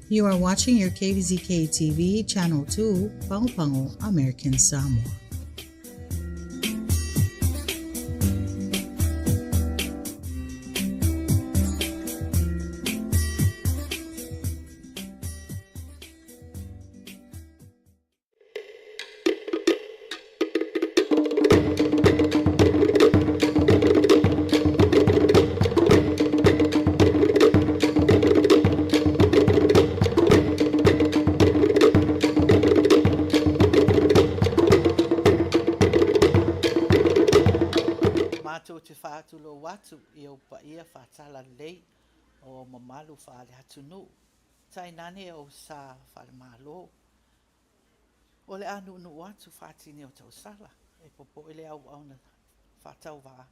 You are watching your Kvzk Tv, Channel 2, Pangu Pangu, American Samoa. Mātou te whātulo watu I au pa ia whātala lei o mamalu whaale hatunu. Tai nane o sa whaale mālo. O le anu nu watu whātini o tau sala. E popo ele au au na whātau wā.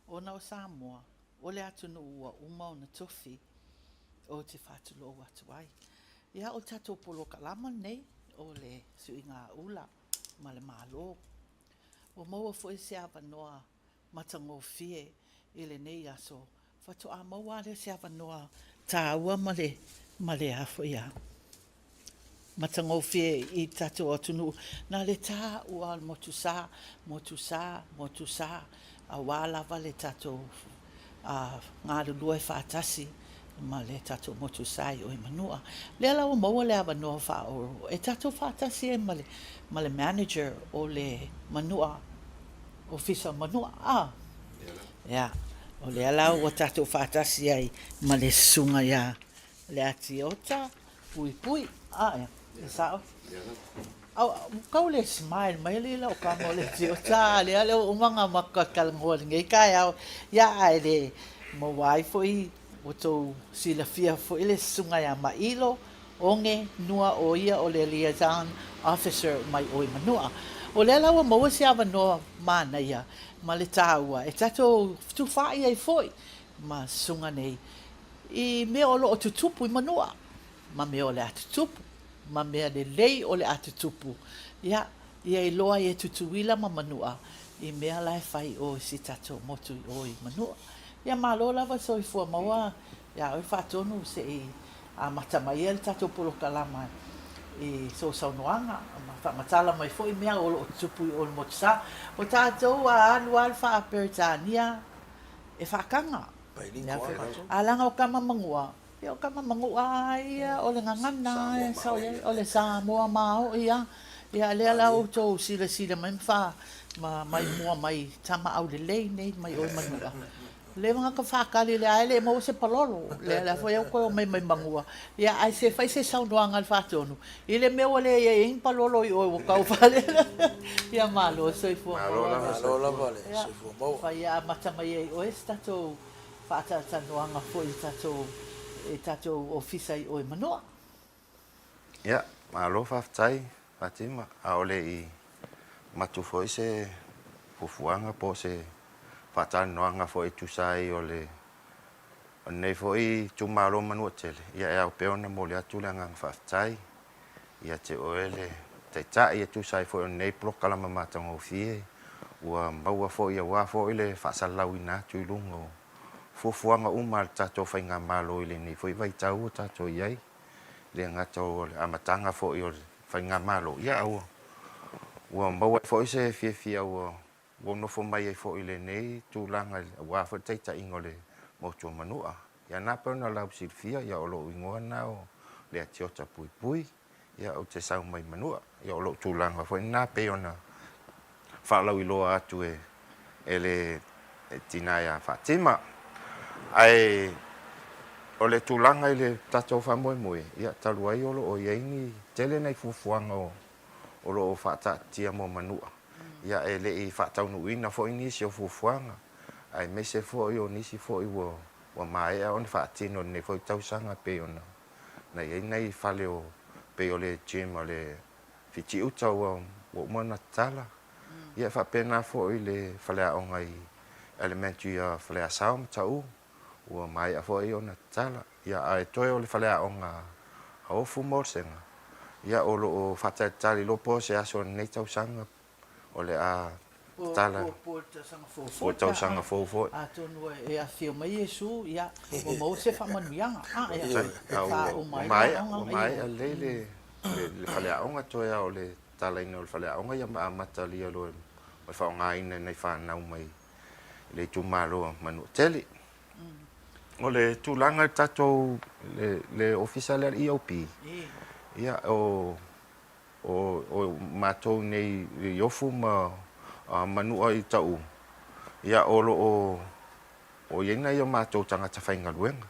O na o Samoa. O le atunu ua uma o na tofi. O te whātulo watu ai. Ia o tato polo kalama nei. O le sui ngā ula. Ma le mālo. O maua fo e se awa noa. Matango fie ele nei aso fato a maua le se avanoa ta ua male afo ia matango fie I tato atunu na le ta ua motusa a wala vale tato a ngā lua fatasi ma le tato motusai o manua le ala o maua le avanoa fa o e tato fatasi e male manager o le manua ofisa manua ya o le ala o tato fatasi ai ma le sunga ya le ati ota pui ya sao au kau le smile mai le la o ka mo le ti ota le ala o manga makakal ngol ngai ka ya ai le mo wai foi o to sila fia foi le sunga ya mailo onge nua o ia o le liaison officer mai o manua o le ala mo se ava no mana ia ma le taua e tato tu fai ai foi ma sunga nei I me o lo tutupu I manua ma me o le atutupu ma me le lei o le atutupu ia I loa e tutuila ma manua I me la fai o si tato motu o I manua ia ma lo lava so I fu maua ia o fatonu se a mata mai el tato polo kalama I so saunoanga ma matala mai foi mea o tupu o motsa o tatou a anu alfa apertania e fakanga alanga o kama mangua o kama mangua ia o le ngangana sa o le Samoa mao ia le ala o to sila mai fa mai mua mai tama au le lei nei mai o manua le mga ka whakali le aile mo se palolo le la foi ko mai mangua ia ai se fai se saunoanga al fatonu ile me ole ia in palolo I o ka fale ia malo so fu malo vale se fu mo fai a mata mai o estato fata saunoanga foi tato ofisa I o manoa ia malo faftai fatima a ole I matu foi se fufuanga po se Patan noanga foi tu sai ole nei foi tu malo manu tele ia e pe ona mo le atu la ngang faftai ia te ole te ta ia tu sai foi nei pro kala mama tango fie ua maua foi ia wa foi le fa salawina tu lungo fuanga umal tato fai nga malo ile ni foi vai tau tato iai le ngato amatanga foi ole fai nga malo ia ua maua foi se fie ua wono fo mai fo ile nei tu langa wa fo taita ingole mo tu manua ya na pe na la silfia ya o lo ingoa na o le atiota pui ya o te sau mai manua ya o lo tu langa fo na pe ona fa la ilo atu ele tina ya Fatima ai o le tu langa ile tato fa moi ya talu ai o lo o ye ni tele nei fuanga o lo fa ta tia mo manua ia ele I fatau no ina fo ini se fuanga ai me se fo yo ni si fo I wo mai on fatino ne fo tau sanga pe ona na ia nei fale o pe o le gym o le fiti uta wo mana tala ia fa pena fo ile fale o ngai elementary fale a saum tau wo mai a fo ona tala ia ai toi o le fale o nga o fu morsenga ia o lo fatai tali lo po se aso nei tau sanga o le a tala po te sanga fofo. po tau sanga fofo A tonu e a fio mai Yesu ia o mo se fa manuianga. sai Fa au o mai o mai a le fale aonga toia o le tala ina o le fale aonga ia ma mata lia lo o fa nga ina nei fa nau mai le tu malo manu tele o le tulanga tato le official EOP ia o matou nei iofu ma manu ai tau ia o yenga ia matou tangata whainga luenga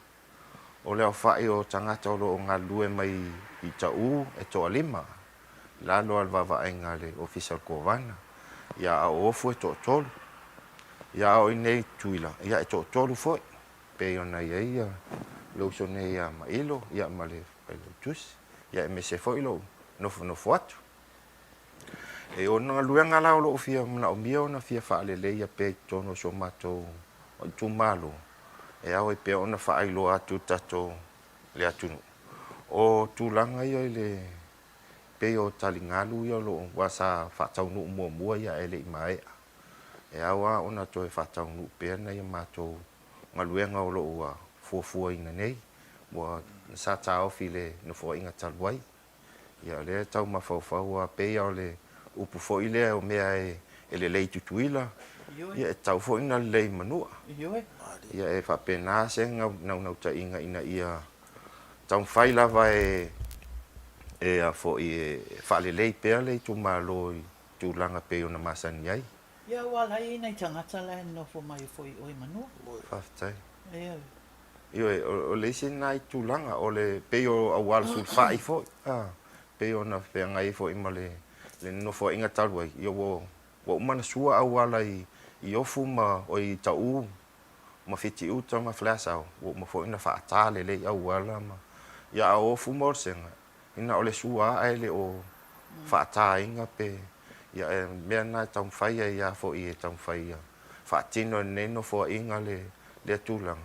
o leo whai o tangata o ngā lue mai i tau e toa lima lalo al vavaenga le official kovana ia a ofu e toa tolu ia o nei tuila ia e toa tolu foi pe ona ia lo so nei ia mailo ia male tus ia e mese foi lo no atu e ona luenga la o fia na o mio na fia fa le ia pe tono so mato o tu malo e au e pe ona fa ai lo atu tato le atu o tulanga ia le pe o talingalu ia lo wasa fa tau no mo ia ele mai e awa ona to e fa tau no pe na ia mato ngaluenga o lo wa fo ina nei wa sa tau file no fo inga talwai ia le tau ma fa wa pe ia le upu fo ile o mea e le lei tutuila ia e tau fo ina lei manua ia e fa pena se nau ta inga ina ia tau fai lava e a fo i fa le lei pe le tu malo tu langa pe ona masani ai ia wala ina tangata la no fo mai fo o manua fa tai ia io o le sin nai tu langa o le pe o awal sul fa i fo pe ona fe ngai fo i male le no fo inga talwai io wo mana sua awala i ofu ma o i tau ma fiti uta ma flasa wo ma fo ina fa tale le awala ma ya ofu morsenga ina ole sua ai le o fa ta inga pe ya me na tau fai ya fo i tau fai ya fa tino ne no fo inga le tulang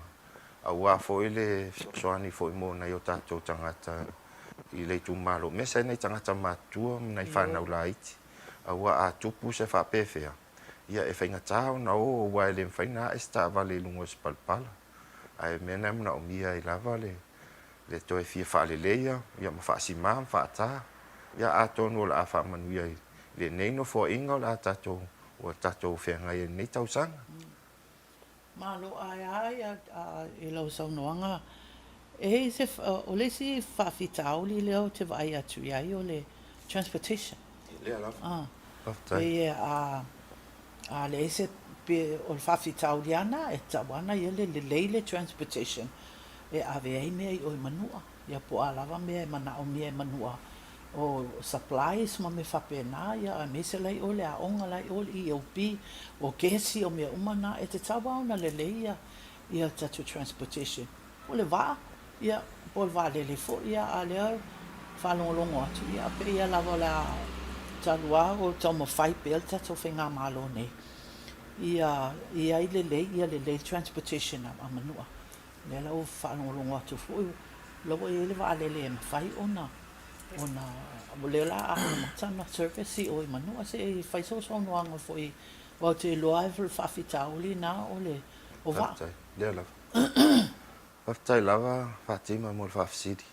awa fo ile soani fo mo na yo tato tangata i le tu malo me se nei tangata matua nei fa na ulaiti awa a tupu se fa pefea ia e fainga tau na o wa le faina esta vale lungo spalpala ai me na o mia i lava le to e fia fa le leia ia ma fa si mam fa ta ia a tonu la fa manuia le nei no fo inga la tato o tato fe ngai nei tau sang malo ai a e lo so noanga e se o le si fa fitau li le o te vai atu ia o le transportation le la e a le se pe o fa fitau diana e tawana ia le le transportation e ave ai me o manua ia po alava me mana o me manua o supplies ma me fa pena ia me se lai o le a onga lai o EOP o kesi o me umana e te tawa ona le ia tatu transportation o le va ia po va le fo ia a le fa longo atu ia pe ia lava la talua o tomo fai pel tatu finga malo nei ia le transportation a manua le la o fa longo atu fo lo le va le fai ona le la a matana service o manua se fai so no anga fo i o te loavel fa fitauli na o va le la Aftai lava Fatima mo fa sidi.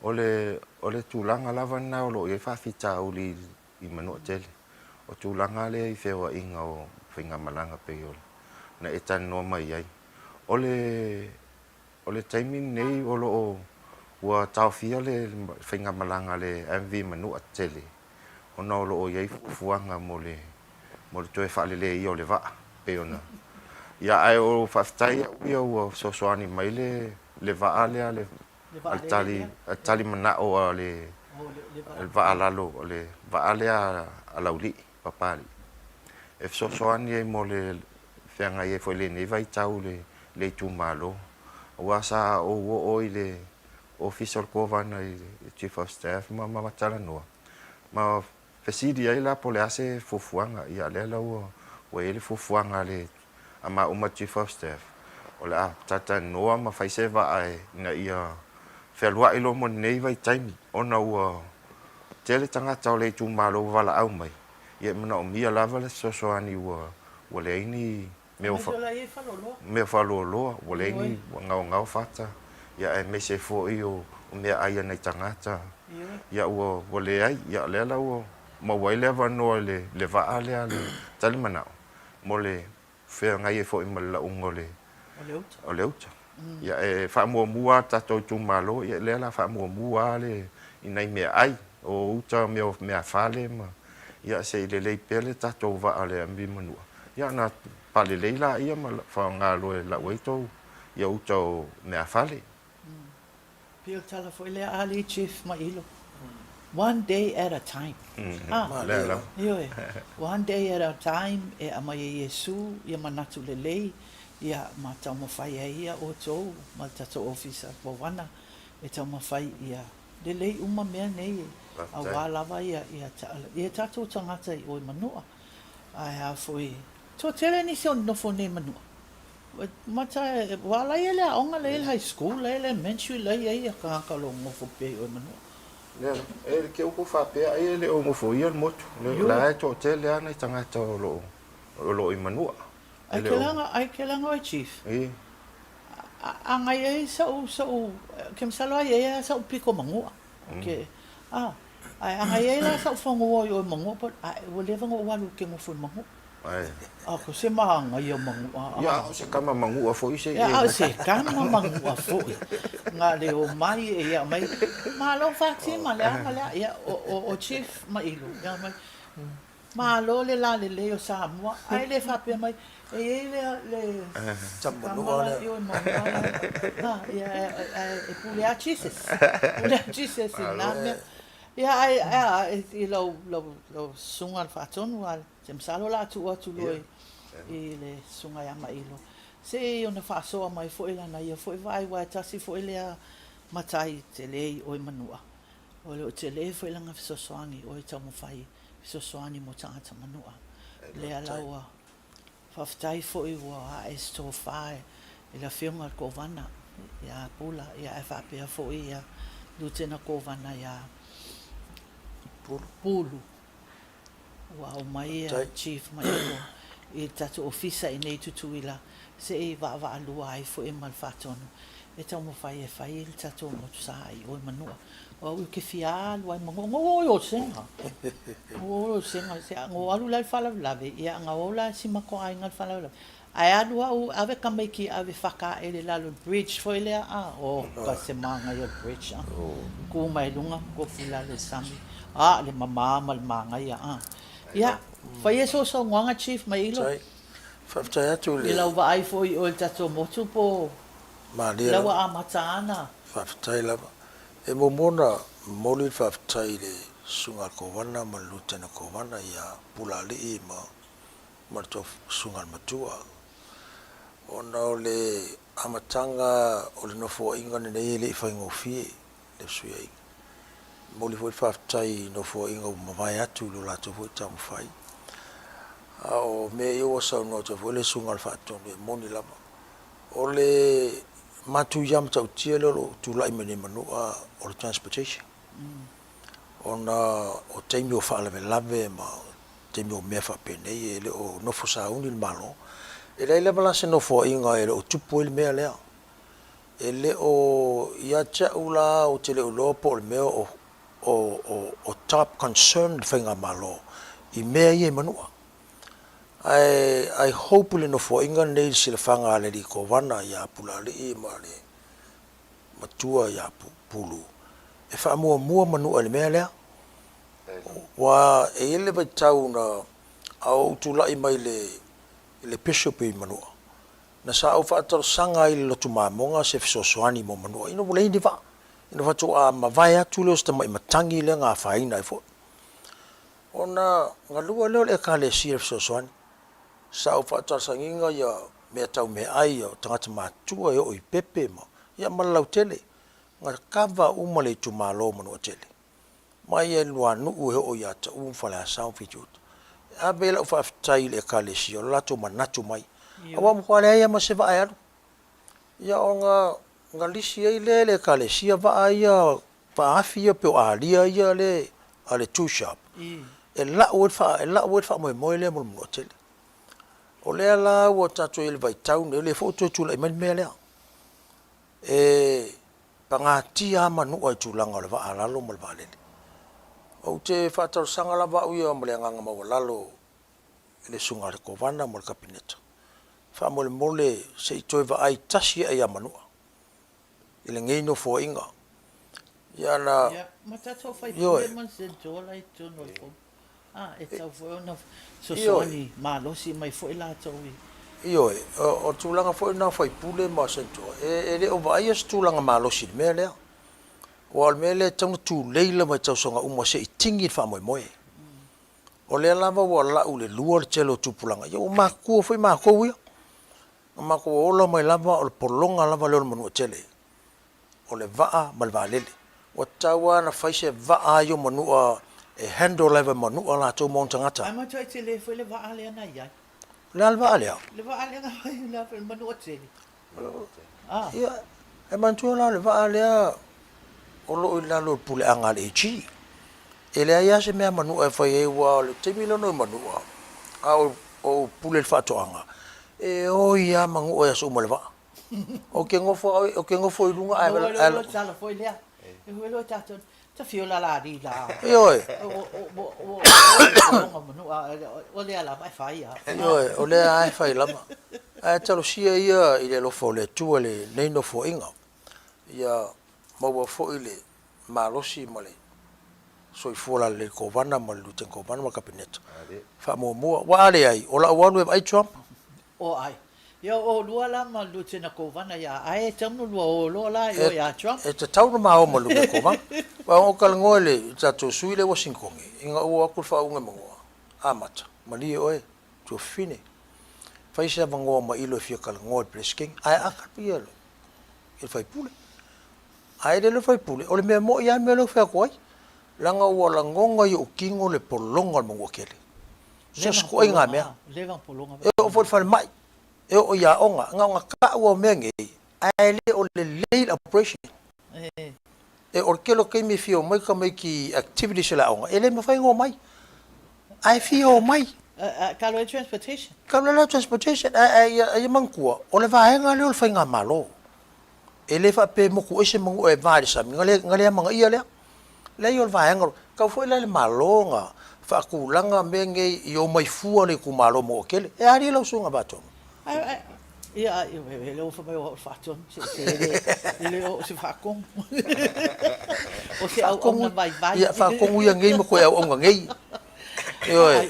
Ole tulanga lava na o e fa fita uli i manu tele. O tulanga le i fewa inga o finga malanga pe yo. Na etan no mai ai. Ole timing nei o wa tau fia le finga malanga le MV manu tele. Ona o ye fuanga mo le toe fa le i o le va pe ona. Ya ai o faftai o so ani mai le va ale tali mana o le va alalo le va ale a lauli papali e so ani mo le fenga e foi le nei vai tau le tu malo wa sa o ile official kovana chief of staff ma tala no ma fesidi ai la pole ase fofuanga ia le la o ele fofuanga le ama uma chief of staff ola tata noa ma fai se va ai na ia felua ilo mo nei vai taimi ona ua tele tanga tau le tu malo vala au mai ia mana o mia lava le sosoani ua leini me faloloa ua leini ngao fata ia e mese fo'i o mea aia nei tangata ia ua le ai ia le la ua mauai le avanoa le va'a lea le tali manao mo le fea ngai e fo'i ma le launga o le uta ia e whaamuamua tatou tumalo ia le la whaamuamua le inai mea ai o uta mea whale ma ia se i le lei pele tatou va'a le ambi manua ia na pale leila ia ma whaangalo e la weitou ia uta o mea whale Pio tala foi le ali chief ma ilo. One day at a time. One day at a time e ama Yesu ia manatu le lei ia ma tau mawhai ia o tō ma tato officer po wana e tau mawhai ia le lei uma mea nei a wālawa ia tato tangata i oi manua ai a foi tō tele ni se o nofo nei manua mata wala ia le aonga le high school le elementary le ia ka lo ngofo pe o manua le ke uko fa pe ai le o ngofo ia motu le la to tele ana tangata o lo i manua ai kelanga o chief anga ia sa kem salo ia sa piko mangua okay ai anga ia la sa fongo o mangua but ai wo le vango walu ke ngofo mangua ko se mahanga ia mangua ia se kama mangua foi se se kama mangua foi nga le o mai ia mai malo fati ma le ia o chief ma ilo ia mai malo le la le o Samoa ai le fa pe mai le Chambo le io mangua ia e pule a chises na me ia ai lo sunga fatonu al Tem salo la tu loi e le sunga ya mai ilo. Se ona fa so mai fo ila na ia fo vai tasi fo ile matai te lei o manua. O le te lei fo ila nga so soangi o ta mo fai so soani mo tanga manua. Le ala wa faftai fo i wa e sto fai e la firma ko vana ya pula ya fa pe fo ia lutena ko vana ya pulu. Wow, mai chief mai e tatu ofisa i nei tutuila se e va alua ai fo e mal fatonu e tau mo fai il tatu mo sai o manua o ke fia lo ai mo o senga se ngo alu la fala lave ia nga ola si mako ai ngal fala lave ai alu au ave kameki ave faka ele la lo bridge fo ele o ka se manga yo bridge ku mai lunga ko fila le sami le mama mal manga ia ia fai so nganga chief mai ilo Faftai atu le ila wa ai foi o tato motu po Malia la amatana Faftai lava e momona moli faftai le sunga ko wana ma lutena ko wana ia pulali ma marto sunga matua ona le amatanga o le no fo inga ne le fai ngofi le sui moli foi faftai no fo inga ma vai atu lo la to foi tam fai o me yo sa no to foi le sunga al fatto me moni lama o le matu yam tau tielo tu lai meni manu o transportation ona o teimi o fa lave ma teimi o me fa pene ele o no fo sa uni malo ele le bala se no fo inga ele o tupo il me ale ele o ya cha ula o tele o lopo me o top concern finga malo I mea ye manua I hope le no fo inga nei sila fanga le di ko wana ya pulale I male matua ya pulu e fa mua manua le mea lea wa e ele vai tau na au tula I mai le bishop I manua na sa au fa tar sanga I le lotu mamonga se fisosoani mo manua ino wale hindi va ino fatu a mavaya tulo sta mai matangi le nga faina fo ona ngalua leo le ka le sir fisosoani sa au fa tar sanginga ya me tau me ai o tangata matua yo I pepe ma ya malau tele nga kava umale tu malo manua tele mai e lua nuu he o ya ta fala sao fitut a bela fa tai le ka le sir la to manatu mai awa mo kwale ya ma se va ya ya onga ngalisi ile kale sia va ia pa afia pe alia ia le ale two shop e la o fa mo le mo tele o le la o tatu ele vai tau le fo tu la mai me le e panga tia manu o tu langa le va ala lo mo vale o te fa tau sanga la va u mo le nganga mo lalo le sunga le kovana mo le kabinete fa mo le mole se toi va ai tasi ai manu ile ngai no fo inga ya na Ya, matato fai Yo, pule man se jola i tono le fo. E tau fo na so Yo. soani ma lo si mai fo ila to wi. Io o tulanga fo na fai pule ma sento e le o vai es tulanga malo si mele o al mele tang tu leila mai tau songa uma se itingi fa moi moi o le lava o la u le lua le telo tupulanga yo ma ku foi ma ko wi ma ko o lo mai lava o polonga lava le manu tele o le va mal valele o tawa na fai se va yo manu e handle lava manu la to montangata Ai ma toi te le fo le va ale na ia. le alva ale Le va ale na la fo manu o te. Ah, ia e mantua la le va ale o lo ila lo pule anga le chi ele ia se mea manu e fai e wa le te mila no manu a o pule le fato anga e o ia mangu o yasu mo le va o ke ngofo i lunga ai lo tala fo le. E lo tato. Ta fiola la di la. yo O manu o le ala mai fai ya. yo o le ai fai lama ai talo sia ia ile lo fo le tu le nei no fo inga ia mo fo ile malosi mo le so i fola le kovana mo le ten kovana mo kabinet fa mo wa ale ai o la wanu ai Trump O ai. Yo o lua la ma lutina kovana ya. Ai tamu lua o lo la yo ya Trump. e te tau no ma mo lu kovana wa o kal ngole ta to suile Washington inga o akul fa unga mo amata mali oe to fine fa isa vango ma ilo fi kal ngol presking ai akal pielo il fai pule ai de lo fai pule o le me mo ya me lo fa koi langa wala ngonga yo kingo le polonga mo wakele so sko inga me Levan polonga. e o for mai e o ya onga nga ka o menge ai le o le late operation Eh. e o kelo ke mi fio mai ka mai ki activity sela onga ele me fai ngo mai ai fio mai Kalo transportation. ka la transportation ai mangkua o le va nga le o fai nga malo ele fa pe mo ku ese mo e va sa ngale manga ia le le yo va nga ka foi le malonga fa ku langa menge yo mai fu le ku malo mo kele e ari lo sunga bato Ai ia le o fa mai o faton. Le o se fa con. O se au na vai vai. ia fa ku ia ngai mo ko e o ngai yo Ai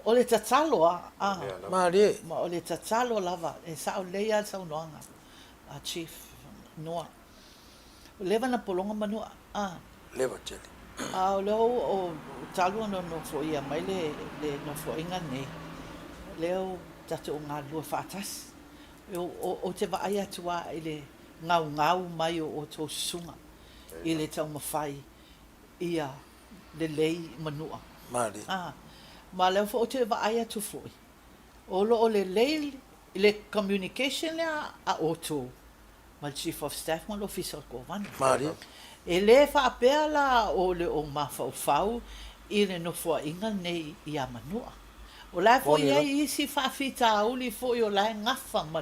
ole tatalo a. mari Ma ole tatalo lava e sa o leia sa noanga. A chief noa. Leva na polonga manu a. leva tele A o talo no fo ia mai le no fo inga nei. Leo tatu ngā lua whātas. O te vai atua ile ngau mai o tō sunga. Ile tau mawhai ia le lei manua. mari Ma leo fo o te vai atu foi. O lo o le lei, le communication lea a o tō. Ma le chief of staff ma lo official ko vana. mari E le whaapea la o le o mawhau i le no fua inga nei i a manua. O lai fo Oni ia lo. i si whaafita uli fo i o lai ngafa ma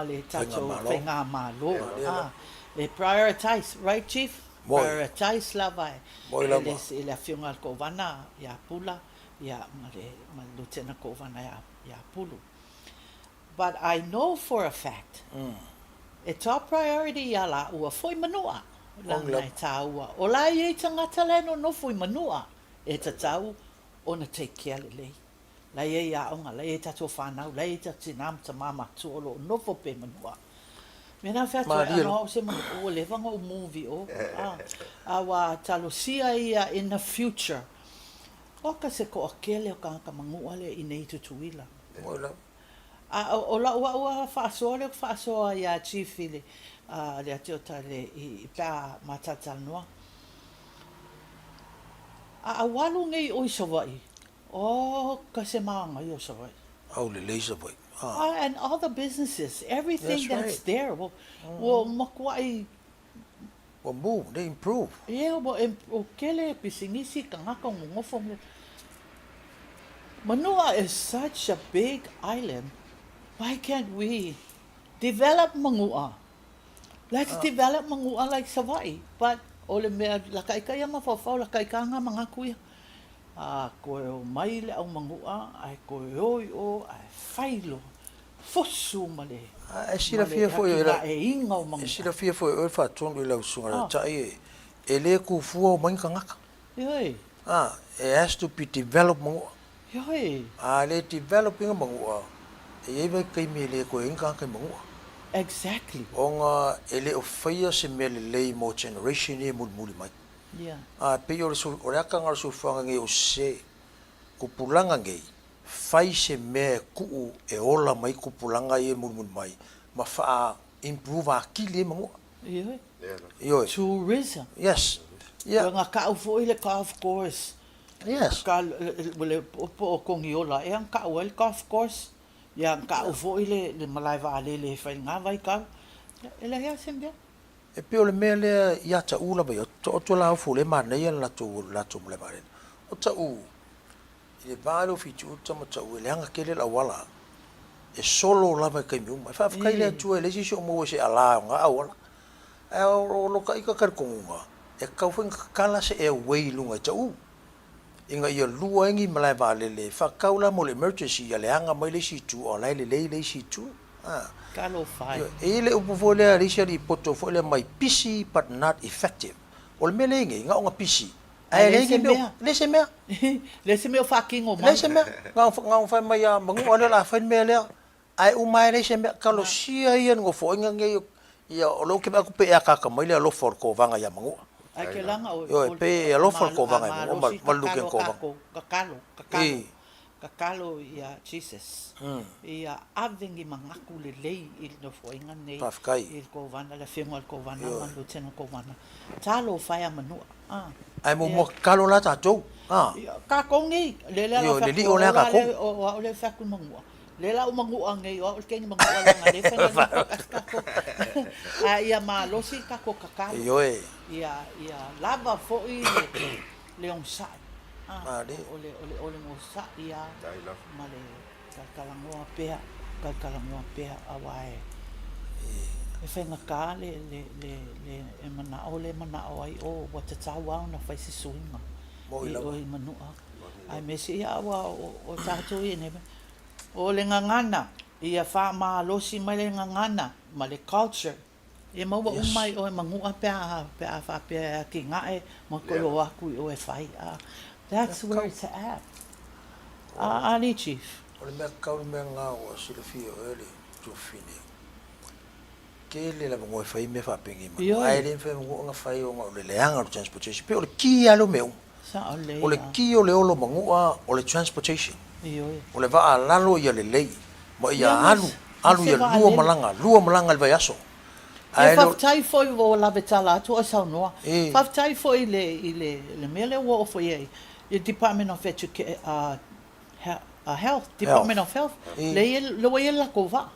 le tato malo. whainga malo. Ia, ia. Le prioritize, right chief? Moi. Prioritize la vai. Moi E lava. le whiunga ko wana i a pula, i a ma lutena ko wana i a pulu. But I know for a fact, e top priority ia la ua foi manua. Lang Ongla. nai tāua. O la i tangata leno no fui manua. E ta tau, o na take care le lei. La i a onga, la i tato whanau, la i ta tinam ta mama tuolo, no fo pe manua. Mena whea toi, Maria. ano au se manu, o levanga o movie o. A wa talo sia ia in the future. O ka se ko akele o ka mangua le i nei tutuila. mo la O la ua whaasoa le whaasoa ia chief ile. Le atio tale i pā matata noa. A walu ngai o i sawai. O ka se maanga i o sawai. au le laser boy And all the businesses, everything That's that's right. there. Well, makuai Well, move, they improve. Ia o kele pisingisi kangaka ngofo. Manua is such a big island. Why can't we develop Mangua? Let's develop Mangua like Savai. But ole mea lakai kaya mafafau lakai kanga mga kuya. Ko o mai le au Mangua ai ko o ai failo. Fosu male. I see the fear for you. E inga o Mangua. I see the fear for you. Fa tongu lau sunga tai ele ku fuo mai kangaka. Yoi. It has to be developed Mangua. Yoi. Le developing Mangua. E vai kai me le ko inga kai Mangua. Exactly. Onga ele o faia se me le mo generation e muli mai. Yeah. Pe o so o raka ngar so fanga nge o se ko pulanga nge fai se me ku e ola mai ko pulanga e muli mai ma fa improve a kile Mangua. Yoi. Yoi. Tourism. Yes. Yeah. Nga ka ufo ile golf course. Yes. Ka wale po kongi ola e ang ka wel golf course. Yang ka ufo ile le malai va le fai nga vai ka. Ele ya sembia. E pe o le mea lea ia ta ula bai, o to la fu le mana ia la tu le mare. O ta u, i le vālo fitu o ta ma ta u, le anga kele la wala, e solo lava kai miuma. E whawhakai lea tua e lesi si o mua se ala o ngā awala. E o loka ika karikongunga, e kauwhinga kala se e wei lunga ta u. Inga ia lua ingi malai vāle le, whakaula mo le emergency ia le anga mai le si tu, o lai le si tu. Kalo fai. E le upu fo le risia li poto fo le mai pisi but not effective. O le mele inge, nga o nga pisi. Ai le inge mea. Le se mea. Le se mea fucking o mai. Le se mea. Nga o fai mai a mangu o le la fai mea lea. Ai umai le se mea. Kalo sia ian ngo fo inga nge ia o lo ke mea kupe ea kaka mai le a lo for ko vanga ia mangu. Ai ke langa o. Yo, pe a lo for ko vanga ia mangu. Maluken ko vanga. Kakalo. Kakalo ia Jesus. Ia avengi mangaku le lei il no foinga nei. Pafkai. Il ko vana le fengo al ko vana manu tena ko vana. Talo fai manu. Ai mo kalo la tatou. Ka kongi le la. Yo, le li o le ka ko. O le fa ku mangu. Le la o mangu ngai o le kengi mangu la le fenga. Ia ma losi ka ko kakalo. Yo e. Ia lava fo i le on sa. Ole mo sa ia male kalangoa pea awai e whenga ka le e mana o ai o wata tawa na whai se suinga o i manua ai me se ia awa o tātou i nebe o le ngangana ia wha maa losi mai le ngangana ma le culture e maua umai o e mangua pea wha pea ki ngae ma koi o aku i o e whai that's where it's at. Ali Chief. O le mea kau mea ngā o sila fia o ele tu fine. Ke le la mongo e whai me whapengi ma. Ai le mwhi mongo nga whai o ngā o le leanga o transportation. Pe o le ki alo meu. O le ki o le olo mangua o le transportation. O le waa lalo ia le lei. Ma ia alu ia lua malanga le vai aso. E whaftai foi o lawe tala atu o saunoa. Whaftai foi le mele ua o foi ei. The Department of Health, Department of Health. Le wa la kova.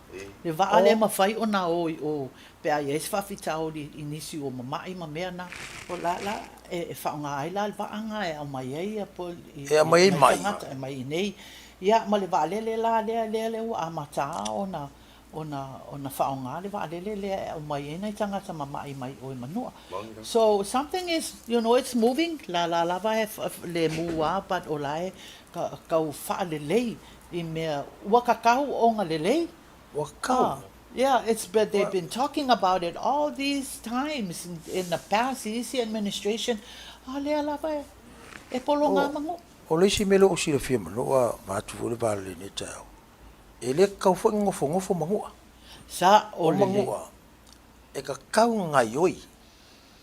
Le va ale ma fai ona o pe ai es fa fita o di inisi o mama ma mena o la e fa nga ai la va anga e mai ai po e mai nei ia ma le va le o amata ona fa nga le va le o mai nei tanga sa mama mai o manua. So something is, it's moving la va le mua but olai ka fa le i me wakakau o nga le wakau. Yeah, but they've been talking about it all these times in the past easy administration. Le la va e polonga mangu. O le si melo o si le firma no ma tu le vale ni tau. Ele ka fo ngofo mangua. Sa o mangua. E ka kau ngai oi.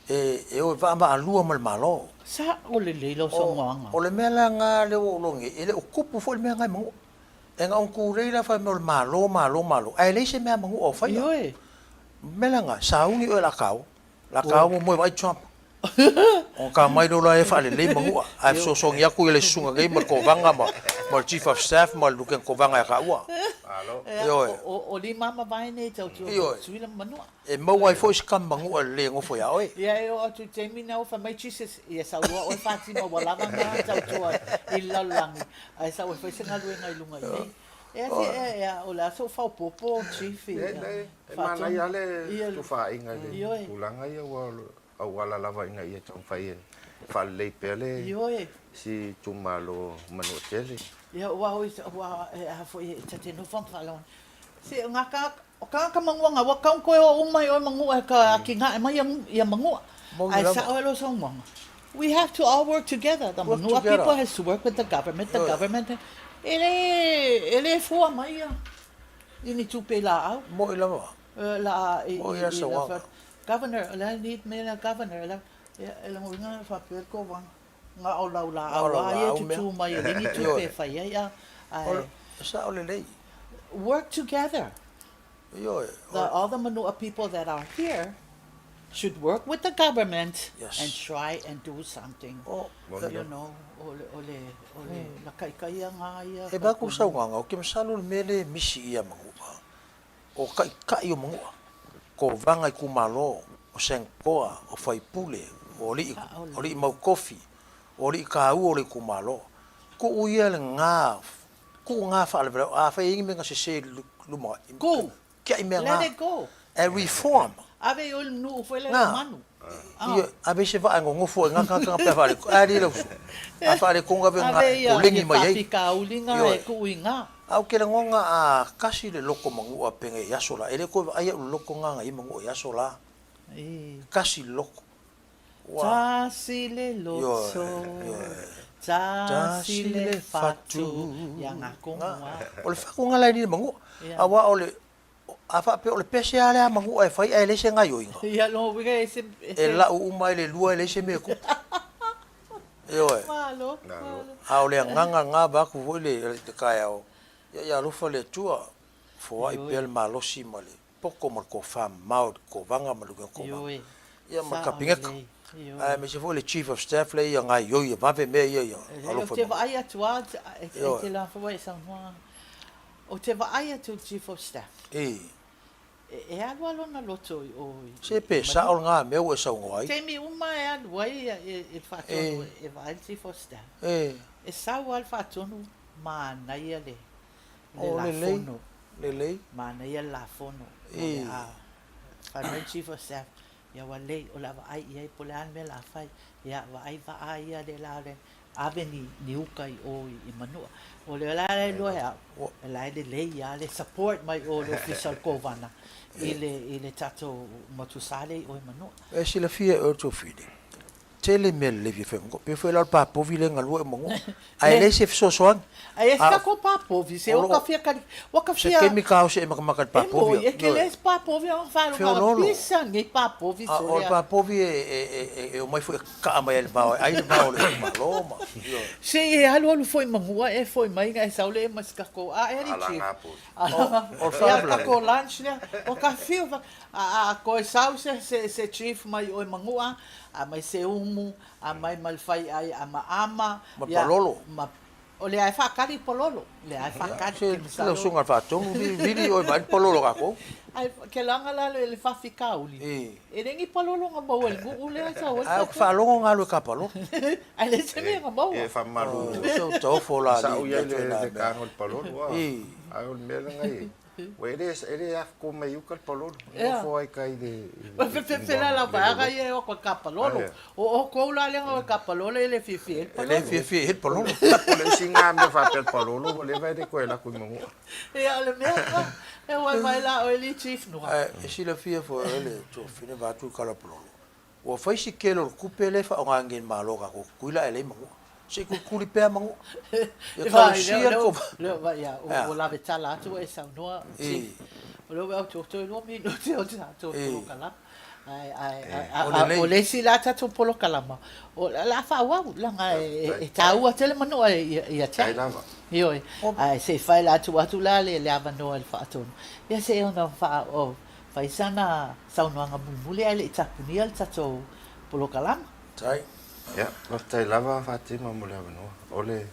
E o va ma alua mal malo. Sa o le lo so nganga. O le mela nga le o longe, ele o kupu fo le mea ngai mangua. E nga onku reira fa me malo. Ai le se mea mangua o fa. Oi. Mela nga sa uni o la kau. La kau mo vai Trump. O ka mai no la e fa le mangua. Ai so so ngia ku le sunga ngai ma ko vanga ma chief of staff ma lu ken ko vanga ka ua. Alo. O li mama vai nei tau tu. Suila manua. E mau ai fo is kam mangua le ngo fo ya oi. Ia e o tu te mina o fa mai Jesus ia sa ua o Fatima wala nga tau tu I lalangi. Ai sa o fa singa lu ngai lunga nei. E o la so fa popo chief. E mana ia le tu fa inga le. Ulanga ia au wala lava inga ia tau fai fa le pele. Si tumalo manu tele. Ia wa a fo e tate no fam falon. Si nga ka mangua wa ka ko o mai o mangua ka ki nga mai ia mangua. Ai sa o lo so manga. We have to all work together. The mangua people has to work with the government. The government ele fo mai ia. Ini tu pe la au. Mo ila mo. La ia sa wa. Governor, la need me la governor la. Ela mo nga fa pe ko wa. Nga o la au ia tu mai ini tu pe fa ia. Sa o le lei. Work together. All the Manua people that are here should work with the government and try and do something. You know, ole la kai nga ia. E ba ku sa nga o ke masalo mele misi ia mangua. O kai o mangua. Ko vanga ku malo o senkoa o fai pule o li mau kofi o li ka u o li ku malo. Ku uia le nga ku nga fa le a fa ingi me nga se lu mo. Go. Let it go. And reform. Ave ol nu foi le manu. Ave se va ngo fo nga ka pe fa le. Ari lo. A fa le konga be nga o lengi mai ai. Ka ulinga e ku inga. Au ke ngonga a kasi le loko mangu a penge ya sola. Ele ko ai loko nga ngai mangu ya sola. Kasi loko. Ta si le loso. Ta si le fatu. Yang aku nga. Ole fa ko nga lai ni mangu. Awa ole afa pe ole pese ale mangu ai fai ai le se ngai oinga. Ya lo we ese e la u mai le lua le se me ku. Malo. A ole nga ba ku le te kai au. Ya lo fa le tua. Fo ai pel malo si male. Poko mar ko fam mau ko vanga malu ko. Ya ma kapinga. Ai me se fo le chief of staff le ya ngai yo ya va ve me ya. Alo fo. Te vai atua te la fo vai sa mo. O te vai atu chief of staff. E alua na loto o se pe sa o nga me o sa ngoi te mi uma e alua e fato e vai si fosta e sa o al fato no ma na ia le le ma na ia la fono e fa chief of staff ia wa le o la ai ia polan me la fai ia va ai le la le aveni niukai o I manua o le la le lo ya la le ia le support mai o le official kovana ile tato motusale o manu e si la fia o to fide tele mel le vi fengo pe foi la pa po vile ngalu e mongo ai le se so so ai sta ko pa po vi se o ka fia se ke mi ka o se ma ka pa po vi e ke le pa po vi o fa lo pisa ngi pa po vi so o pa po vi e o mai foi ka mai el ba ai le ba o le maloma se e alu foi mangua e foi mai ga sa le mas ka ko a e ri chi o fa ka ko lunch le o ka fia a ko sa se chief mai o mangua a mai se umu a mai malfai ai a ama pololo o le ai fa kari pololo le ai fa kari se lo sunga fa tonu vidi o mai pololo ka ko ai ke langa la le fa fikauli e rengi pololo nga ba wel gu le sa wel ai fa longo nga lo ka polo ai le se me nga ba e fa malu so to fo la sa o ye le ka ngol pololo ai o me ngai we ele af ko me ukal pololo o fo ai kai de pe la vaga e o ko kapalolo o ko la le o kapalolo ele fifi el pololo le singa me fa pel pololo le vai de ko la ku mo e ale me e o vai la o ele chief no e si la fia fo ele to fine va tu kala pololo o fai si ke lo kupele fa o ngin malo ka ko kuila ele mo se ku kuli pe mangu e ka sia ko le va ya o la betala tu e sa no lo va to lo mi no te o to kala ai o le si la ta to polo kalama o la fa wa la nga e ta u tele mano e ta io ai se fai la tu la le ava no el fa ton ya se ona fa o fa sana sa no nga mule le ta puni al ta to polo kalama Tai. Ya, tai lava Fatima mo le no. Ole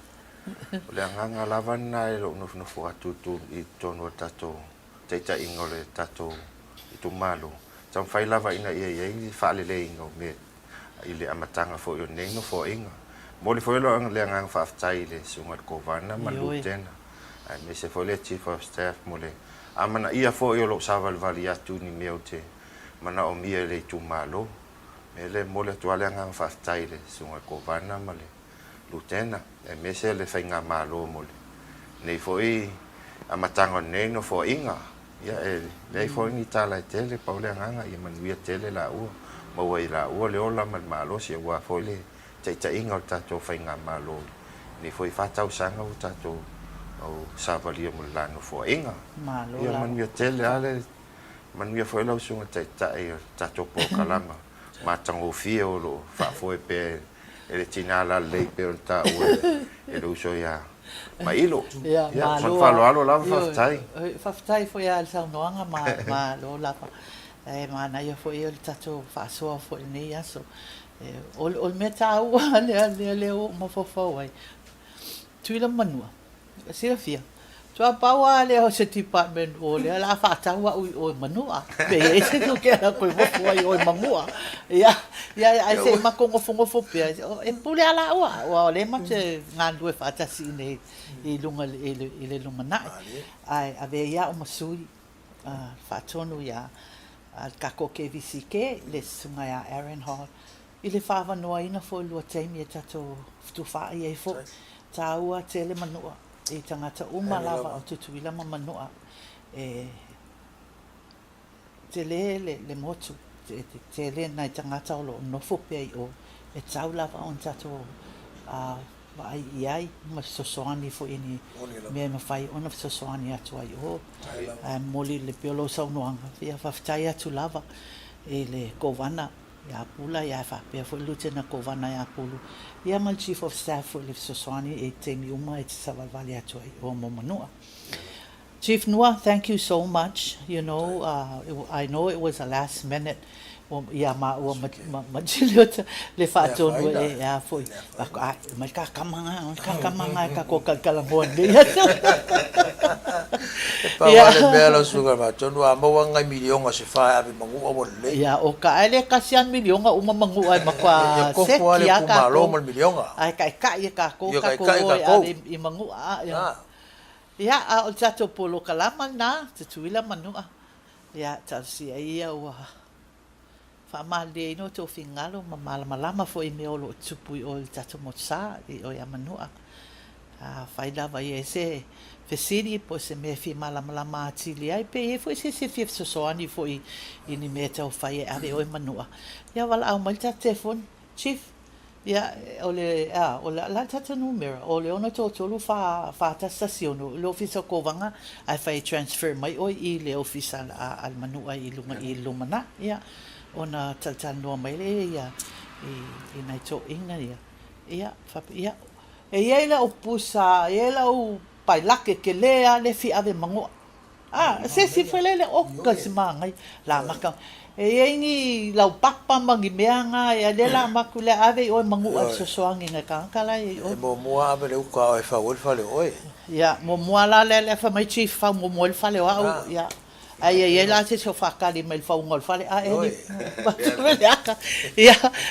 anganga lava na lo no fu atu tu I tono tato. Teita ingole tato I tu malo. Tam fai lava ina ia fa le ingo me ile amatanga fo yo nengo fo inga. Mo le fo lo le anganga fa tai le sunga ko vana malutena. Ai me se fo le chief of staff mo le amana ia fo yo lo saval vali atu ni meote. Mana o mia le tu malo. Ele mole tuale anga fa taile sunga ko vana male lutena e mese le fainga malo mole nei foi a matanga nei no fo inga ya e nei foi ni tala tele paule anga ia man via tele la u mo wai la u le ola man malo si wa foi le te inga ta to fainga malo nei foi fa tau sanga u ta to o savalia mo la no fo inga malo ia man via tele ale man via foi la sunga ta to po kalama matango fio lo fa foi pe ele tina la lei pe ta o ele uso ya ma ilo ya son fa lo la fa tai foi al sa no anga ma lo la e ma na yo foi el tato fa so foi ni aso ol meta o le o mo fo fo ai tuila manua sia fia tua paua le o se department o le la fa taua o manua be ese tu ke la ko mo foi o mangua ya ai se ma ko ngofo pe e pule ala o le ma se ngandu e fa ta sine I lunga le lunga na ai ave ya o masui fa tonu ya al kako Kvzk le sunga ya Aaron Hall I le fa va noa ina fo lu taimi tato tu fa ia fo taua tele manua e tangata uma lava o tutuila mamanoa e te le motu te le nai tangata o lo nofo pe o e tau lava on tato a vai iai ma sosoani fo ini me ma fai ona sosoani atu ai o moli le piolo sa unoanga fia faftai atu lava e le kovana ya pula ya fa pe fo lieutenant kovana ya pulu ya mal chief of staff for le sosoani e te mi uma e sa vali atu ai o momanua Chief Noah, thank you so much. You know, I know it was a last minute. Ya ma chiliota le fato no ya foi. Ma kamanga ka ko kalangon le. Ya le belo sugar ma tonu a mo nga milyon nga se fa abi mangu o le. Ya o ka ele kasian milyon nga uma mangu ai makwa se ya ka lo mo milyon nga. Ai ka ko abi mangu ya. Ya o tato polo kalama na tuila manua. Ya tasi ia wa fa malde no to fingalo malama fo I meolo tupui o tato motsa o ya manua. Faida va ese fesiri po se me fi malama atili ai pe fo se fi soani fo I ni meta o fai ave o manua. Ya wala au mal telefon chief ya ole la tata numero ole ona tolu fa ta stasiono le officer ko vanga ai fai transfer mai o I le officer al manua I lumana ya ona tata no mai le ya I nai to inga ya fa ya e ela o pusa ela o pai lake ke le fi ave mango se si foi le o kasmangai la maka e ni lau papa mangi meanga e le makule ave o mangu al sosoangi nga kankala o mo ave le ka e fa o fale oi ya mo la le fa mai chief fa mo fale o ya ai la se so fa kali mai fa ngol fale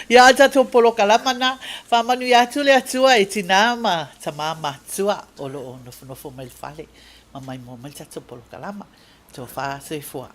ya ta to polo kala mana fa manu ya tu le atua e tinama tamama tua o lo no fo mai fale mamai mo mai ta to polo kala ma to fa se fo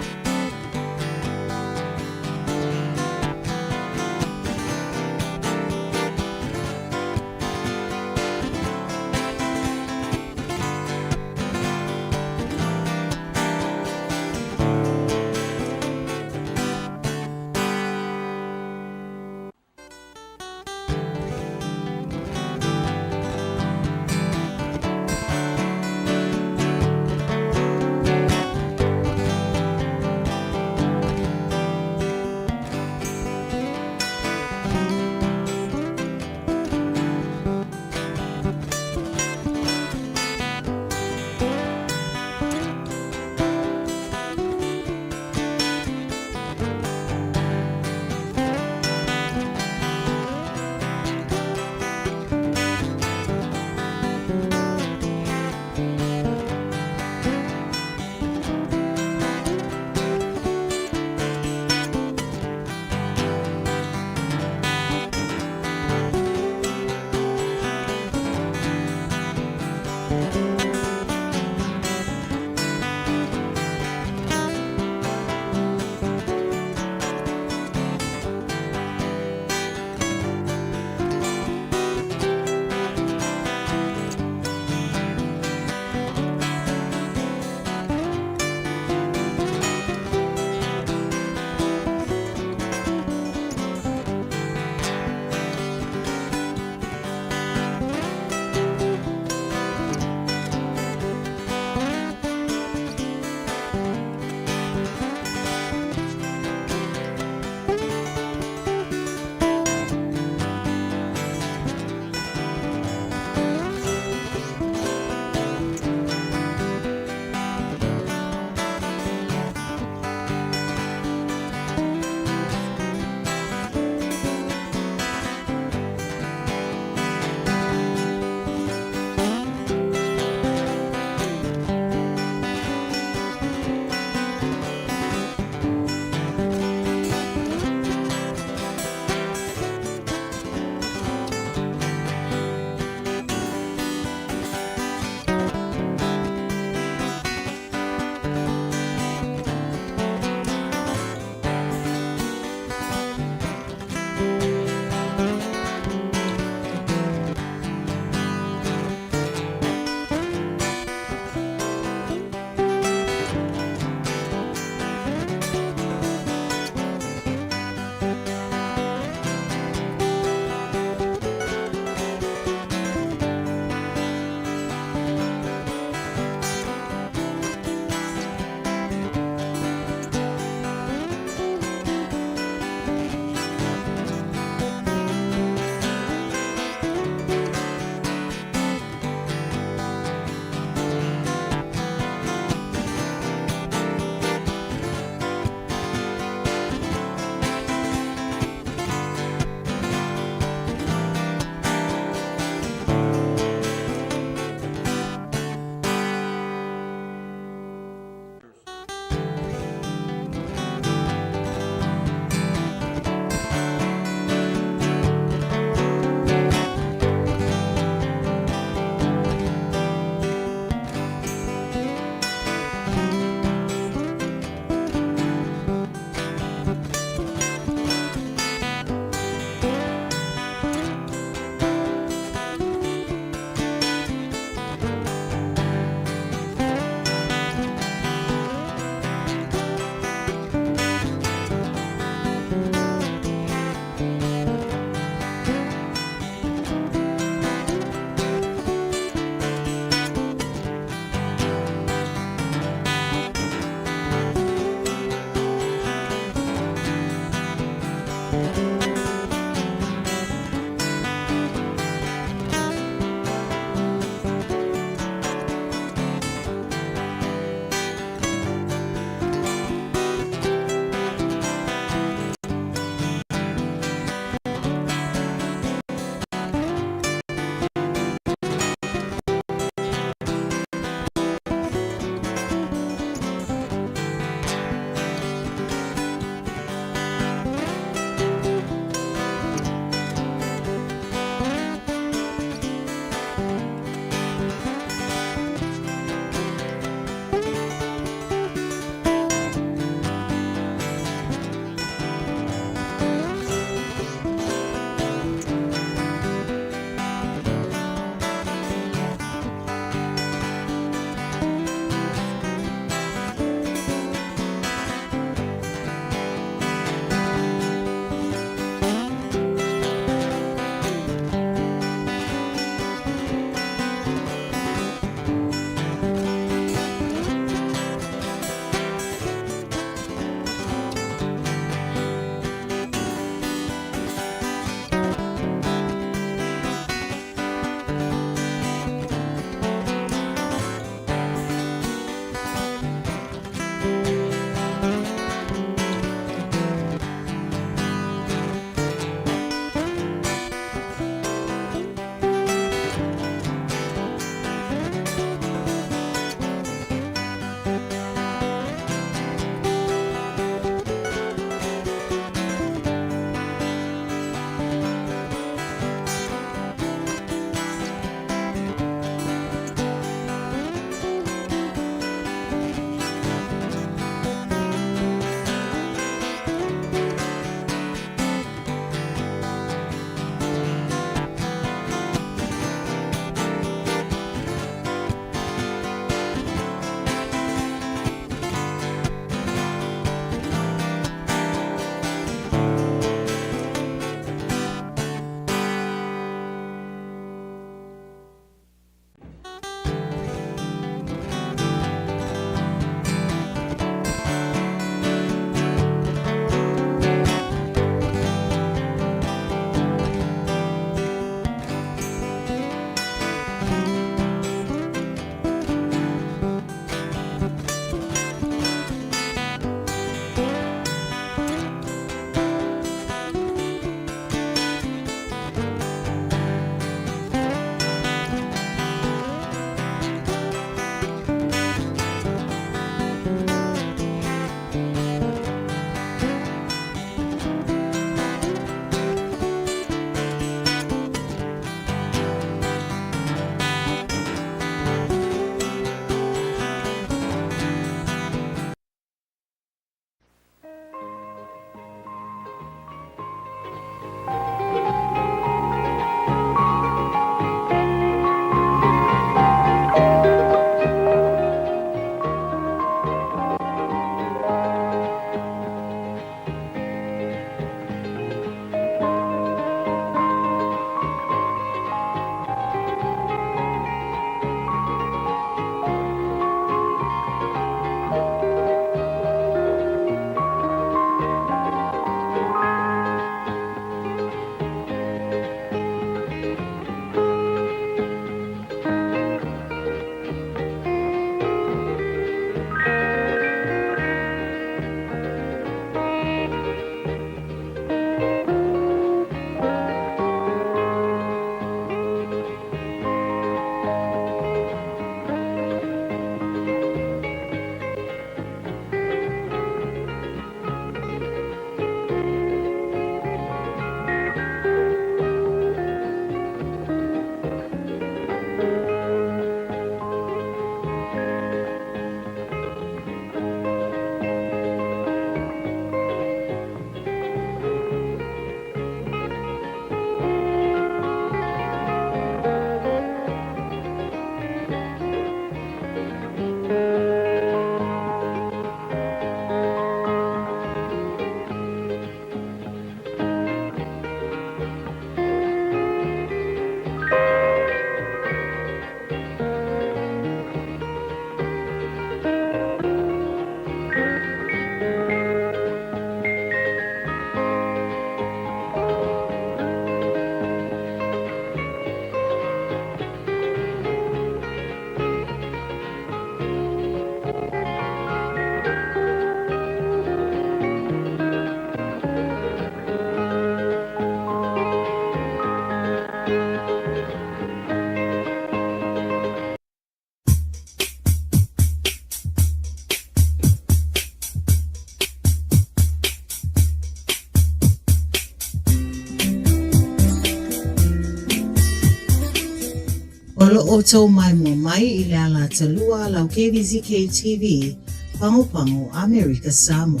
oto mai mo mai I le ala talua lau KVZK TV, Pango Pango, America Samoa.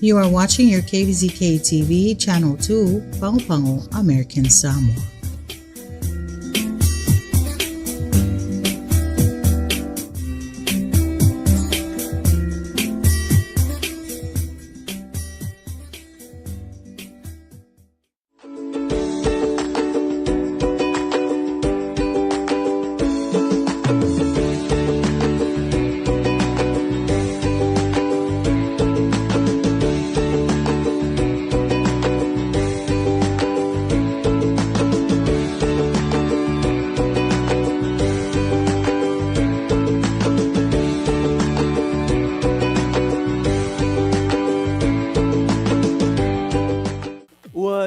You are watching your KVZK TV, Channel 2, Pango Pango, American Samoa.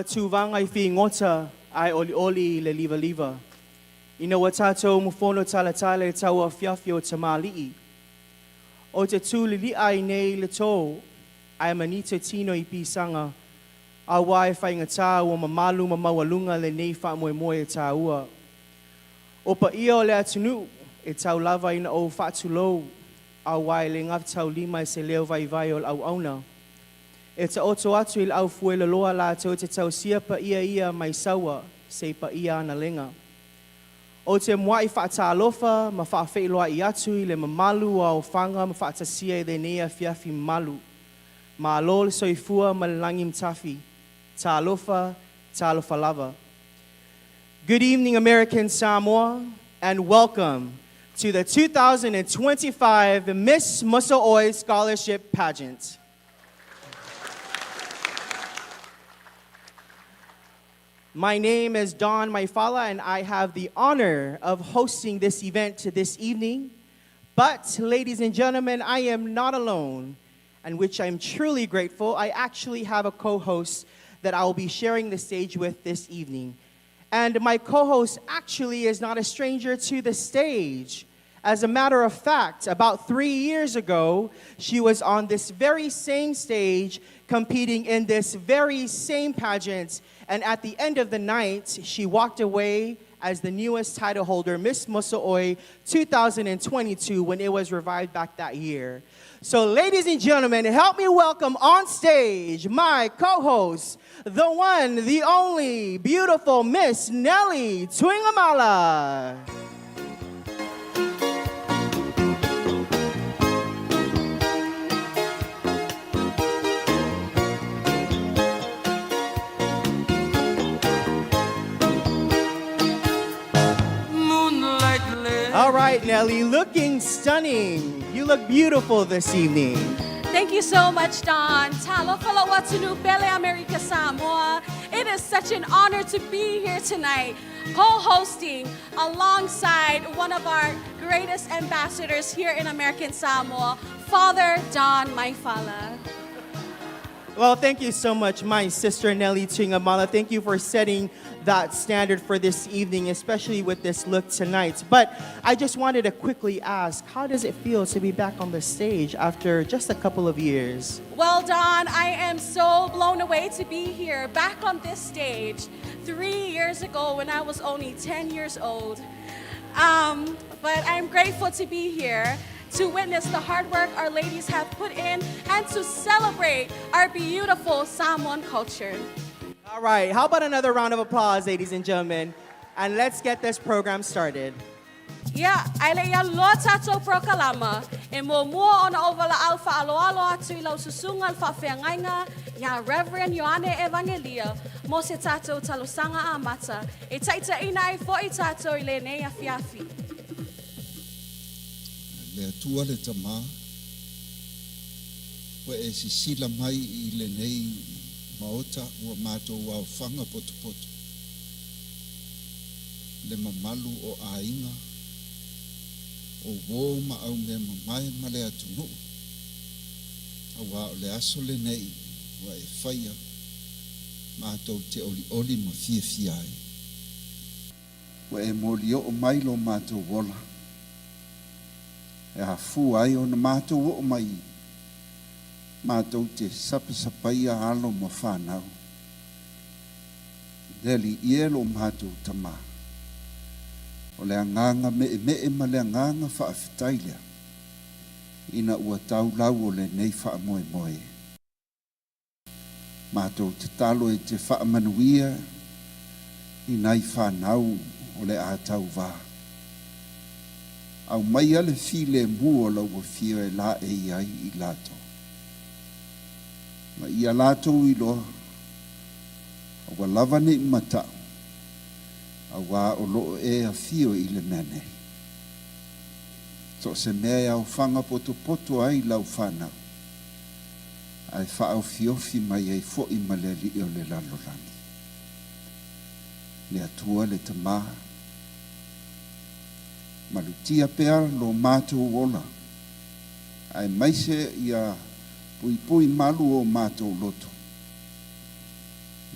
Tuvanga I fi ngota ai oli oli le liva liva. Ina watato mufono tala tala tawa fiafio tamali'i. O te tu li ai nei le tō, ai manita tino I pisanga. A wai fai ngata wa mamalu mamawalunga le nei fa moe moe ta ua. O pa ia o le atunu, e tau lava ina o fatu lou. A wai le ngaf tau lima se leo vai vai o au auna. E ta oto atu Il au fuela loa la te o te tau sia pa ia mai sawa, se pa ia ana lenga. O te mua I whaata alofa, ma whaafei loa I atu I le mamalu o whanga, ma whaata sia I le nea fiafi malu. Ma alo le soifua ma le langi mtafi, ta alofa lava. Good evening, American Samoa, and welcome to the 2025 Miss Muso'oi Scholarship Pageant. My name is Don Maifala, and I have the honor of hosting this event this evening. But, ladies and gentlemen, I am not alone, and which I'm truly grateful. I actually have a co-host that I will be sharing the stage with this evening. And my co-host actually is not a stranger to the stage. As a matter of fact, about 3 years ago, she was on this very same stage competing in this very same pageant. And at the end of the night, she walked away as the newest title holder, Miss Muso'oi 2022, when it was revived back that year. So ladies and gentlemen, help me welcome on stage my co-host, the one, the only, beautiful Miss Nelly Twingamala. All right, Nelly, looking stunning. You look beautiful this evening. Thank you so much, Don. Talofa watunu pele America Samoa. It is such an honor to be here tonight, co-hosting alongside one of our greatest ambassadors here in American Samoa, Father Don Maifala. Well, thank you so much, my sister Nelly Twingamala. Thank you for setting that standard for this evening, especially with this look tonight. But I just wanted to quickly ask, how does it feel to be back on the stage after just a couple of years? Well, Don, I am so blown away to be here, back on this stage 3 years ago when I was only 10 years old. But I'm grateful to be here, to witness the hard work our ladies have put in, and to celebrate our beautiful Samoan culture. All right, how about another round of applause, ladies and gentlemen? And let's get this program started. Yeah, aile ya lo tato prokalama e mo mua ona ovala alfa alo atu I lau susunga alfa feangainga ya Reverend Ioane Evangelia mo se tato talosanga a mata e taita ina I fo I tato I le nei a fiafi. Le atua le tama wa e sisila mai I le nei maota ua mātou wau whanga poto poto. Le mamalu o ainga, o wō ma au me mamae ma le atunu. A wā o le aso le nei, wa e whaia, mātou te oli oli ma fia fia ai. Wa e mori o mai lo mātou wola. E ha fu ai o na mātou o mai. Mātou te sapasapai a alo ma whanau. Deli ielo mātou tamā. O le anganga me ma le anganga whaafitailia. Ina ua tau lau o le nei wha moe moe. Mātou te talo e te wha manuia. Inai whanau o le a tau wā. Au mai ale file mua lau o fio e la e iai I lato. Ma ia lato I loa. Au a lavane I mata. Au a o loo e a fio I le nene. So se mea au whanga poto ai lau whanau. Ai whaau fiofi mai ai fo I maleri o le lalolani. Le atua le tamaha. Malutia pea lo mātou ola. Ai maise ia pui malu o mātou loto.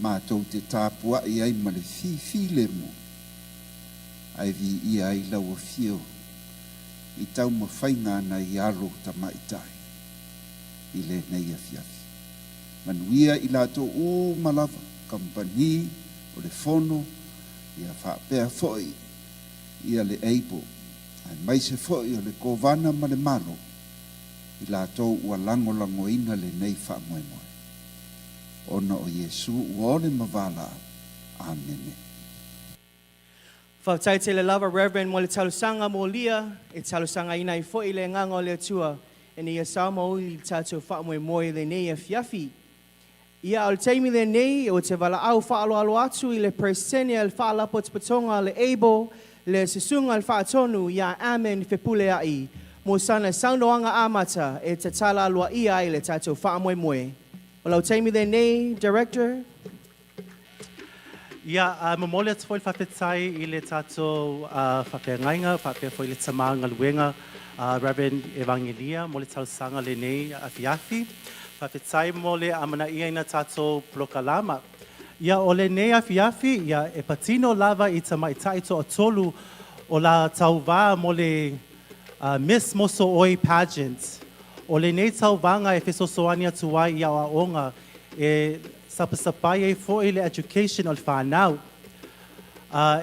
Mātou te tāpua I ai male fi le mo. Ai vi ia ai lau o fio. I tau mawhainga na I alo ta maitai. I le nei a fiafi. Manuia I lato o malava. Kampani o le fono. Ia whaapea foi. Ia le eipo. Ai mai se foi o le kovana ma le malo. I lato ua lango ina le nei wha moe moe. Ona o Yesu ua ole mavala. Amen. Whautai te le lava Reverend mo le talusanga mo lia, e talusanga ina I fo I le nganga o le atua, e ni a sama o I tātou wha moe moe le nei a fiafi. Ia al teimi le nei, o te wala au wha alo atu I le presene al wha lapo te patonga le ebo, le sisunga al wha tonu, ia amen whepule ai. Mo sana saunoanga amata, e te tala alua ia I le tātou wha moe moe. O lau teimi le nei, Director. Ia, mamole atu foi whawhetai I le tātou whawhengainga, whawhea foi le tamanga luenga, Reverend Evangelia, mo le tausanga le nei a fiafi. Whawhetai mo le amana ia ina tātou prokalama. Ia o le nei a fiafi, ia e patino lava I tamaitai to atolu o la tauwa mo le Miss Moso Oi pageant. O le nei tauvanga e whesosoani atuai I awa onga e sapasapai e foi le education o le whanau.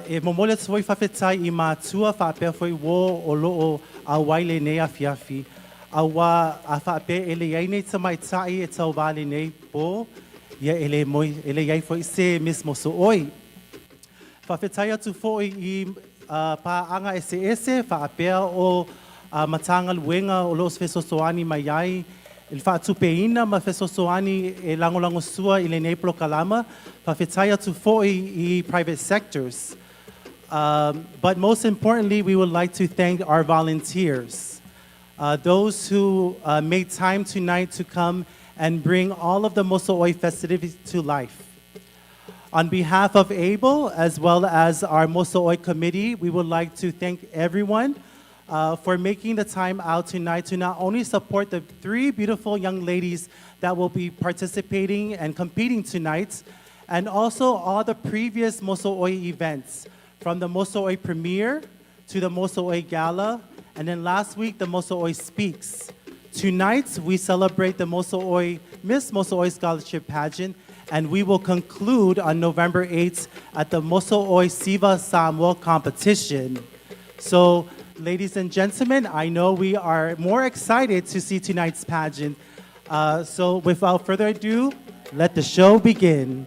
E momole atu foi whawhetai I mātua whapea foi wo o loo a waile nei a fiafi. A wā a whapea ele iei nei tamaitai e tau wale nei po. Ia ele iei foi se Miss Moso Oi. Whawhetai atu foi I pāanga ese whapea o matanga luenga o loos whesosoani mai iai. Il whaatupeina ma whesosoani e langolango sua I le nei prokalama. Whawhetai atu foi I private sectors. But most importantly, we would like to thank our volunteers. Those who made time tonight to come and bring all of the Moso'oi festivities to life. On behalf of ABLE, as well as our Moso'oi committee, we would like to thank everyone for making the time out tonight to not only support the 3 beautiful young ladies that will be participating and competing tonight, and also all the previous Moso'oi events, from the Moso'oi premiere to the Moso'oi gala, and then last week, the Moso'oi Speaks. Tonight, we celebrate the Miss Moso'oi Scholarship Pageant, and we will conclude on November 8th at the Moso'oi Siva Samoa competition. So, ladies and gentlemen, I know we are more excited to see tonight's pageant. So, without further ado, let the show begin.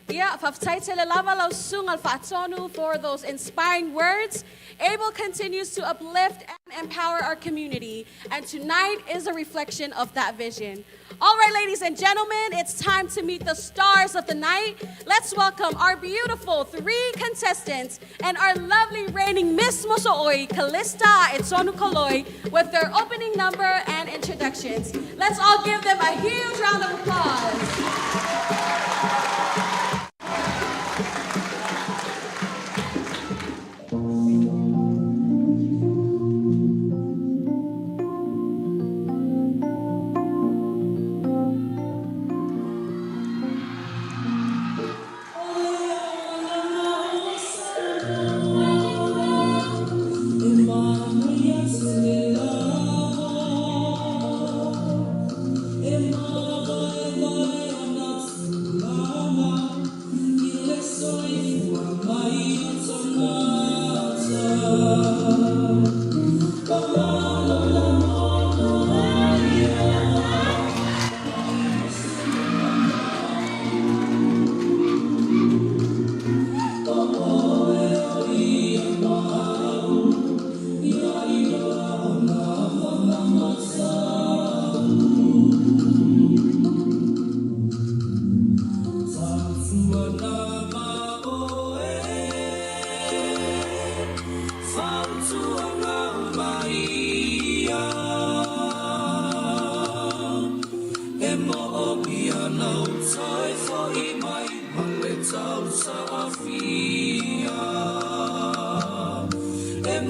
Yeah, whaftaitele lava lau sungal whaatonu for those inspiring words. ABLE continues to uplift and empower our community, and tonight is a reflection of that vision. All right, ladies and gentlemen, it's time to meet the stars of the night. Let's welcome our beautiful 3 contestants and our lovely reigning Miss Moso'oi, Kalista Etsonu Koloi, with their opening number and introductions. Let's all give them a huge round of applause.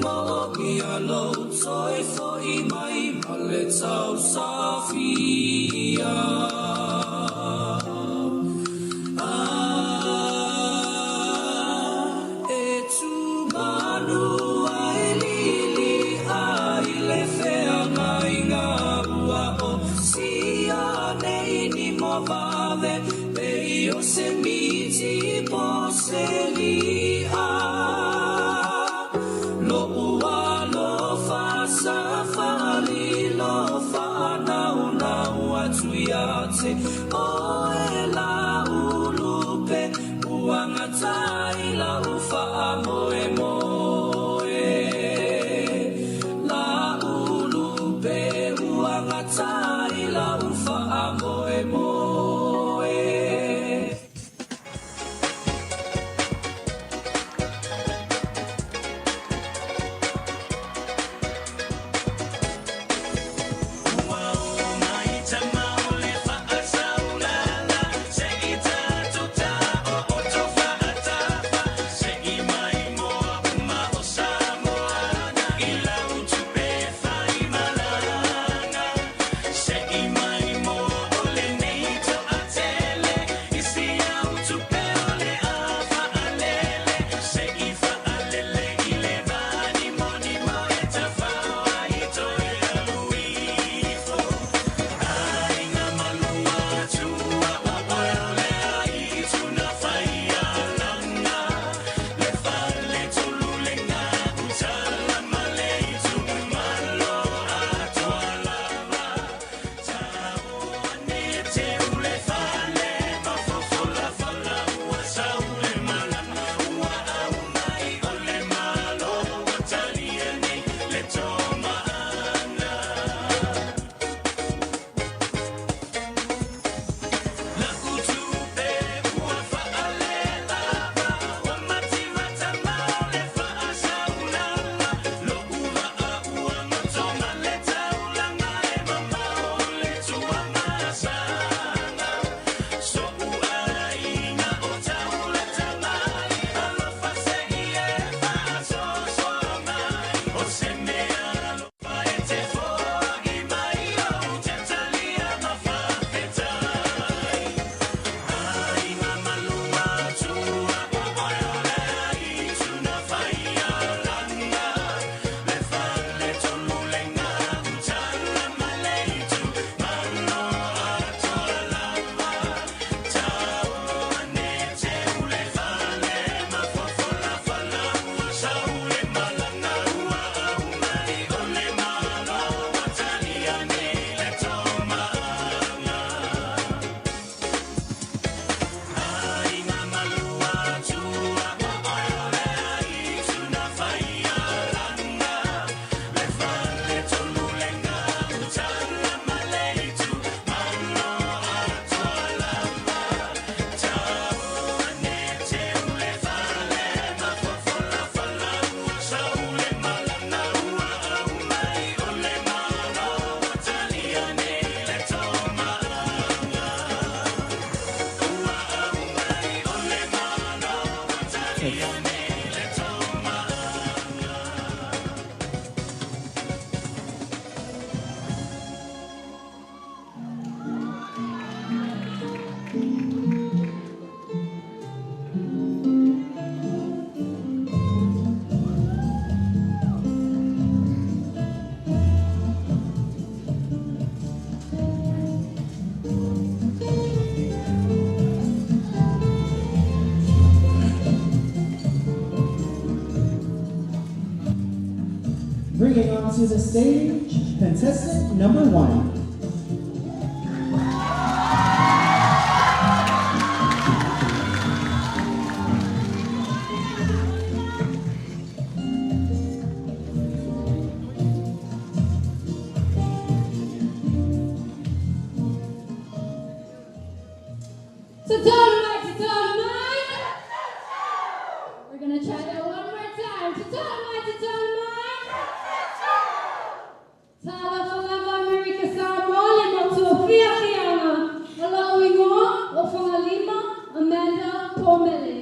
mo mia lo soi fo I mai male tau safia e tu manu ai lili ai le fea ngai ngā ua o sia nei ni mo vave pei o se miti po se lia lo ua lo fa sa fa li lo fa na una ua tuiate o e la ulupe uanga tai la ufa moe moe la ulupe uanga tai la ufa moe moe. Bringing onto the stage, contestant number 1. So dynamite, we're gonna try that one more time. So dynamite. Tala falava America Samoa, Motofia Fiana, Alawingo, Ofangalima, Amanda Pomele,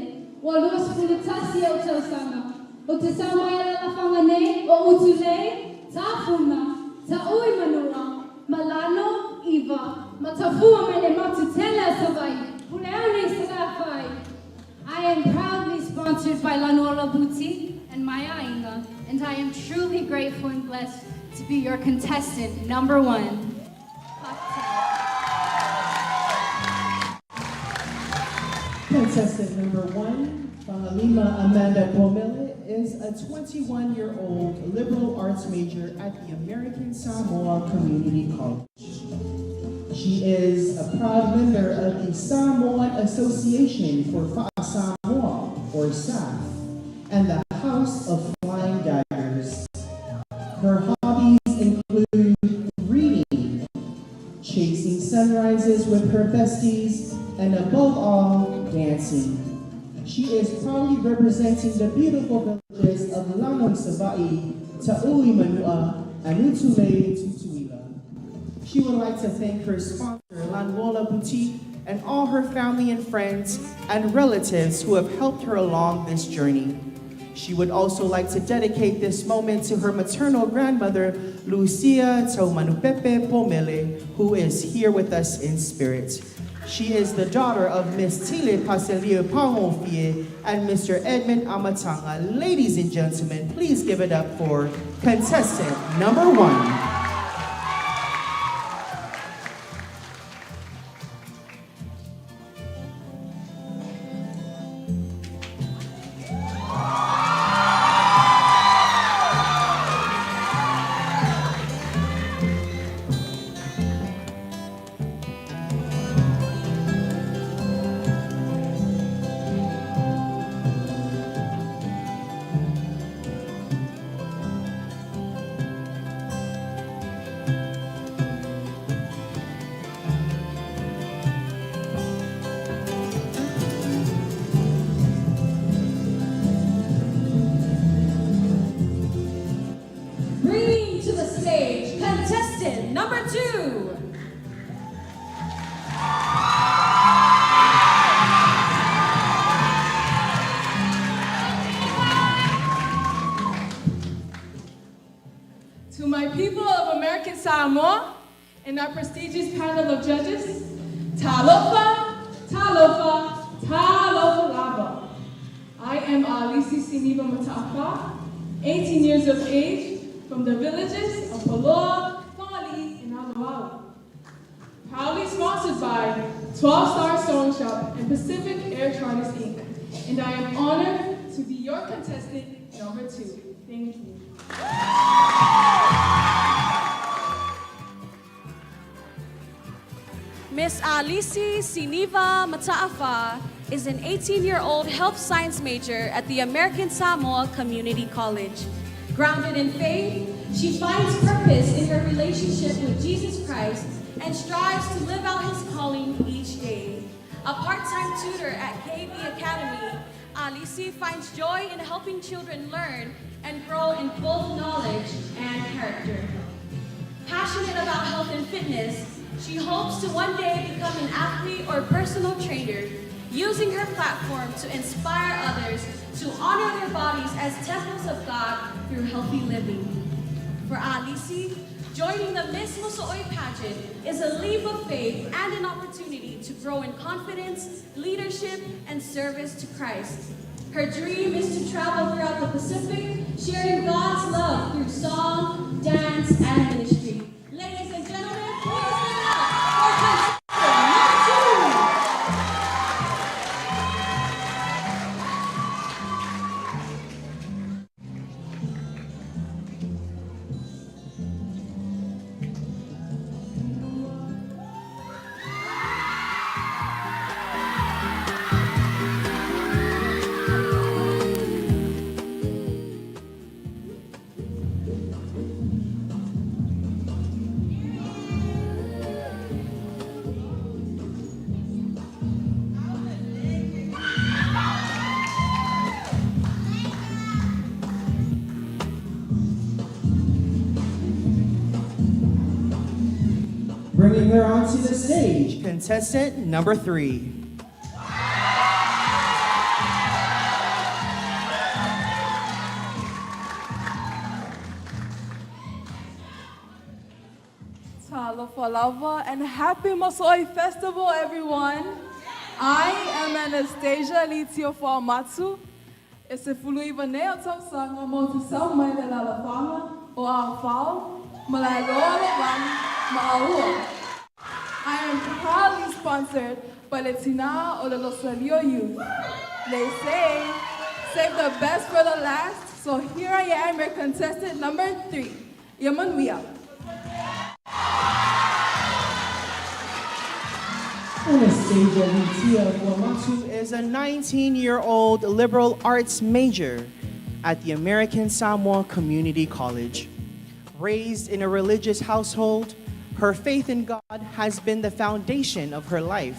Walus Fulitasio Tosanga, Otisamoya La Fangane, truly grateful and blessed to be your contestant number 1. Contestant number 1, Pangalima Amanda Pomele, is a 21-year-old liberal arts major at the American Samoa Community College. She is a proud member of the Samoan Association for Samoa, or SAF, and the House of Flying Daggers. Her hobbies include reading, chasing sunrises with her besties, and above all, dancing. She is proudly representing the beautiful villages of Lanong Savai, Ta'ui Manua, and Utule Tutuila. She would like to thank her sponsor, Lanwola Boutique, and all her family and friends and relatives who have helped her along this journey. She would also like to dedicate this moment to her maternal grandmother, Lucia Taumanupepe Pomele, who is here with us in spirit. She is the daughter of Miss Tile Paselio Pangofie and Mr. Edmund Amatanga. Ladies and gentlemen, please give it up for contestant number 1. Bringing to the stage, contestant number 2. To my people of American Samoa and our prestigious panel of judges, Talofa, Talofa, Talofa Lava. I am Alisi Siniva Matafa, 18 years of age, from the villages of Paloa, Fali, and Alawau. Proudly sponsored by 12-Star Sewing Shop and Pacific Air Charters Inc. And I am honored to be your contestant number 2. Thank you. Miss Alisi Siniva Mataafa is an 18-year-old health science major at the American Samoa Community College. Grounded in faith, she finds purpose in her relationship with Jesus Christ and strives to live out his calling each day. A part-time tutor at Kvzk Academy, Alisi finds joy in helping children learn and grow in both knowledge and character. Passionate about health and fitness, she hopes to one day become an athlete or personal trainer, using her platform to inspire others to honor their bodies as temples of God through healthy living. For Alisi, joining the Miss Muso'oi pageant is a leap of faith and an opportunity to grow in confidence, leadership, and service to Christ. Her dream is to travel throughout the Pacific, sharing God's love through song, dance, and ministry. Ladies and gentlemen, please give it up for contestant number 2. Bringing her onto the stage, contestant number 3. Talofa Lava and happy Masoi Festival, everyone. I am Anastasia Litio Matsu, E se fului vanea tau sanga mo te sau mai le la fanga o a fao, ma la roa wang ma aua. I am proudly sponsored by the Tina or the Los Rio Youth. They say, save the best for the last, so here I am, your contestant number 3, Yamanuia. Anastasia Lucia Guamatu is a 19-year-old liberal arts major at the American Samoa Community College. Raised in a religious household, her faith in God has been the foundation of her life,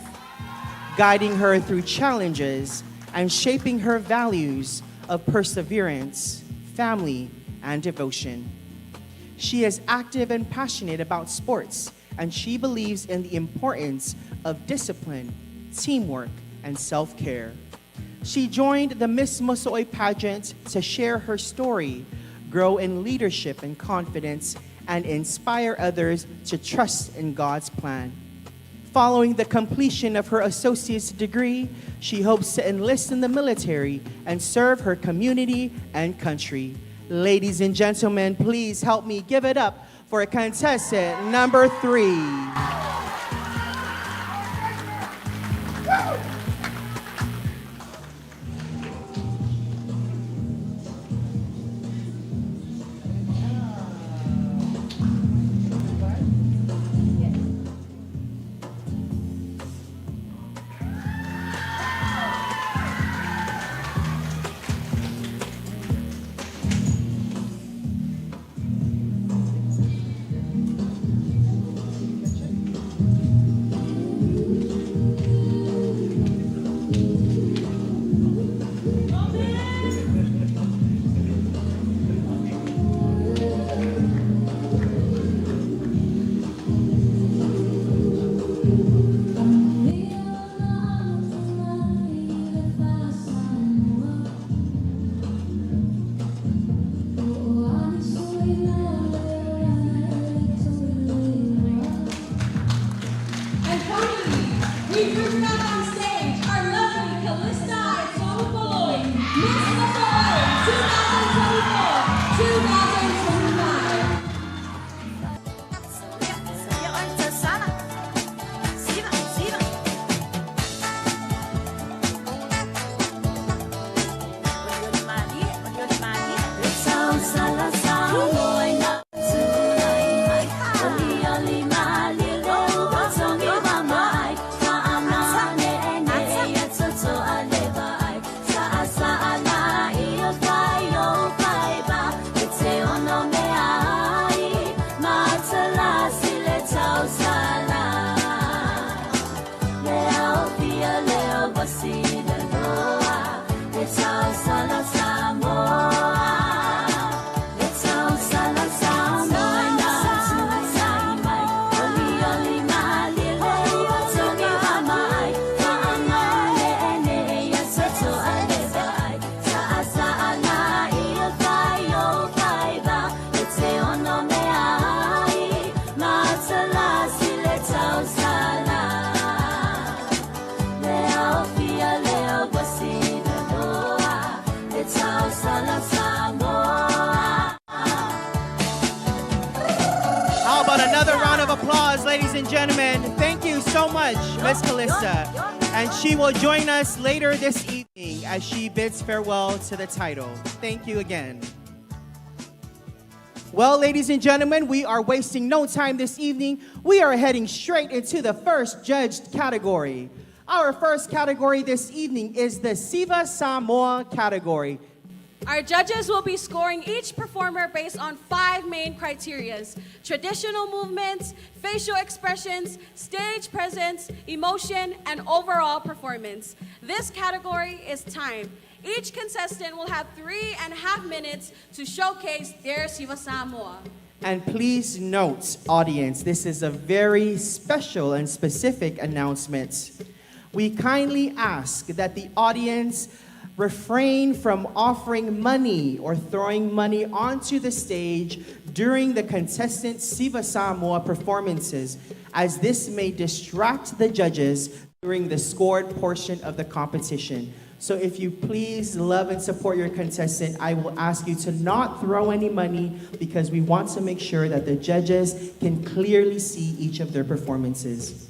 guiding her through challenges and shaping her values of perseverance, family, and devotion. She is active and passionate about sports, and she believes in the importance of discipline, teamwork, and self-care. She joined the Miss Moso'oi pageant to share her story, grow in leadership and confidence, and inspire others to trust in God's plan. Following the completion of her associate's degree, she hopes to enlist in the military and serve her community and country. Ladies and gentlemen, please help me give it up for contestant number 3. Ladies and gentlemen, thank you so much, Miss Calista. And she will join us later this evening as she bids farewell to the title. Thank you again. Well, ladies and gentlemen, we are wasting no time this evening. We are heading straight into the first judged category. Our first category this evening is the Kvzk Samoa category. Our judges will be scoring each performer based on 5 main criteria: traditional movements, facial expressions, stage presence, emotion, and overall performance. This category is time. Each contestant will have 3.5 minutes to showcase their Kvzk Samoa. And please note, audience, this is a very special and specific announcement. We kindly ask that the audience refrain from offering money or throwing money onto the stage during the contestant Kvzk Samoa performances, as this may distract the judges during the scored portion of the competition. So if you please love and support your contestant, I will ask you to not throw any money because we want to make sure that the judges can clearly see each of their performances.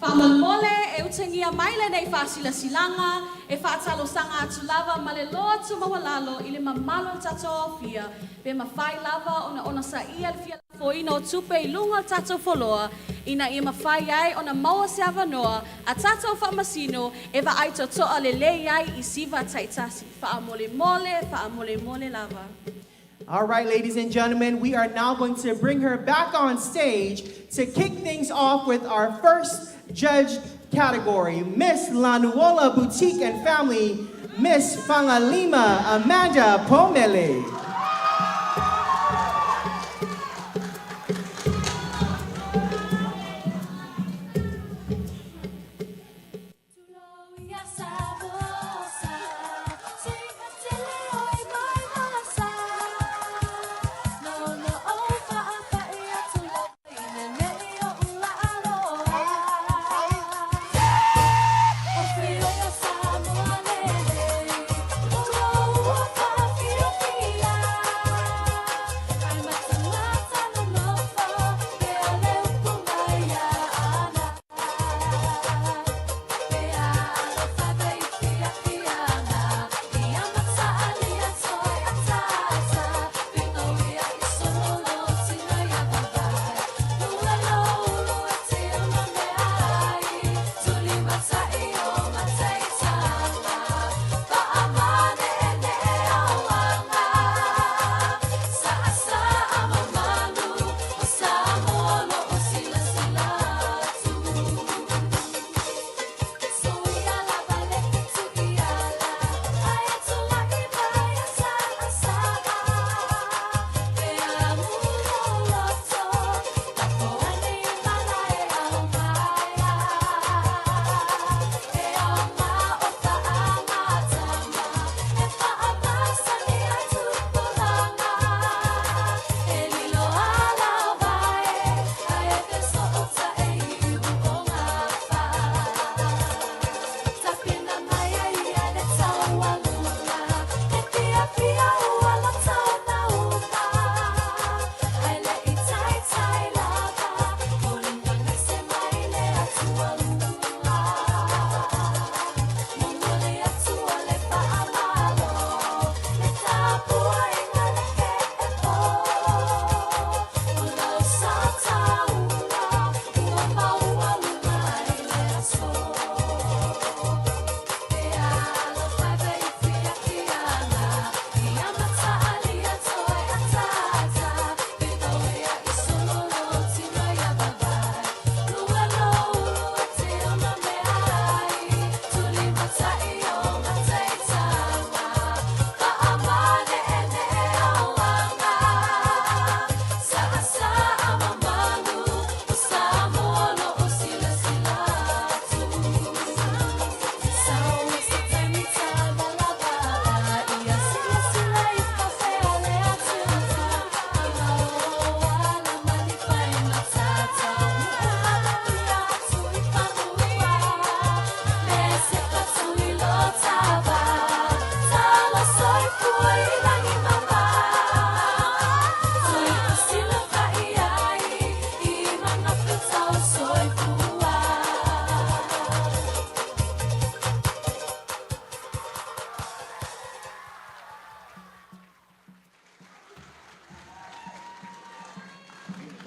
Whamalmole e utengia maile nei fasilasilanga e whaatalosanga atu lava malelo tu mawalalo ili mamalo tato fia pe mawhai lava ona sa ia fia foino tupe ilunga tato foloa ina i mawhai ai ona maua se avanoa a tato whamasino e wa aito toa lele ai I siva taitasi whaamole mole lava. All right, ladies and gentlemen, we are now going to bring her back on stage to kick things off with our first judge category, Miss Lanuola Boutique and Family, Miss Fangalima Amanda Pomele.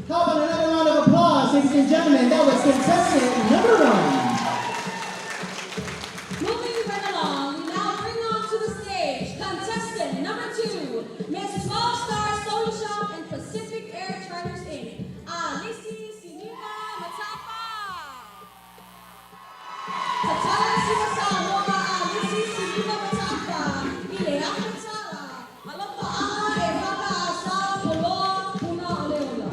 How about another round of applause, ladies and gentlemen? That was contestant number 1. Moving right along, we now bring on to the stage contestant number 2, Miss 12-Star Soul Shop and Pacific Air Charters Inc. Alisi Siniva Matapa. Tatala Siwasamo Alisi Siniva Matapa. Ileang Matala. Alopa Aha e Haka Asa Poloa Puna Oleola.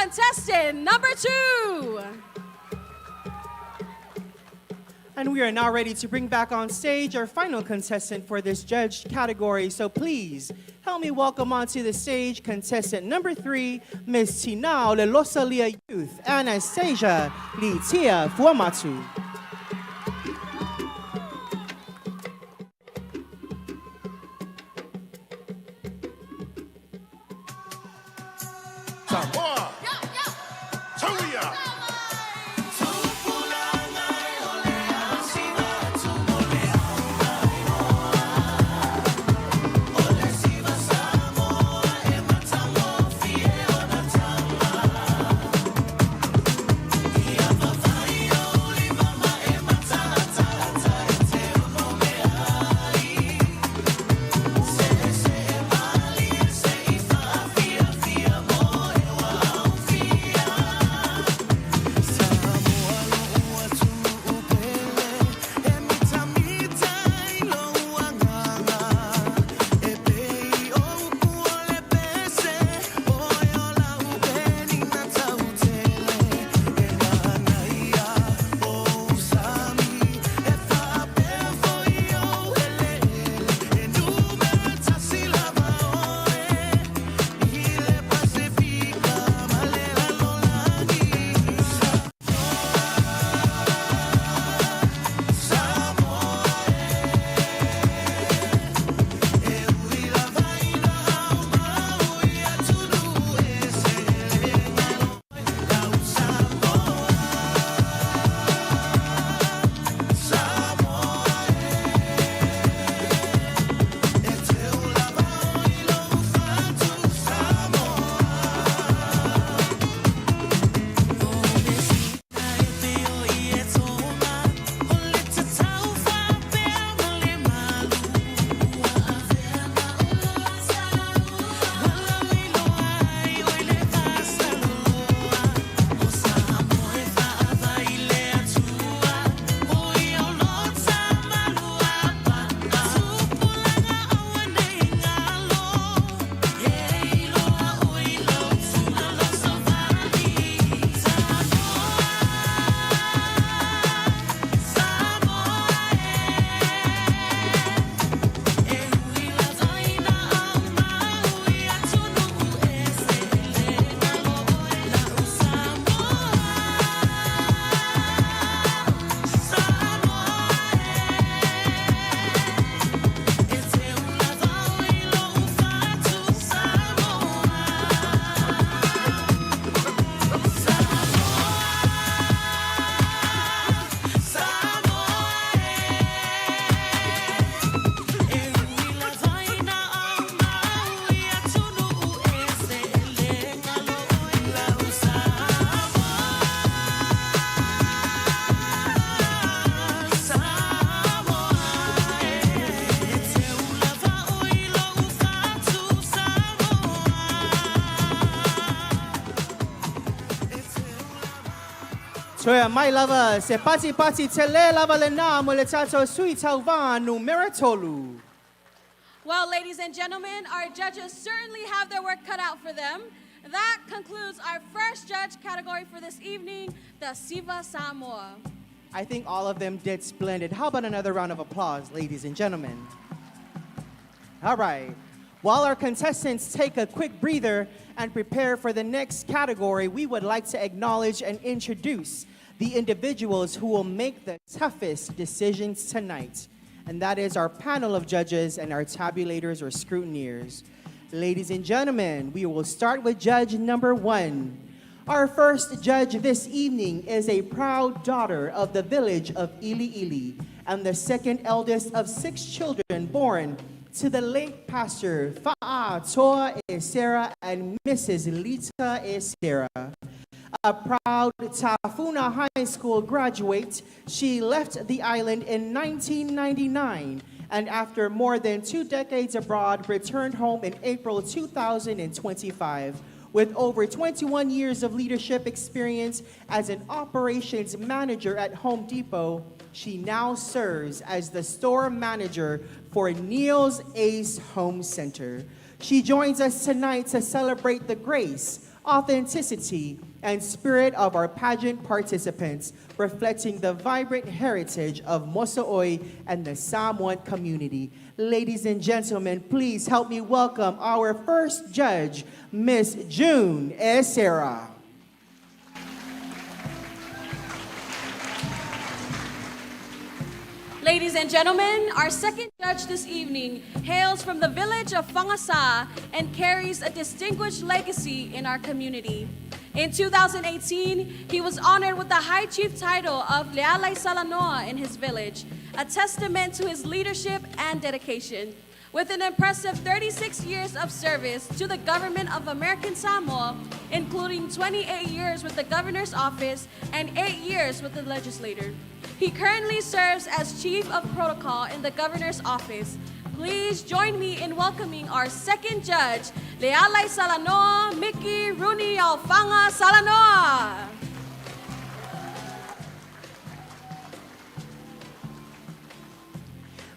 contestant number 2. And we are now ready to bring back on stage our final contestant for this judge category. So please help me welcome onto the stage contestant number 3, Ms. Tinao Le Losalia Youth, Anastasia Li Tia Fuamatu. Samoa. Tauia. Toya mai lava se pati tele lava le na mo le tato sui tauvan numero tolu. Well, ladies and gentlemen, our judges certainly have their work cut out for them. That concludes our first judge category for this evening, the Siva Samoa. I think all of them did splendid. How about another round of applause, ladies and gentlemen? All right. While our contestants take a quick breather and prepare for the next category, we would like to acknowledge and introduce the individuals who will make the toughest decisions tonight. And that is our panel of judges and our tabulators or scrutineers. Ladies and gentlemen, we will start with judge number 1. Our first judge this evening is a proud daughter of the village of Ili Ili and the second eldest of 6 children born to the late pastor Fa'a Toa Esera and Mrs. Lita Esera. A proud Tafuna High School graduate, she left the island in 1999 and after more than 2 decades abroad, returned home in April 2025. With over 21 years of leadership experience as an operations manager at Home Depot, she now serves as the store manager for Neil's Ace Home Center. She joins us tonight to celebrate the grace authenticity, and spirit of our pageant participants, reflecting the vibrant heritage of Moso'oi and the Samoan community. Ladies and gentlemen, please help me welcome our first judge, Miss June Esera. Ladies and gentlemen, our second judge this evening hails from the village of Whangasa and carries a distinguished legacy in our community. In 2018, he was honored with the High Chief title of Lealai Salanoa in his village, a testament to his leadership and dedication. With an impressive 36 years of service to the government of American Samoa, including 28 years with the governor's office and 8 years with the legislature. He currently serves as Chief of Protocol in the governor's office. Please join me in welcoming our second judge, Lealai Salanoa, Mickey Rooney Alfanga Salanoa.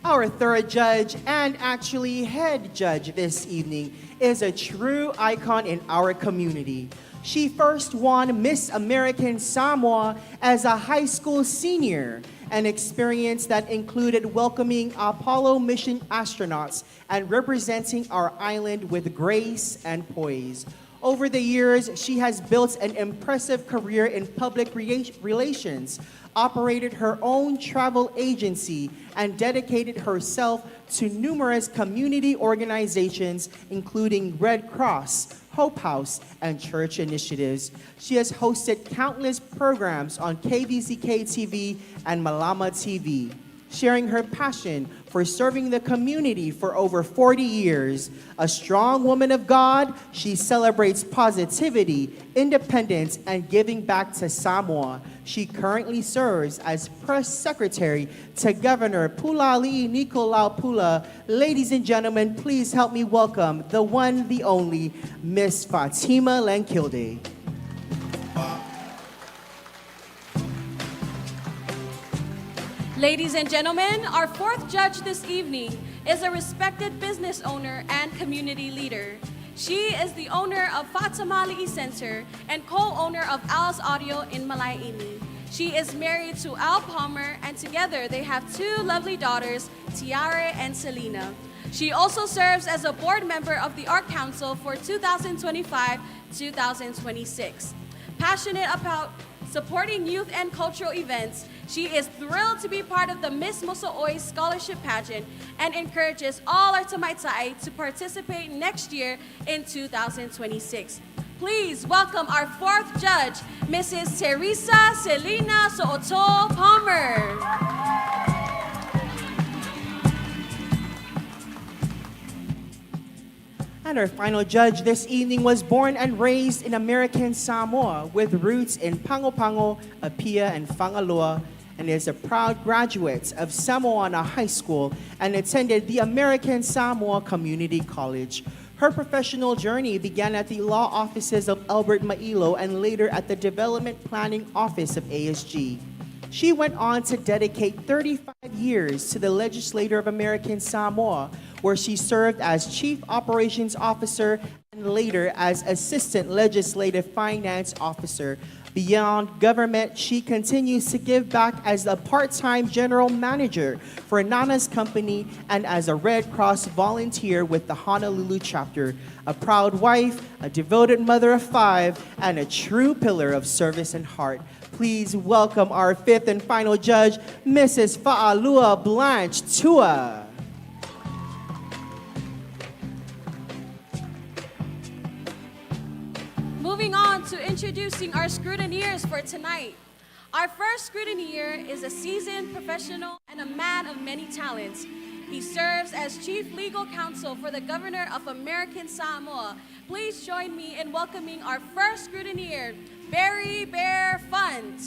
Our third judge, and actually head judge this evening, is a true icon in our community. She first won Miss American Samoa as a high school senior, an experience that included welcoming Apollo mission astronauts and representing our island with grace and poise. Over the years, she has built an impressive career in public relations, operated her own travel agency, and dedicated herself to numerous community organizations, including Red Cross, Hope House, and church initiatives. She has hosted countless programs on Kvzk TV and Malama TV, sharing her passion for serving the community for over 40 years. A strong woman of God, she celebrates positivity, independence, and giving back to Samoa. She currently serves as press secretary to Governor Pulali Nicolau Pula. Ladies and gentlemen, please help me welcome the one, the only, Miss Fatima Lankilde. Ladies and gentlemen, our fourth judge this evening is a respected business owner and community leader. She is the owner of Fatamali'i Center and co-owner of Al's Audio in Malai'ini. She is married to Al Palmer, and together they have two lovely daughters, Tiare and Selena. She also serves as a board member of the Art Council for 2025-2026. Passionate about supporting youth and cultural events, she is thrilled to be part of the Miss Moso'oi Scholarship Pageant and encourages all our Tamaitai to participate next year in 2026. Please welcome our fourth judge, Mrs. Teresa Selena So'oto Palmer. And our final judge this evening was born and raised in American Samoa with roots in Pango, Apia, and Whangalua, and is a proud graduate of Samoana High School and attended the American Samoa Community College. Her professional journey began at the law offices of Albert Mailo and later at the Development Planning Office of ASG. She went on to dedicate 35 years to the Legislature of American Samoa, where she served as Chief Operations Officer and later as Assistant Legislative Finance Officer. Beyond government, she continues to give back as a part-time general manager for Nana's company and as a Red Cross volunteer with the Honolulu chapter. A proud wife, a devoted mother of 5, and a true pillar of service and heart. Please welcome our fifth and final judge, Mrs. Fa'alua Blanche Tua. Moving on to introducing our scrutineers for tonight. Our first scrutineer is a seasoned professional and a man of many talents. He serves as Chief Legal Counsel for the Governor of American Samoa. Please join me in welcoming our first scrutineer, Barry Bear Fund.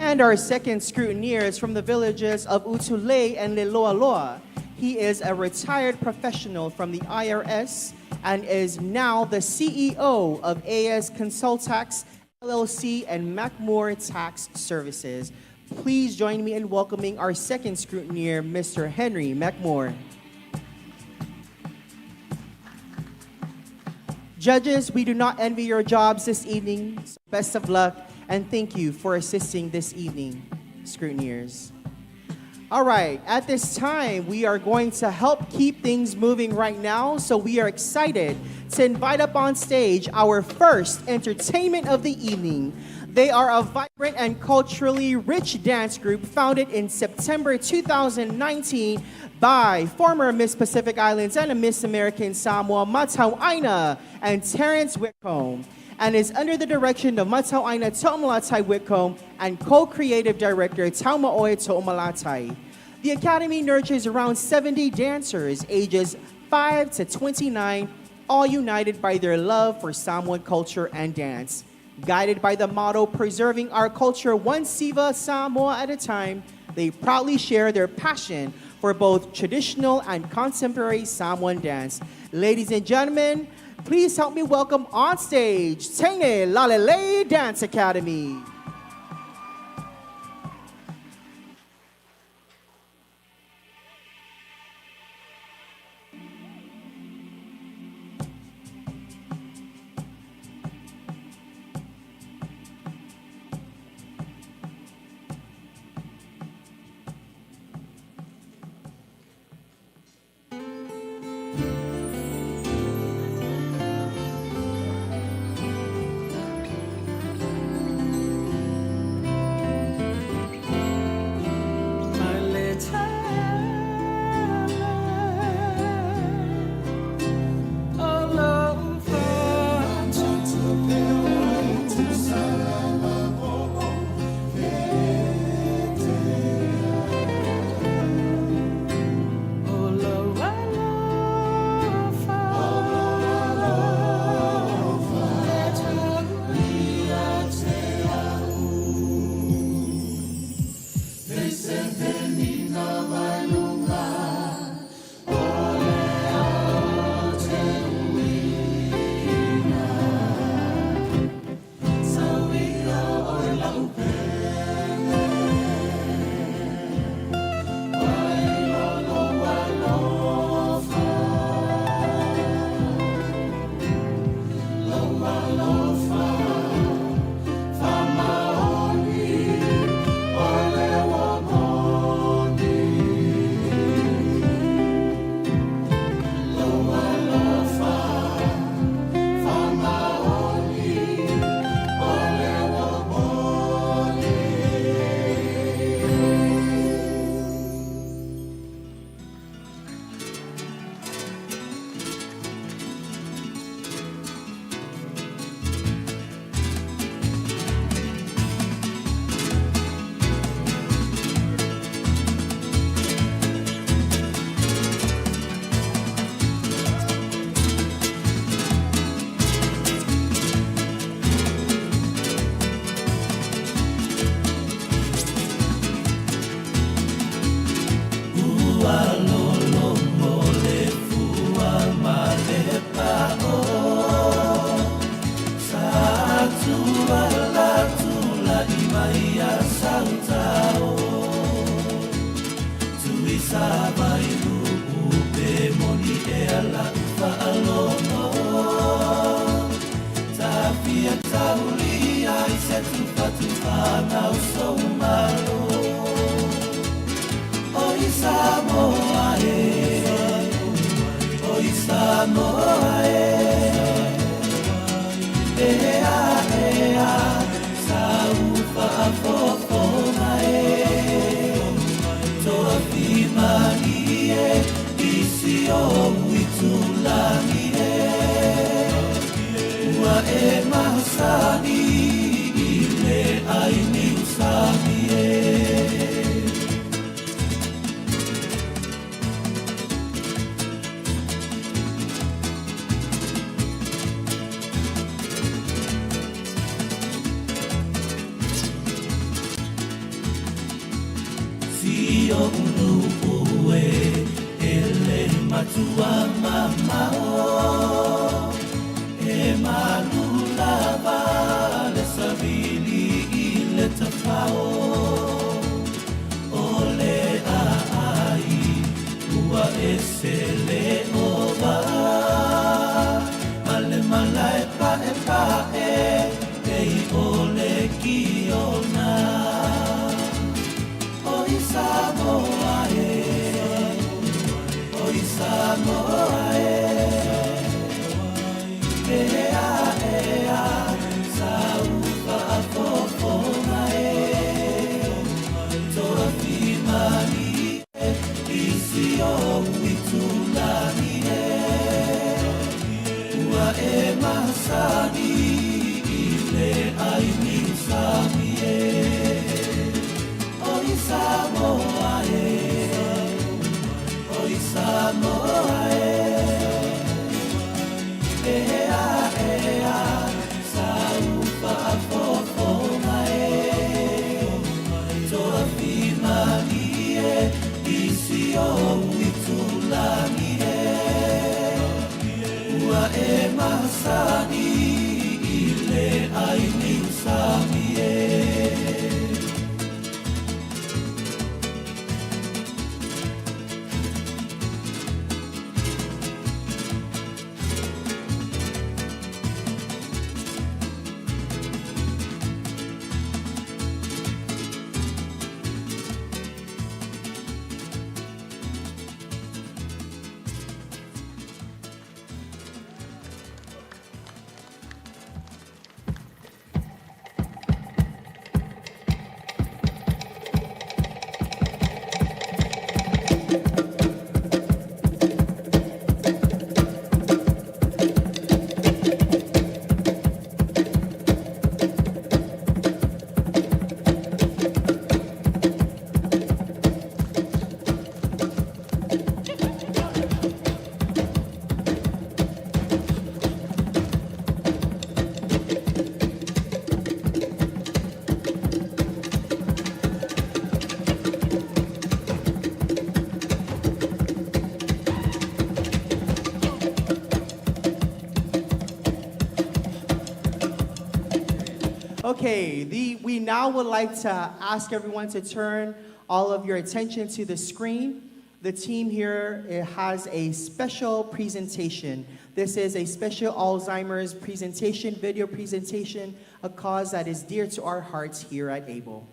And our second scrutineer is from the villages of Utulei and Leloaloa. He is a retired professional from the IRS and is now the CEO of AS Consultax LLC and McMoore Tax Services. Please join me in welcoming our second scrutineer, Mr. Henry McMoore. Judges, we do not envy your jobs this evening. So best of luck and thank you for assisting this evening, scrutineers. All right, at this time, we are going to help keep things moving right now. So we are excited to invite up on stage our first entertainment of the evening. They are a vibrant and culturally rich dance group founded in September 2019 by former Miss Pacific Islands and a Miss American Samoa, Matau Aina and Terrence Whitcomb, and is under the direction of Matau Aina To'omalatai Whitcomb and co-creative director Taumaoe To'omalatai. The Academy nurtures around 70 dancers ages 5 to 29, all united by their love for Samoan culture and dance. Guided by the motto, preserving our culture one Siva Samoa at a time, they proudly share their passion for both traditional and contemporary Samoan dance. Ladies and gentlemen, please help me welcome on stage, Tene Lalele Dance Academy. Samoa ea ea saufa afofoma toa fimani isio uitulani ua masani ile aini sami oi Samoa oi Samoa ea ea saufa afofoma toa fimani isio uitulani ua masani ile aini sami Okay, we now would like to ask everyone to turn all of your attention to the screen. The team here has a special presentation. This is a special Alzheimer's presentation, video presentation, a cause that is dear to our hearts here at ABLE.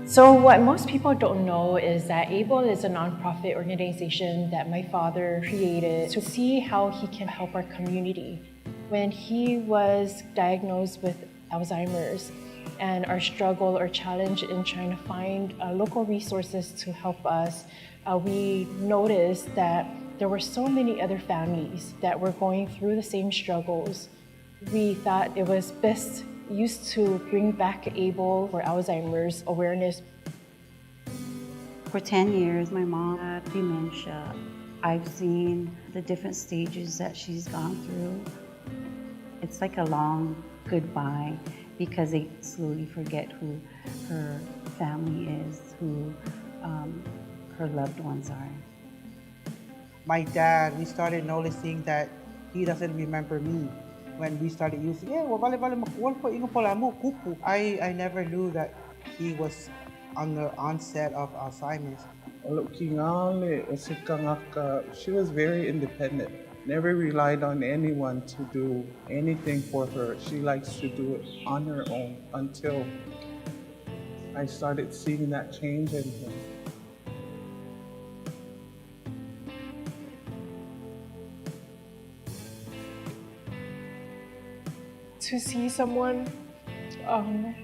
So what most people don't know is that ABLE is a nonprofit organization that my father created to see how he can help our community. When he was diagnosed with Alzheimer's and our struggle or challenge in trying to find local resources to help us, we noticed that there were so many other families that were going through the same struggles. We thought it was best used to bring back ABLE for Alzheimer's awareness. For 10 years, my mom had dementia. I've seen the different stages that she's gone through. It's like a long goodbye because they slowly forget who her family is, who her loved ones are. My dad, we started noticing that he doesn't remember me when we started using, I never knew that he was on the onset of Alzheimer's. She was very independent. Never relied on anyone to do anything for her. She likes to do it on her own until I started seeing that change in her. To see someone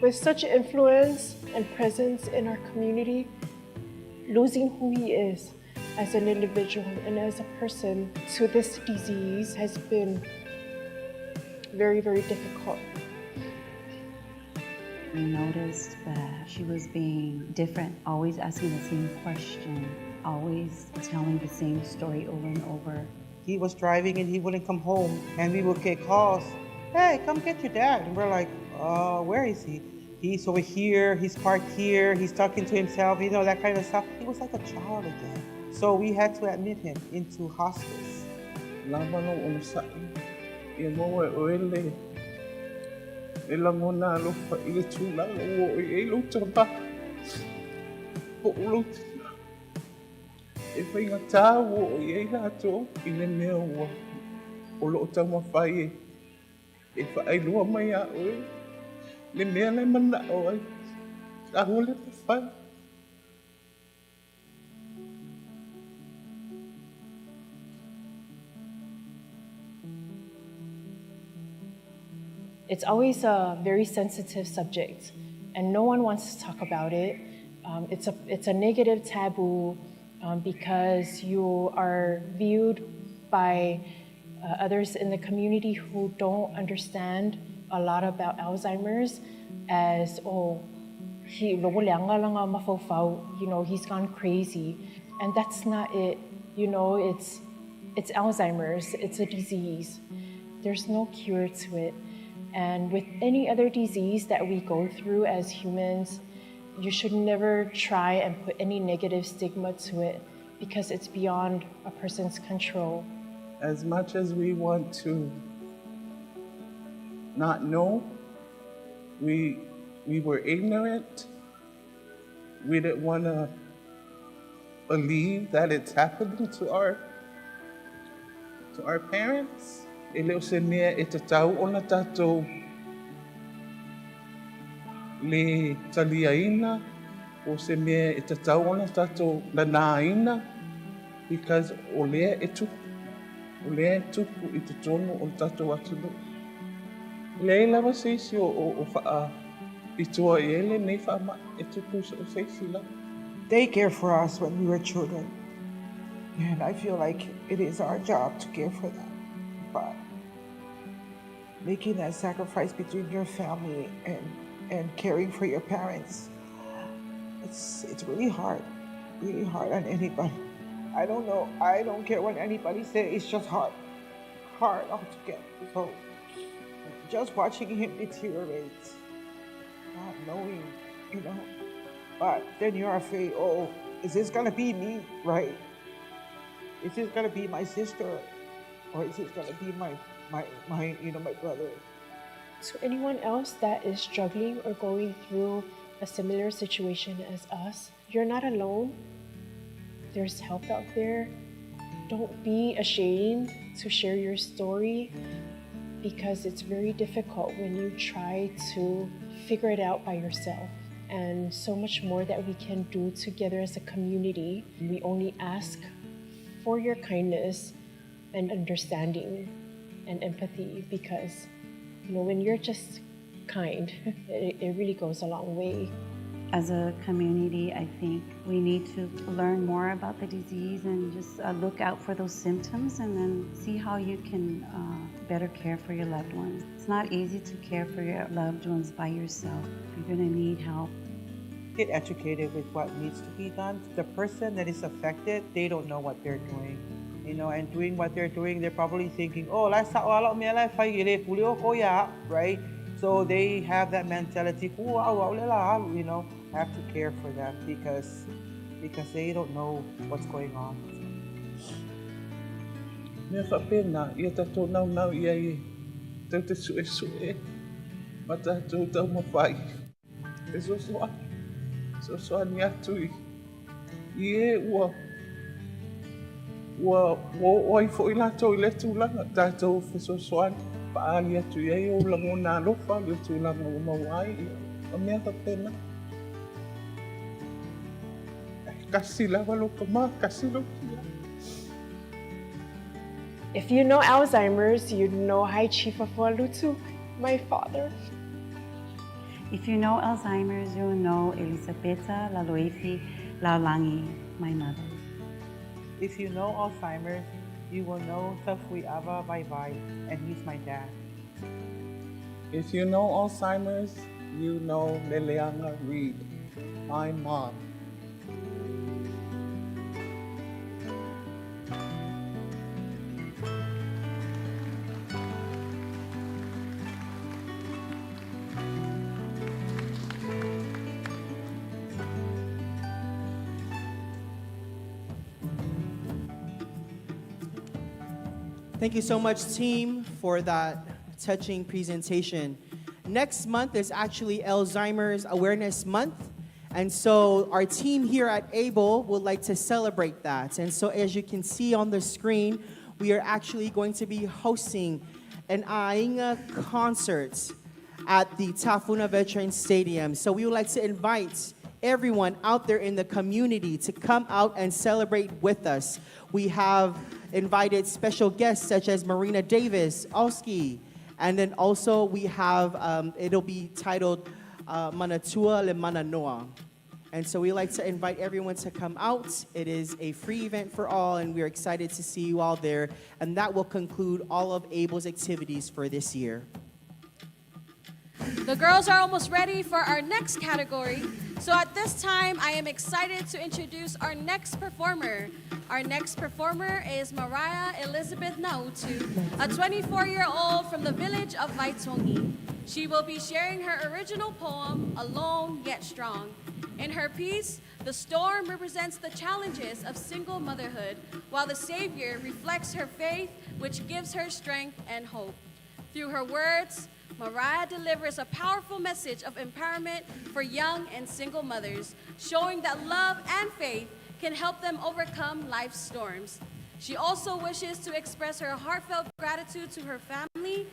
with such influence and presence in our community, losing who he is as an individual and as a person to this disease has been very, very difficult. We noticed that she was being different, always asking the same question, always telling the same story over and over. He was driving and he wouldn't come home, and we would get calls, hey, come get your dad. And we're like, where is he? He's over here, he's parked here, he's talking to himself, you know, that kind of stuff. He was like a child again. So we had to admit him into hospice. It's always a very sensitive subject, and no one wants to talk about it. It's a negative taboo because you are viewed by others in the community who don't understand a lot about Alzheimer's as, oh, he's gone crazy. And that's not it. It's Alzheimer's, it's a disease. There's no cure to it. And with any other disease that we go through as humans, you should never try and put any negative stigma to it because it's beyond a person's control. As much as we want to not know, we were ignorant. We didn't want to believe that it's happening to our parents. E leo se mea e te tau o na tātou le taliaina, o se mea e te tau o na tātou lanāina, because o lea e tuku. O lea e tuku I te tono o tātou atunu. Lei lava seisi o wha pitua I ele nei wha ma e tuku o seisi lava. They cared for us when we were children. And I feel like it is our job to care for them. But making that sacrifice between your family and caring for your parents, it's really hard on anybody. I don't know. I don't care what anybody says. It's just hard altogether. So just watching him deteriorate, not knowing, But then you're afraid, oh, is this gonna be me, right? Is this gonna be my sister? Or is this gonna be my brother? To anyone else that is struggling or going through a similar situation as us, you're not alone. There's help out there. Don't be ashamed to share your story because it's very difficult when you try to figure it out by yourself. And so much more that we can do together as a community. We only ask for your kindness and understanding and empathy because, when you're just kind, it really goes a long way. As a community, I think we need to learn more about the disease and just look out for those symptoms and then see how you can better care for your loved ones. It's not easy to care for your loved ones by yourself. You're going to need help. Get educated with what needs to be done. The person that is affected, they don't know what they're doing. And doing what they're doing, they're probably thinking, oh, right? So they have that mentality, have to care for them because they don't know what's going on. Mea whapena, ia tātou nau ia e, tau te sue, ma tātou tau mawhai. E sosoani atu I e ua oi fo I lātou I le tūlanga, tātou whesosoani, paali atu ia e o langona alofa, le tūlanga o mawai, o mea whapena. Kasi lava loka mā, kasi loki. If you know Alzheimer's, you know High Chief of Walutu, my father. If you know Alzheimer's, you'll know Elisabetta Laloefi Laulangi, my mother. If you know Alzheimer's, you will know Tafui Ava Vai, and he's my dad. If you know Alzheimer's, you know Leleana Reed, my mom. Thank you so much, team, for that touching presentation. Next month is actually Alzheimer's Awareness Month. And so our team here at ABLE would like to celebrate that. And so as you can see on the screen, we are actually going to be hosting an Ainga concert at the Tafuna Veterans Stadium. So we would like to invite everyone out there in the community to come out and celebrate with us. We have invited special guests such as Marina Davis, Oski, And then also we have, it'll be titled Manatua Le Mananoa. And so we like to invite everyone to come out. It is a free event for all, and we're excited to see you all there. And that will conclude all of Abel's activities for this year. The girls are almost ready for our next category. So at this time, I am excited to introduce our next performer. Our next performer is Mariah Elizabeth Nautu, a 24-year-old from the village of Waitongi. She will be sharing her original poem, Alone Yet Strong. In her piece, the storm represents the challenges of single motherhood, while the Savior reflects her faith, which gives her strength and hope. Through her words, Mariah delivers a powerful message of empowerment for young and single mothers, showing that love and faith can help them overcome life's storms. She also wishes to express her heartfelt gratitude to her family,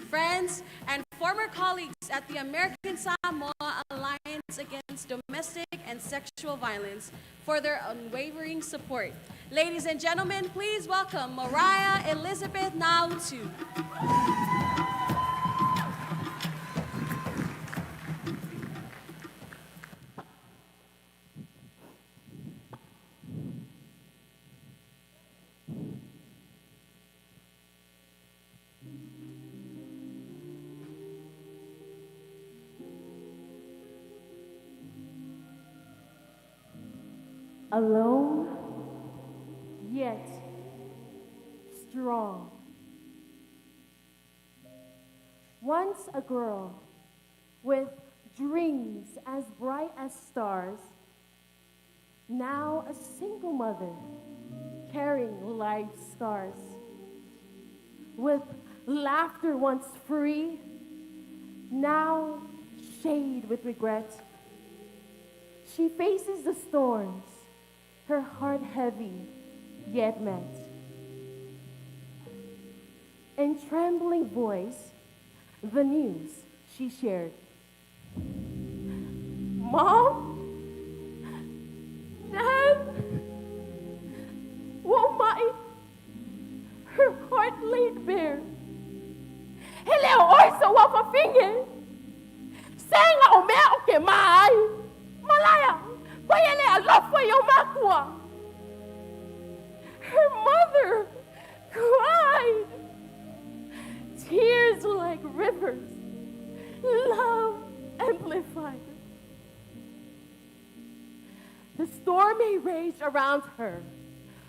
friends, and former colleagues at the American Samoa Alliance Against Domestic and Sexual Violence for their unwavering support. Ladies and gentlemen, please welcome Mariah Elizabeth Nautu. Alone, yet strong. Once a girl with dreams as bright as stars, now a single mother carrying life's scars. With laughter once free, now shade with regret. She faces the storms, her heart heavy, yet met. In trembling voice, the news she shared. Mom? Dad? Womai? Her heart laid bare. Hele orso wa fafinge. Senga omea oke mai. Malaya. Her mother cried, tears like rivers, love amplified. The storm may rage around her,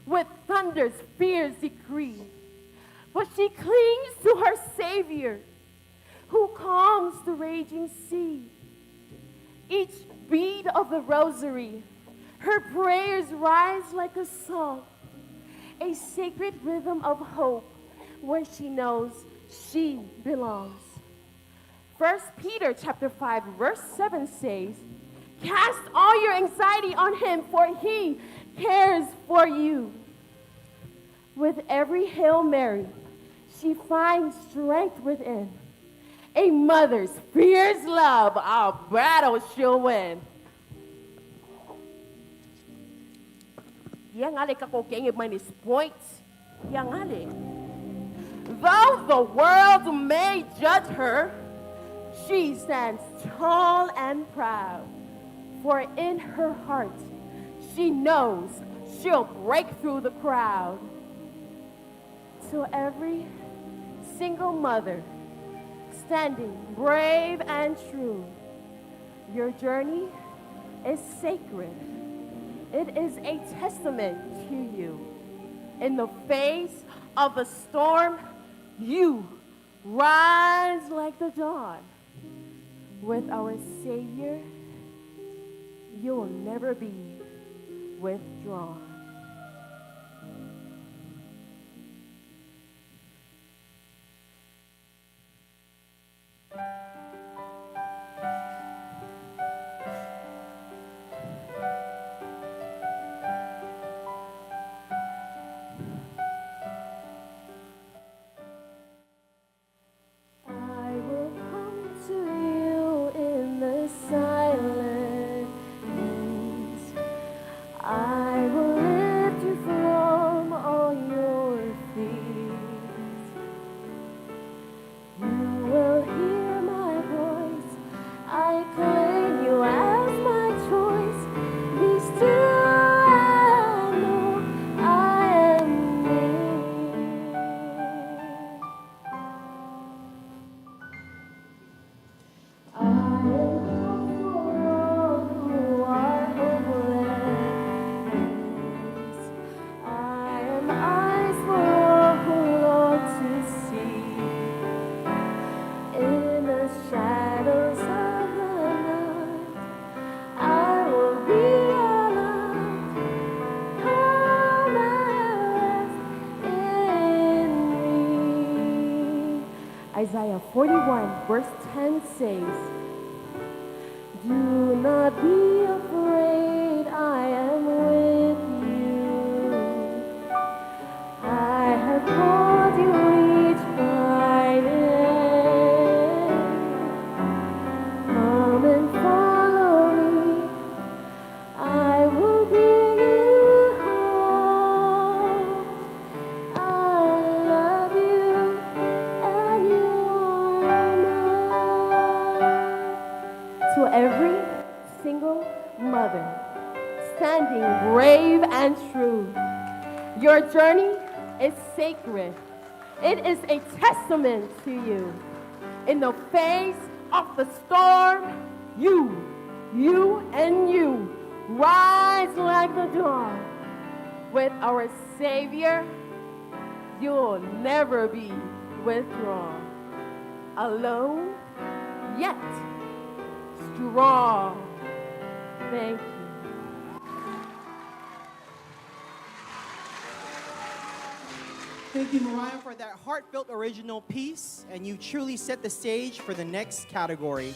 with thunder's fierce decree, but she clings to her Savior, who calms the raging sea. Each beat of the rosary, her prayers rise like a song, a sacred rhythm of hope where she knows she belongs. 1 Peter chapter 5, verse 7 says, "Cast all your anxiety on him, for he cares for you." With every Hail Mary, she finds strength within. A mother's fierce love, our battle she'll win. Yang ale kako kenye minus points. Yang ale. Though the world may judge her, she stands tall and proud. For in her heart, she knows she'll break through the crowd. To every single mother, standing brave and true, your journey is sacred. It is a testament to you. In the face of the storm, you rise like the dawn. With our Savior, you'll never be withdrawn. I will come to you in the silence. I will Isaiah 41, verse 10 says, "Do not be afraid, I am with you. I have called you each by name. Come and follow me. I will bring you home. I love you and you are mine." To every single mother standing brave and true, your journey is sacred. It is a testament to you. In the face of the storm, you and you rise like the dawn. With our Savior, you'll never be withdrawn. Alone, yet strong. Thank you. Thank you, Mariah, for that heartfelt original piece, and you truly set the stage for the next category.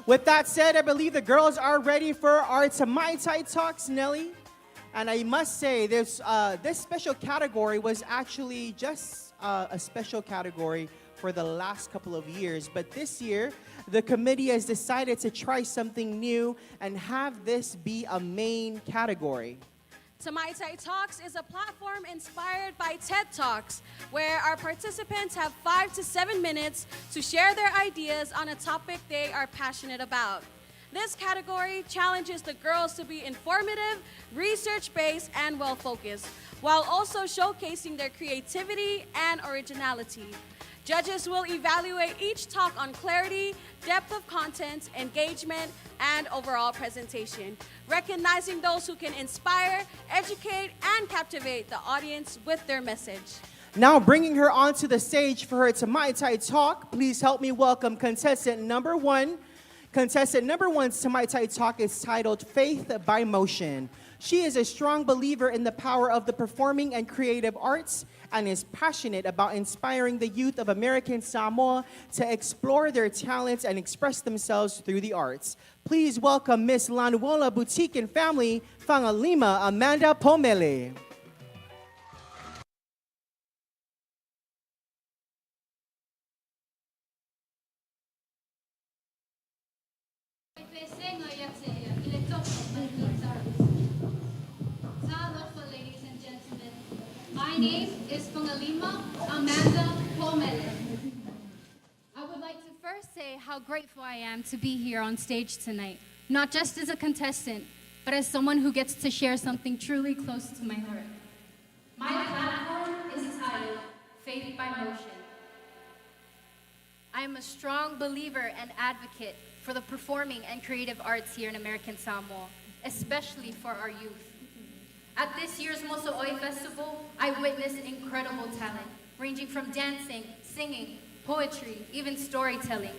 With that said, I believe the girls are ready for our Tamaitai Talks, Nelly. And I must say, this special category was actually just a special category for the last couple of years. But this year, the committee has decided to try something new and have this be a main category. Tamaitai Talks is a platform inspired by TED Talks, where our participants have 5 to 7 minutes to share their ideas on a topic they are passionate about. This category challenges the girls to be informative, research-based, and well-focused, while also showcasing their creativity and originality. Judges will evaluate each talk on clarity, depth of content, engagement, and overall presentation, recognizing those who can inspire, educate, and captivate the audience with their message. Now bringing her onto the stage for her Tamaitai Talk, please help me welcome contestant number one. Contestant number one's Tamaitai Talk is titled Faith by Motion. She is a strong believer in the power of the performing and creative arts and is passionate about inspiring the youth of American Samoa to explore their talents and express themselves through the arts. Please welcome Miss Lanuola Boutique and Family, Fangalima Amanda Pomele. Ladies and gentlemen, my name is Fangalima Amanda Pomele. I would like to first say how grateful I am to be here on stage tonight, not just as a contestant, but as someone who gets to share something truly close to my heart. My platform is titled Faith by Motion. I am a strong believer and advocate for the performing and creative arts here in American Samoa, especially for our youth. At this year's Moso'oi Festival, I witnessed incredible talent, ranging from dancing, singing, poetry, even storytelling.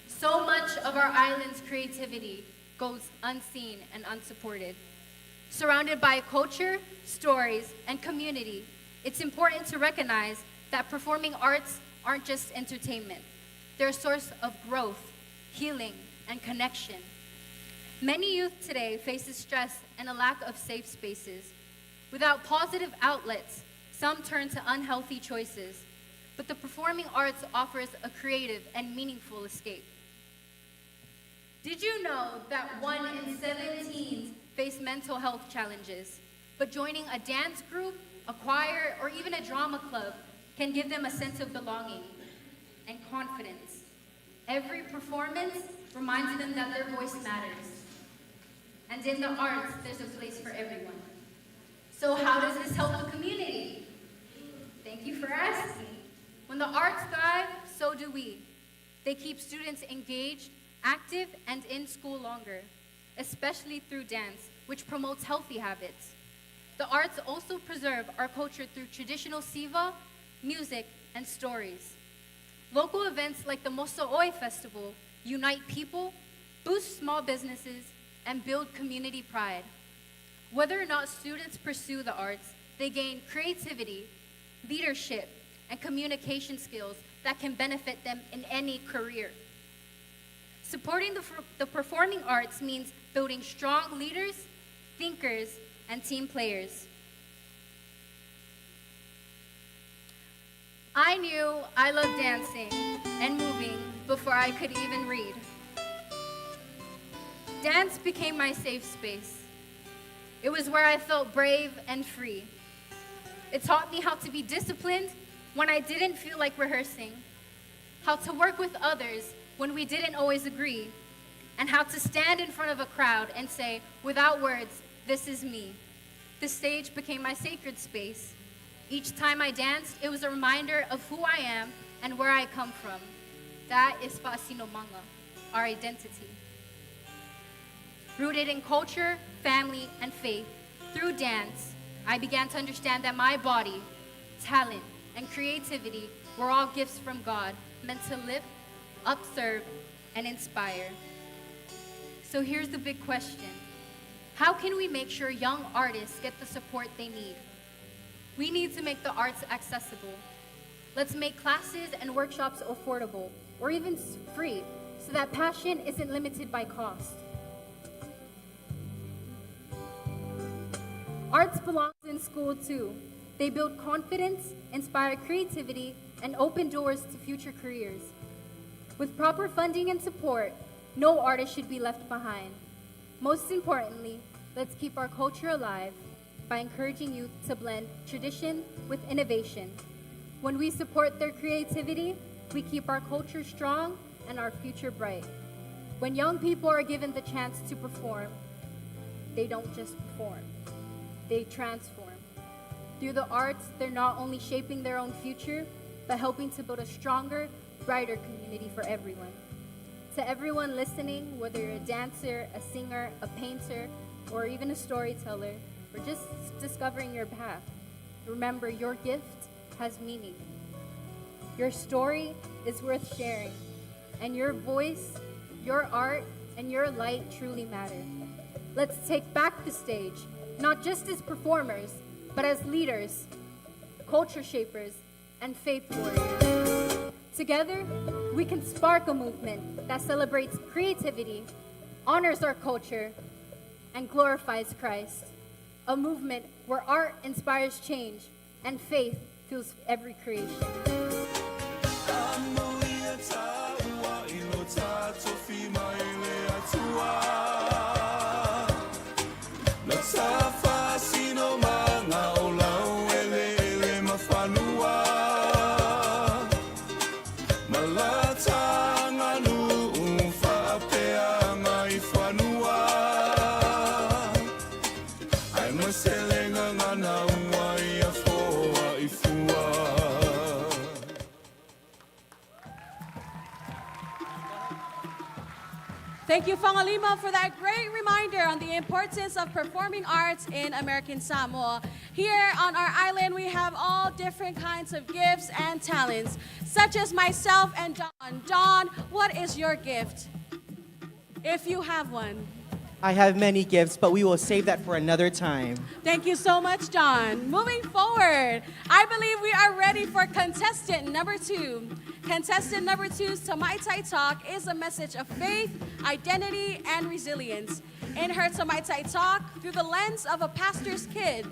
So much of our island's creativity goes unseen and unsupported. Surrounded by culture, stories, and community, it's important to recognize that performing arts aren't just entertainment. They're a source of growth, healing, and connection. Many youth today faces stress and a lack of safe spaces. Without positive outlets, some turn to unhealthy choices, but the performing arts offers a creative and meaningful escape. Did you know that 1 in 7 teens face mental health challenges, but joining a dance group, a choir, or even a drama club can give them a sense of belonging and confidence? Every performance reminds them that their voice matters. And in the arts, there's a place for everyone. So how does this help the community? Thank you for asking. When the arts thrive, so do we. They keep students engaged, active, and in school longer, especially through dance, which promotes healthy habits. The arts also preserve our culture through traditional siva, music, and stories. Local events like the Moso'oi Festival unite people, boost small businesses, and build community pride. Whether or not students pursue the arts, they gain creativity, leadership, and communication skills that can benefit them in any career. Supporting the performing arts means building strong leaders, thinkers, and team players. I knew I loved dancing and moving before I could even read. Dance became my safe space. It was where I felt brave and free. It taught me how to be disciplined when I didn't feel like rehearsing, how to work with others when we didn't always agree, and how to stand in front of a crowd and say, without words, this is me. The stage became my sacred space. Each time I danced, it was a reminder of who I am and where I come from. That is Pasinomanga, our identity. Rooted in culture, family, and faith, through dance, I began to understand that my body, talent, and creativity were all gifts from God, meant to lift, upserve, and inspire. So here's the big question. How can we make sure young artists get the support they need? We need to make the arts accessible. Let's make classes and workshops affordable, or even free, so that passion isn't limited by cost. Arts belongs in school too. They build confidence, inspire creativity, and open doors to future careers. With proper funding and support, no artist should be left behind. Most importantly, let's keep our culture alive by encouraging youth to blend tradition with innovation. When we support their creativity, we keep our culture strong and our future bright. When young people are given the chance to perform, they don't just perform, they transform. Through the arts, they're not only shaping their own future, but helping to build a stronger, brighter community for everyone. To everyone listening, whether you're a dancer, a singer, a painter, or even a storyteller, or just discovering your path, remember your gift has meaning. Your story is worth sharing, and your voice, your art, and your light truly matter. Let's take back the stage, not just as performers, but as leaders, culture shapers, and faith warriors. Together, we can spark a movement that celebrates creativity, honors our culture, and glorifies Christ. A movement where art inspires change and faith fuels every creation. Thank you, Fangalima, for that great reminder on the importance of performing arts in American Samoa. Here on our island, we have all different kinds of gifts and talents, such as myself and John. John, what is your gift? If you have one. I have many gifts, but we will save that for another time. Thank you so much, John. Moving forward, I believe we are ready for contestant number 2. Contestant number 2's Tamaitai Talk is a message of faith, identity, and resilience. In her Tamaitai Talk, through the lens of a pastor's kid,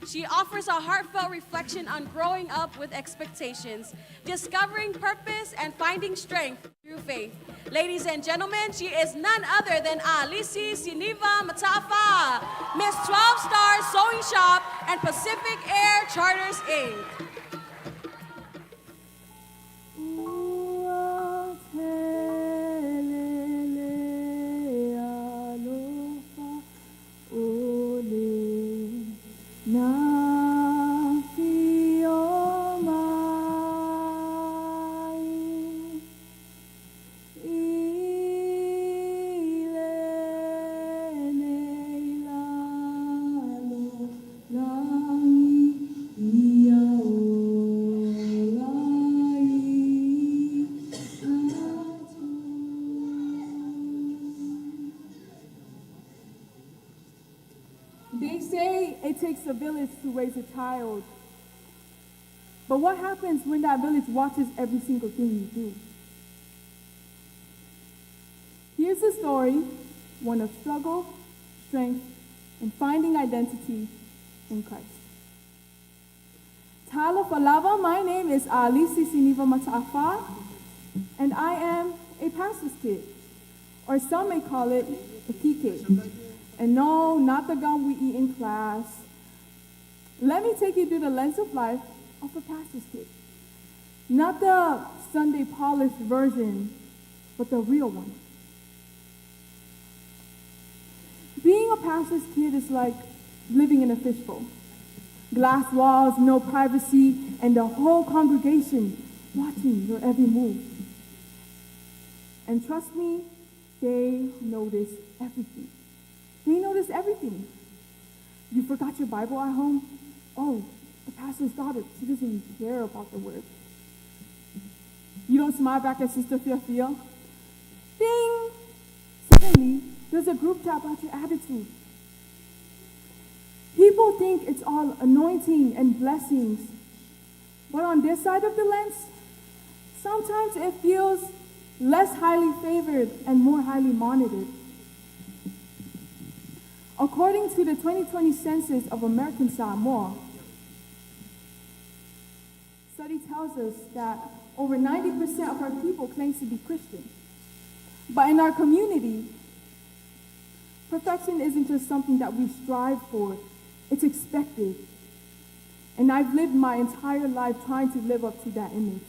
she offers a heartfelt reflection on growing up with expectations, discovering purpose, and finding strength through faith. Ladies and gentlemen, she is none other than Alisi Siniva Matafa, Miss 12-Star Sewing Shop and Pacific Air Charters, Inc. They say it takes a village to raise a child. But what happens when that village watches every single thing you do? Here's the story, one of struggle, strength, and finding identity in Christ. Talofa lava, my name is Ali Sisiniva Mata'afa, and I am a pastor's kid, or some may call it a PK. And no, not the gum we eat in class. Let me take you through the lens of life of a pastor's kid. Not the Sunday polished version, but the real one. Being a pastor's kid is like living in a fishbowl. Glass walls, no privacy, and the whole congregation watching your every move. And trust me, they notice everything. They notice everything. You forgot your Bible at home? Oh, the pastor's daughter, she doesn't even care about the word. You don't smile back at Sister Fia. Ding! Suddenly, there's a group chat about your attitude. People think it's all anointing and blessings. But on this side of the lens, sometimes it feels less highly favored and more highly monitored. According to the 2020 census of American Samoa, study tells us that over 90% of our people claims to be Christian. But in our community, perfection isn't just something that we strive for, it's expected. And I've lived my entire life trying to live up to that image.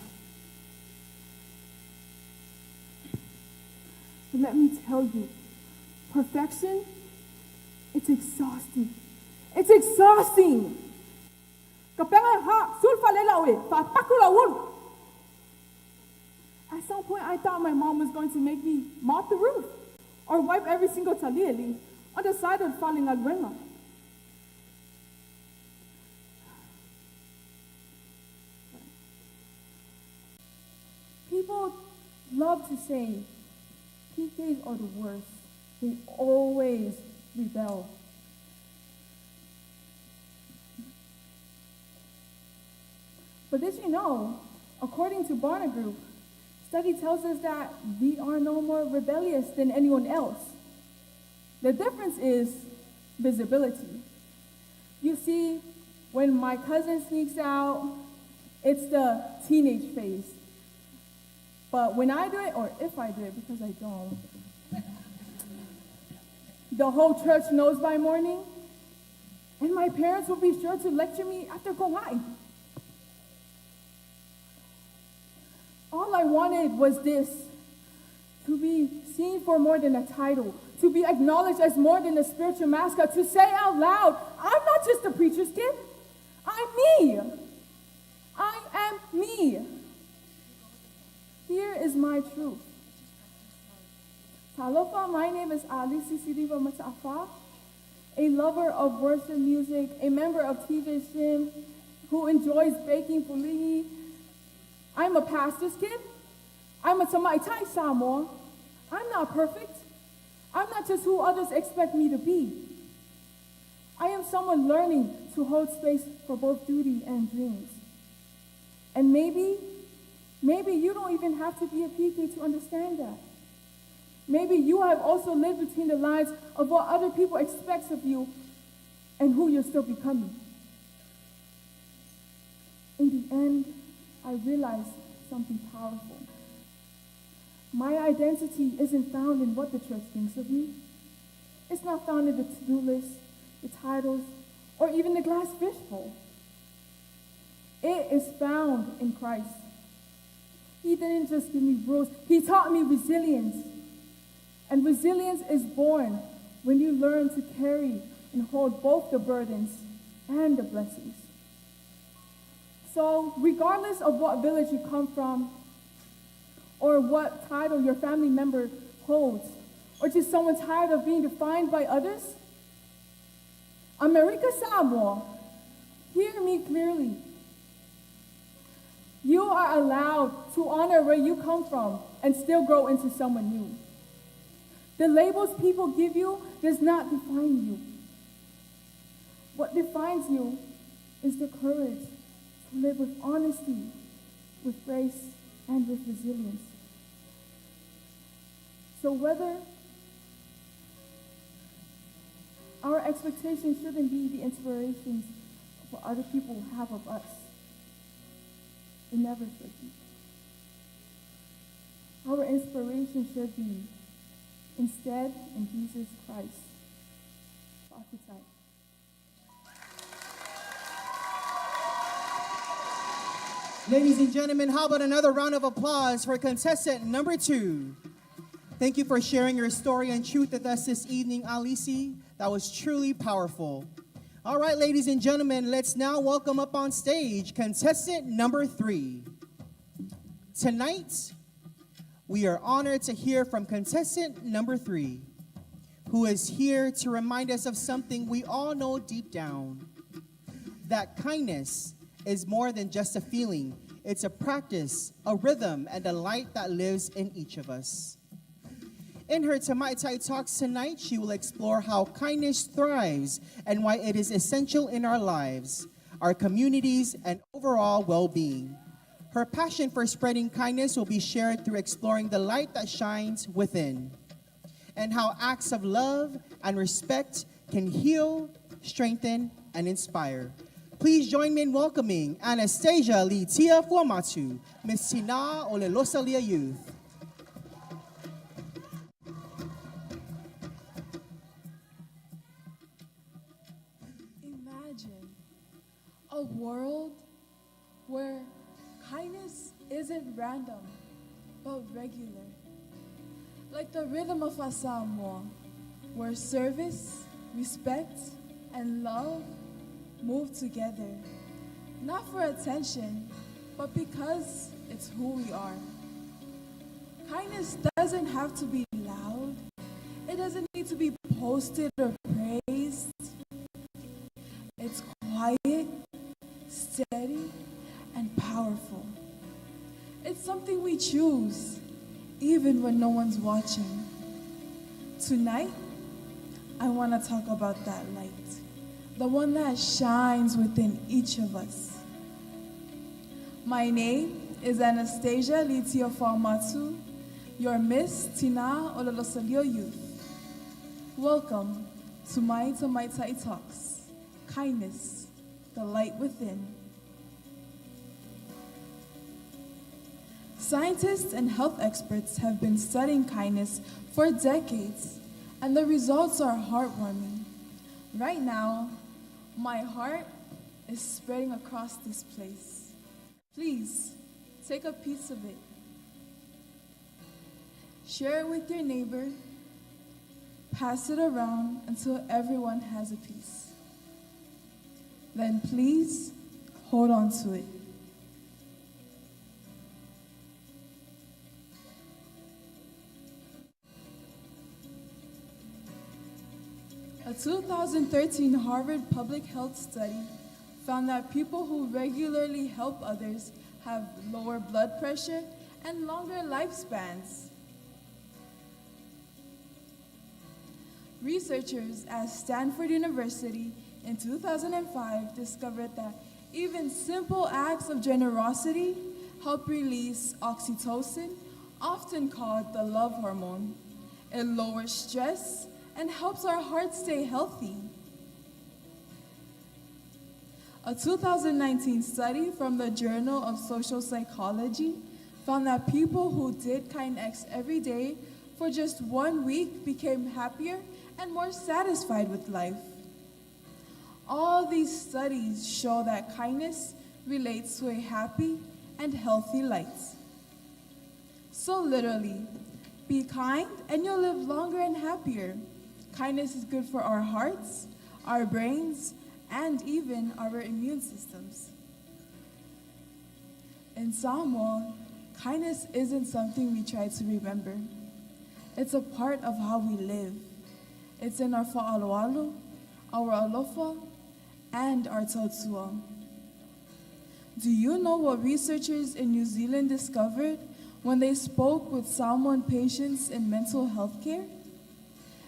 But let me tell you, perfection, it's exhausting. It's exhausting. At some point, I thought my mom was going to make me mop the roof or wipe every single talieli on the side of falling agrenga. People love to say PKs are the worst. They always rebel. But did you know, according to Barna Group, study tells us that we are no more rebellious than anyone else. The difference is visibility. You see, when my cousin sneaks out, it's the teenage phase. But when I do it, or if I do it, because I don't, the whole church knows by morning, and my parents will be sure to lecture me after Kong'ai. All I wanted was this, to be seen for more than a title, to be acknowledged as more than a spiritual mascot, to say out loud, I'm not just a preacher's kid, I'm me. I am me. Here is my truth. Talofa, my name is Ali Sisiriva Mata'afa, a lover of worship music, a member of Kvzk, who enjoys baking pulihi. I'm a pastor's kid. I'm a Tamaitai Samoa. I'm not perfect. I'm not just who others expect me to be. I am someone learning to hold space for both duty and dreams. And maybe you don't even have to be a PK to understand that. Maybe you have also lived between the lines of what other people expect of you and who you're still becoming. In the end, I realized something powerful. My identity isn't found in what the church thinks of me. It's not found in the to-do list, the titles, or even the glass fishbowl. It is found in Christ. He didn't just give me rules, he taught me resilience. And resilience is born when you learn to carry and hold both the burdens and the blessings. So regardless of what village you come from, or what title your family member holds, or just someone tired of being defined by others, America Samoa, hear me clearly. You are allowed to honor where you come from and still grow into someone new. The labels people give you does not define you. What defines you is the courage to live with honesty, with grace, and with resilience. So whether our expectations shouldn't be the inspirations of what other people have of us, it never should be. Our inspiration should be instead in Jesus Christ. Prophesy. Ladies and gentlemen, how about another round of applause for contestant number 2? Thank you for sharing your story and truth with us this evening, Alisi. That was truly powerful. All right, ladies and gentlemen, let's now welcome up on stage contestant number 3. Tonight, we are honored to hear from contestant number 3, who is here to remind us of something we all know deep down, that kindness is more than just a feeling. It's a practice, a rhythm, and a light that lives in each of us. In her Tamaitai Talks tonight, she will explore how kindness thrives and why it is essential in our lives, our communities, and overall well-being. Her passion for spreading kindness will be shared through exploring the light that shines within, and how acts of love and respect can heal, strengthen, and inspire. Please join me in welcoming Anastasia Litia Fuamatu, Miss Tina Olelosalia Youth. Imagine a world where kindness isn't random, but regular. Like the rhythm of a Samoa, where service, respect, and love move together. Not for attention, but because it's who we are. Kindness doesn't have to be loud. It doesn't need to be posted or praised. It's quiet, steady, and powerful. It's something we choose, even when no one's watching. Tonight, I want to talk about that light, the one that shines within each of us. My name is Anastasia Litia Fuamatu, your Miss Tina Ololosalio Youth. Welcome to my Tamaitai Talks, Kindness, the Light Within. Scientists and health experts have been studying kindness for decades, and the results are heartwarming. Right now, my heart is spreading across this place. Please, take a piece of it. Share it with your neighbor. Pass it around until everyone has a piece. Then please, hold on to it. A 2013 Harvard Public Health study found that people who regularly help others have lower blood pressure and longer lifespans. Researchers at Stanford University in 2005 discovered that even simple acts of generosity help release oxytocin, often called the love hormone. It lowers stress and helps our heart stay healthy. A 2019 study from the Journal of Social Psychology found that people who did kind acts every day for just 1 week became happier and more satisfied with life. All these studies show that kindness relates to a happy and healthy life. So literally, be kind and you'll live longer and happier. Kindness is good for our hearts, our brains, and even our immune systems. In Samoa, kindness isn't something we try to remember. It's a part of how we live. It's in our fa'aloalo, our alofa, and our tautua. Do you know what researchers in New Zealand discovered when they spoke with Samoan patients in mental health care?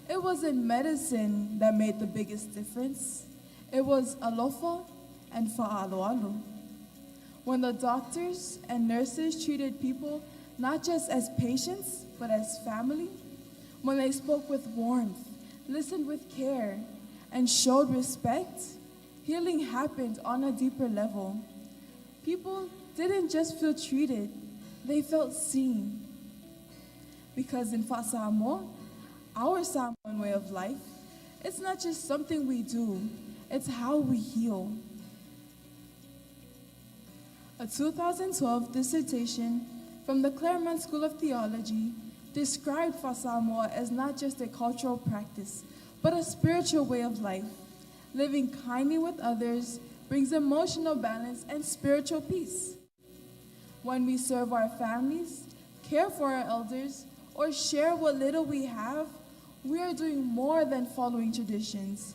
It wasn't medicine that made the biggest difference. It was alofa and fa'aloalo. when the doctors and nurses treated people not just as patients, but as family, when they spoke with warmth, listened with care, and showed respect, healing happened on a deeper level. People didn't just feel treated, they felt seen. Because in Fasamo, our Samoan way of life, it's not just something we do, it's how we heal. A 2012 dissertation from the Claremont School of Theology described Fasamo as not just a cultural practice, but a spiritual way of life. Living kindly with others brings emotional balance and spiritual peace. When we serve our families, care for our elders, or share what little we have, we are doing more than following traditions.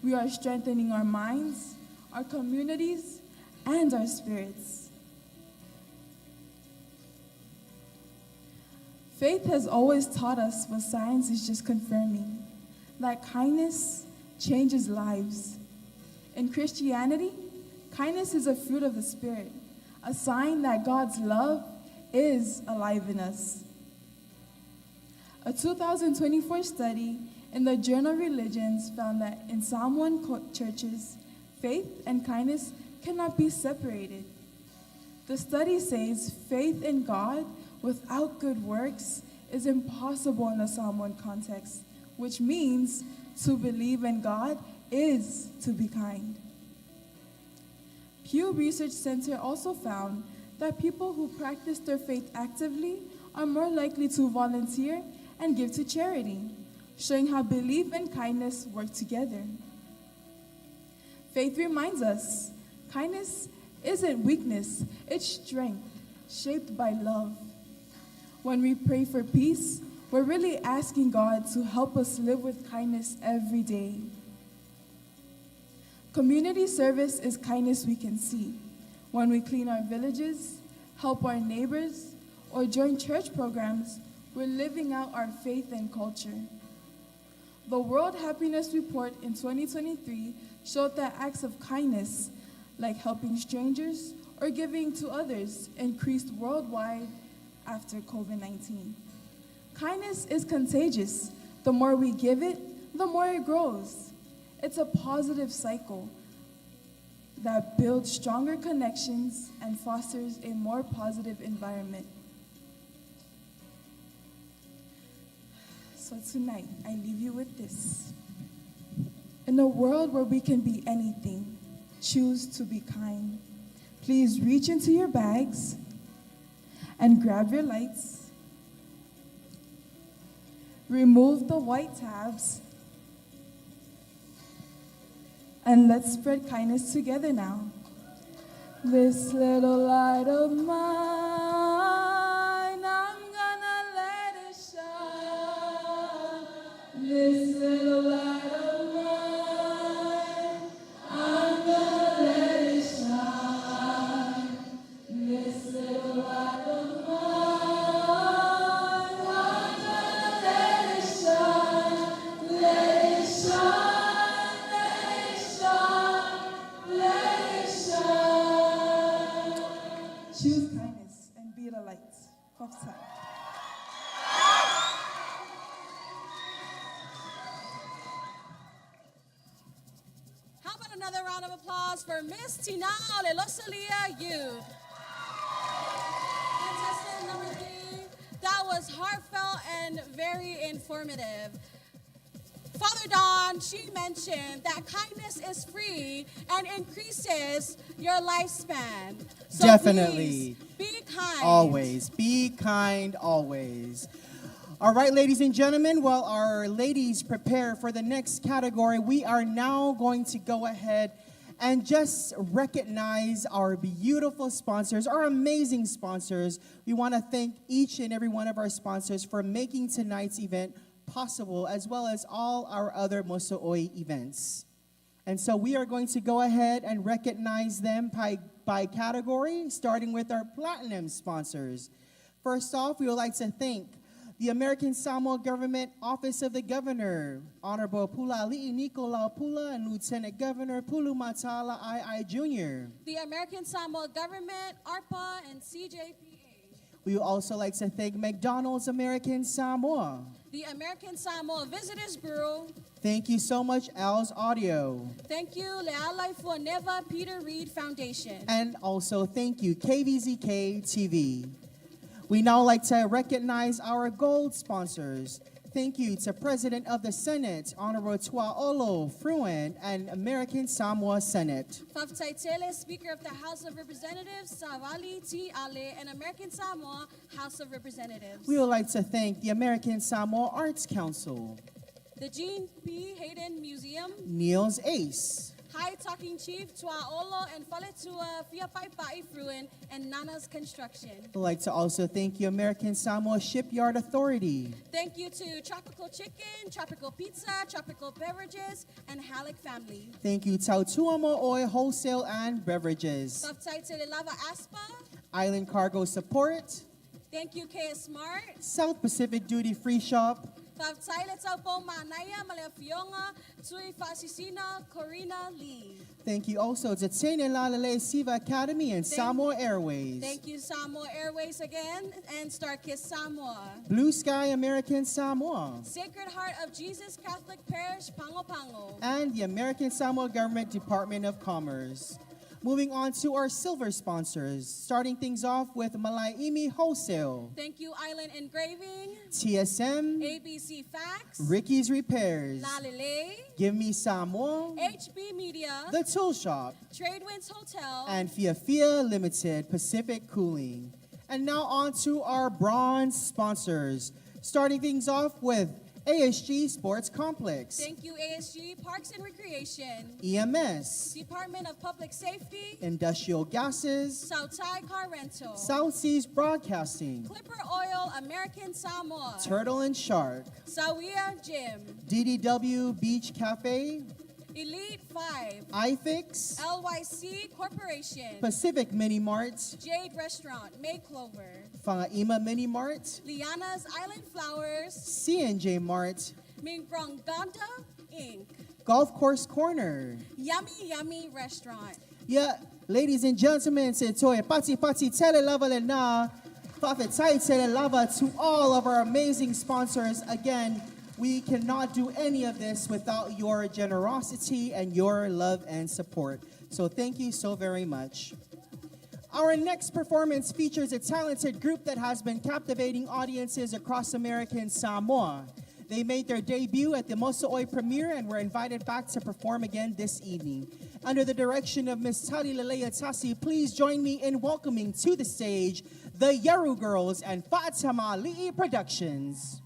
We are strengthening our minds, our communities, and our spirits. Faith has always taught us what science is just confirming, that kindness changes lives. In Christianity, kindness is a fruit of the Spirit, a sign that God's love is alive in us. A 2024 study in the journal Religions found that in Samoan churches, faith and kindness cannot be separated. The study says faith in God without good works is impossible in the Samoan context, which means to believe in God is to be kind. Pew Research Center also found that people who practice their faith actively are more likely to volunteer and give to charity, showing how belief and kindness work together. Faith reminds us kindness isn't weakness, it's strength, shaped by love. When we pray for peace, we're really asking God to help us live with kindness every day. Community service is kindness we can see. When we clean our villages, help our neighbors, or join church programs, we're living out our faith and culture. The World Happiness Report in 2023 showed that acts of kindness, like helping strangers or giving to others, increased worldwide after COVID-19. Kindness is contagious. The more we give it, the more it grows. It's a positive cycle that builds stronger connections and fosters a more positive environment. So tonight, I leave you with this. In a world where we can be anything, choose to be kind. Please reach into your bags and grab your lights. Remove the white tabs. And let's spread kindness together now. This little light of mine, I'm gonna let it shine. This little light of mine, I'm gonna let it shine. This little light of mine, I'm gonna let it shine. Let it shine, let it shine, let it shine. Choose kindness and be the light. Kvzk. How about another round of applause for Miss Tina Lelosalia Youth? Contestant number 3, that was heartfelt and very informative. Father Don, she mentioned that kindness is free and increases your lifespan. So Definitely. please, be kind. Always. Be kind, always. All right, ladies and gentlemen, while our ladies prepare for the next category, we are now going to go ahead and just recognize our beautiful sponsors, our amazing sponsors. We want to thank each and every one of our sponsors for making tonight's event possible, as well as all our other Moso'oi events. And so we are going to go ahead and recognize them by category, starting with our platinum sponsors. First off, we would like to thank the American Samoa Government Office of the Governor, Honorable Pulali'i Nicolau Pula and Lieutenant Governor Pulu Matala II Jr. The American Samoa Government, ARPA, and CJPA. We would also like to thank McDonald's American Samoa. The American Samoa Visitors Bureau. Thank you so much, Al's Audio. Thank you, Lealai Fuaneva Peter Reed Foundation. And also thank you, Kvzk TV. We now like to recognize our gold sponsors. Thank you to President of the Senate, Honorable Tuaolo Fruen, and American Samoa Senate. Faftaitele, Speaker of the House of Representatives, Savali T. Ale, and American Samoa House of Representatives. We would like to thank the American Samoa Arts Council, the Gene P. Hayden Museum, Niels Ace, High Talking Chief, Tuaolo and Faletua Fiapaipai Fruen, and Nana's Construction. We'd like to also thank you, American Samoa Shipyard Authority. Thank you to Tropical Chicken, Tropical Pizza, Tropical Beverages, and Halleck Family. Thank you, Tautuamo Oil Wholesale and Beverages. Faftaitele Lava Aspa. Island Cargo Support. Thank you, KS Smart. South Pacific Duty Free Shop. Thank you also to Tene Lalale Siva Academy and Samoa Airways. Thank you, Samoa Airways again, and Starkiss Samoa. Blue Sky American Samoa. Sacred Heart of Jesus Catholic Parish, Pango Pango. And the American Samoa Government Department of Commerce. Moving on to our silver sponsors, starting things off with Malaiimi Wholesale. Thank you, Island Engraving. TSM. ABC Fax. Ricky's Repairs. Lalele. Give Me Samoa. HB Media. The Tool Shop. Tradewinds Hotel. And Fia Limited Pacific Cooling. And now on to our bronze sponsors, starting things off with ASG Sports Complex. Thank you, ASG Parks and Recreation. EMS. Department of Public Safety. Industrial Gases. South Thai Car Rental. South Seas Broadcasting. Clipper Oil, American Samoa. Turtle and Shark. Sawia Gym. DDW Beach Cafe. Elite 5. iFix. LYC Corporation. Pacific Mini Mart. Jade Restaurant, Mayclover. Fanga'ima Mini Mart. Liana's Island Flowers. CNJ Mart. Mingronganda Inc. Golf Course Corner. Yummy Restaurant. Yeah, ladies and gentlemen, se toy pati tele lava le na. Fafetai tele lava to all of our amazing sponsors. Again, we cannot do any of this without your generosity and your love and support. So thank you so very much. Our next performance features a talented group that has been captivating audiences across American Samoa. They made their debut at the Moso'oi premiere and were invited back to perform again this evening. Under the direction of Miss Tali Lelea Tasi, please join me in welcoming to the stage the Yaru Girls and Fatima Li'i Productions.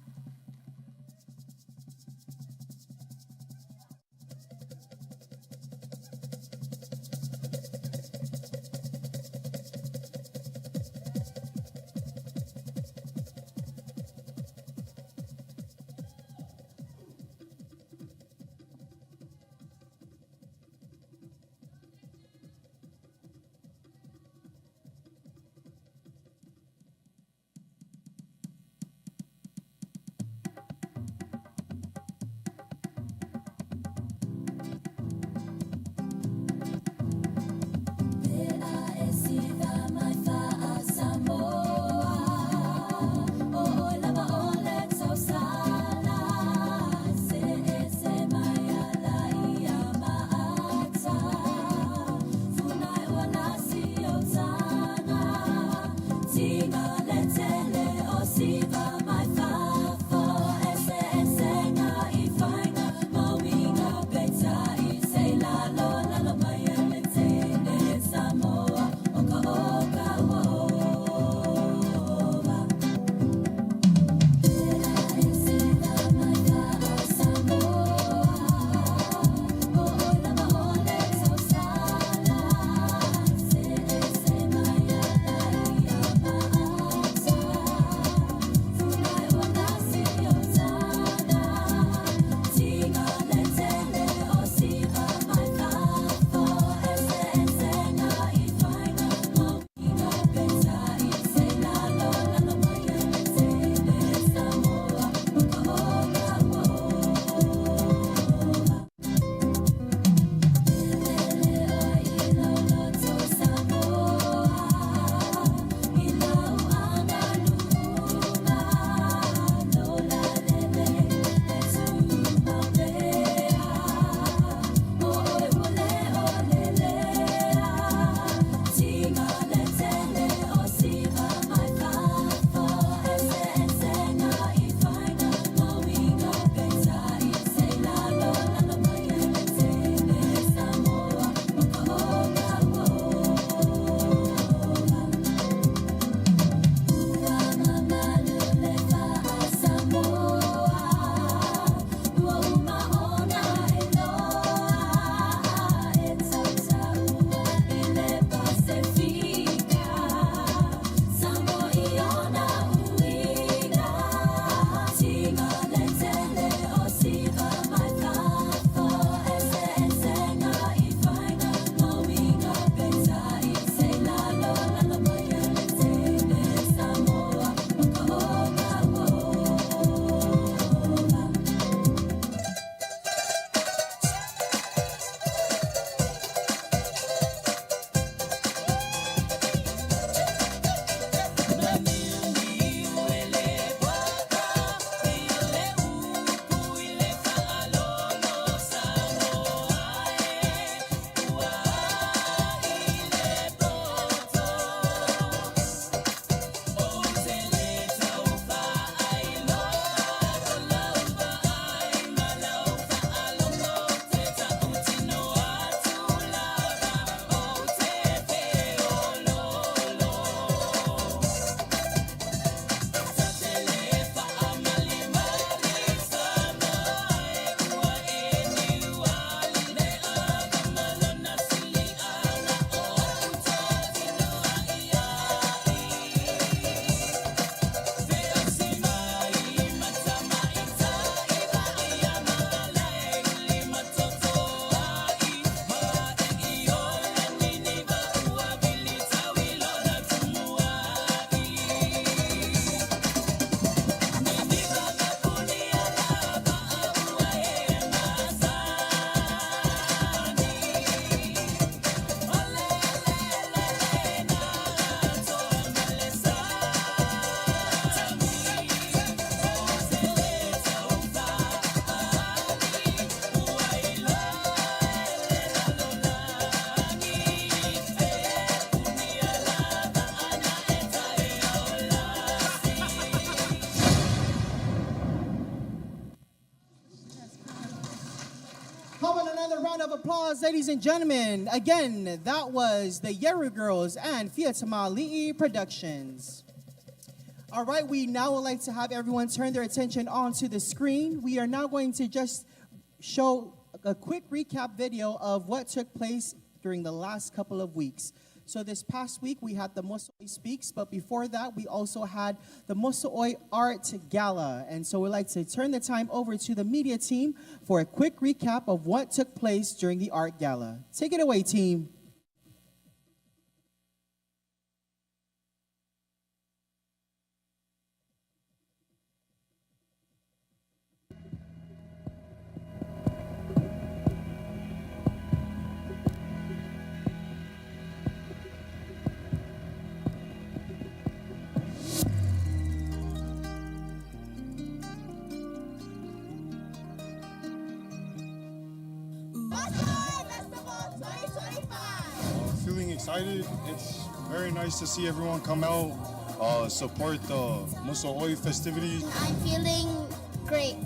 applause, ladies and gentlemen. Again, that was the Yeru Girls and Fiatamali'i Productions. All right, we now would like to have everyone turn their attention onto the screen. We are now going to just show a quick recap video of what took place during the last couple of weeks. So this past week, we had the Moso'oi Speaks, but before that, we also had the Moso'oi Art Gala. And so we'd like to turn the time over to the media team for a quick recap of what took place during the Art Gala. Take it away, team. Feeling excited. It's very nice to see everyone come out, support the Moso'oi festivities. I'm feeling great.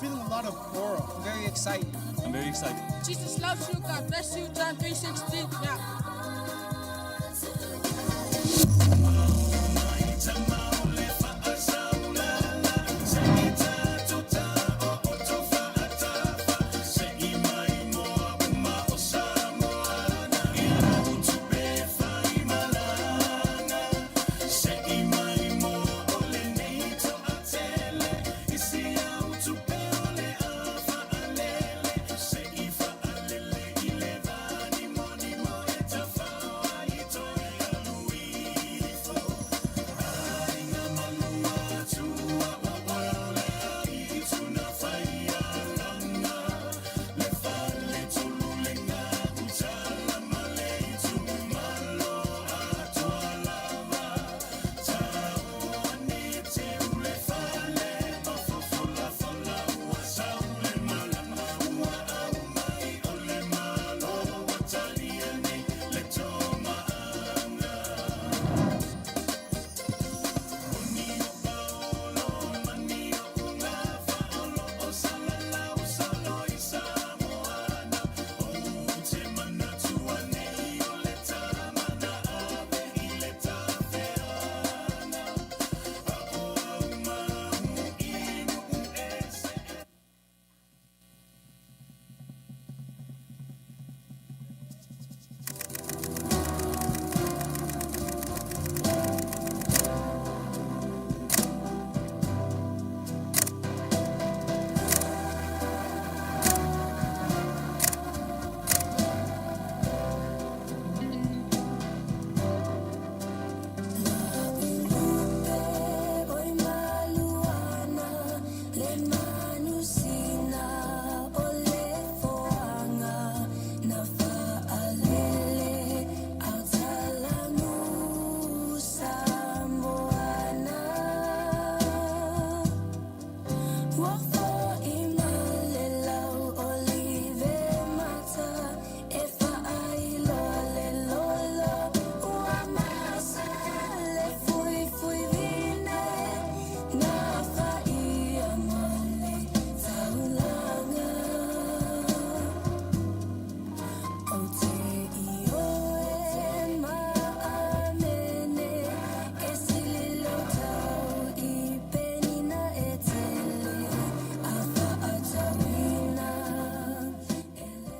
Feeling a lot of aura. Very excited. I'm very excited. Jesus loves you. God bless you. John 3:16. Yeah.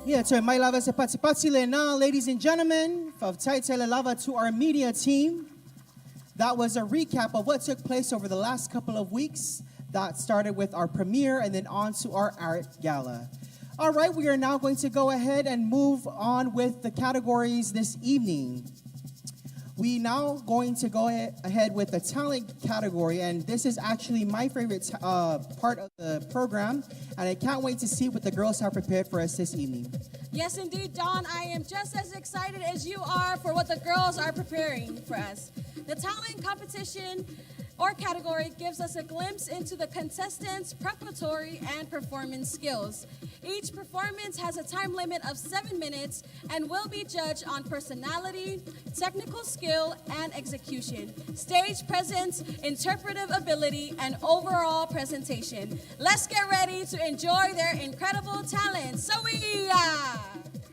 Yeah, so my lava se patipati le na, ladies and gentlemen, of Taitele Lava to our media team. That was a recap of what took place over the last couple of weeks. That started with our premiere and then on to our art gala. All right, we are now going to go ahead and move on with the categories this evening. We now going to go ahead with the talent category, and this is actually my favorite part of the program, and I can't wait to see what the girls have prepared for us this evening. Yes, indeed, Don. I am just as excited as you are for what the girls are preparing for us. The talent competition or category gives us a glimpse into the contestants' preparatory and performance skills. Each performance has a time limit of 7 minutes and will be judged on personality, technical skill, and execution, stage presence, interpretive ability, and overall presentation. Let's get ready to enjoy their incredible talent. So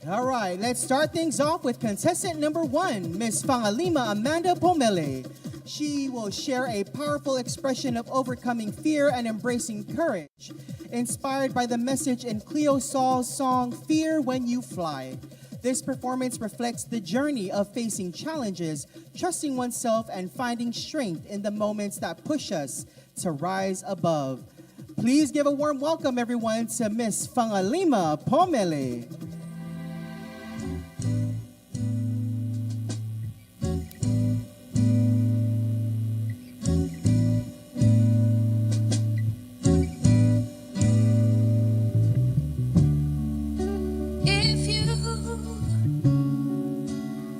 All right, let's start things off with contestant number 1, Miss Fangalima Amanda Pomele. She will share a powerful expression of overcoming fear and embracing courage, inspired by the message in Cleo Sol's song, Fear When You Fly. This performance reflects the journey of facing challenges, trusting oneself, and finding strength in the moments that push us to rise above. Please give a warm welcome, everyone, to Miss Fangalima Pomele.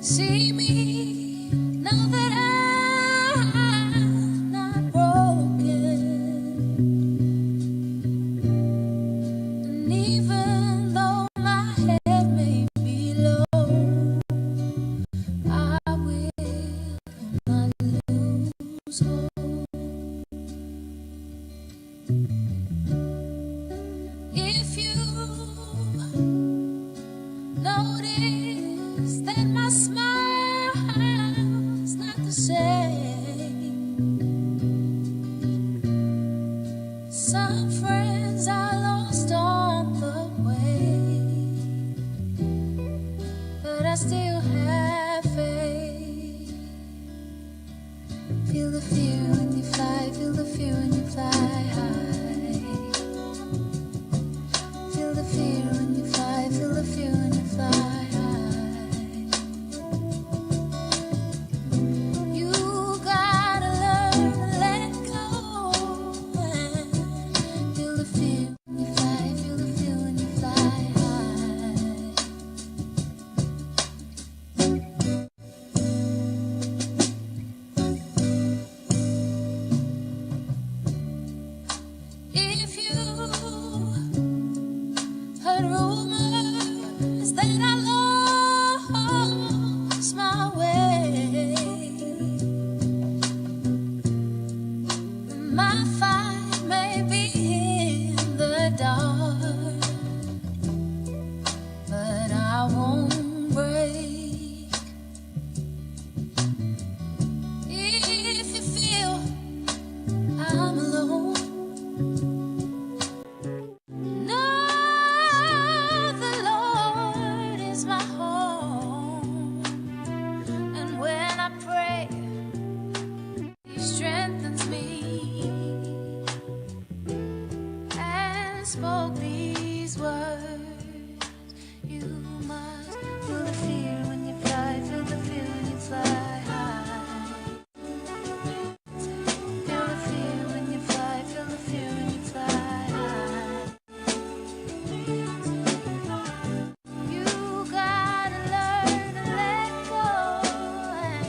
See me now that I'm not broken, and even though my head may be low, I will not lose hope. If you notice that my smile's not the same, some friends I lost on the way, but I still have faith. Feel the fear when you fly, feel the fear when you fly high. Feel the fear when you fly, feel the fear when you fly high. You gotta learn to let go and feel the fear when you fly, feel the fear when you fly high. If you heard rumors that I lost my way, my fight may be in the dark, but I won't break. If you feel I'm alone, know the Lord is my home, and when I pray, He strengthens me, and spoke these words. You must feel the fear when you fly, feel the fear when you fly high. Feel the fear when you fly, feel the fear when you fly high. You gotta learn to let go and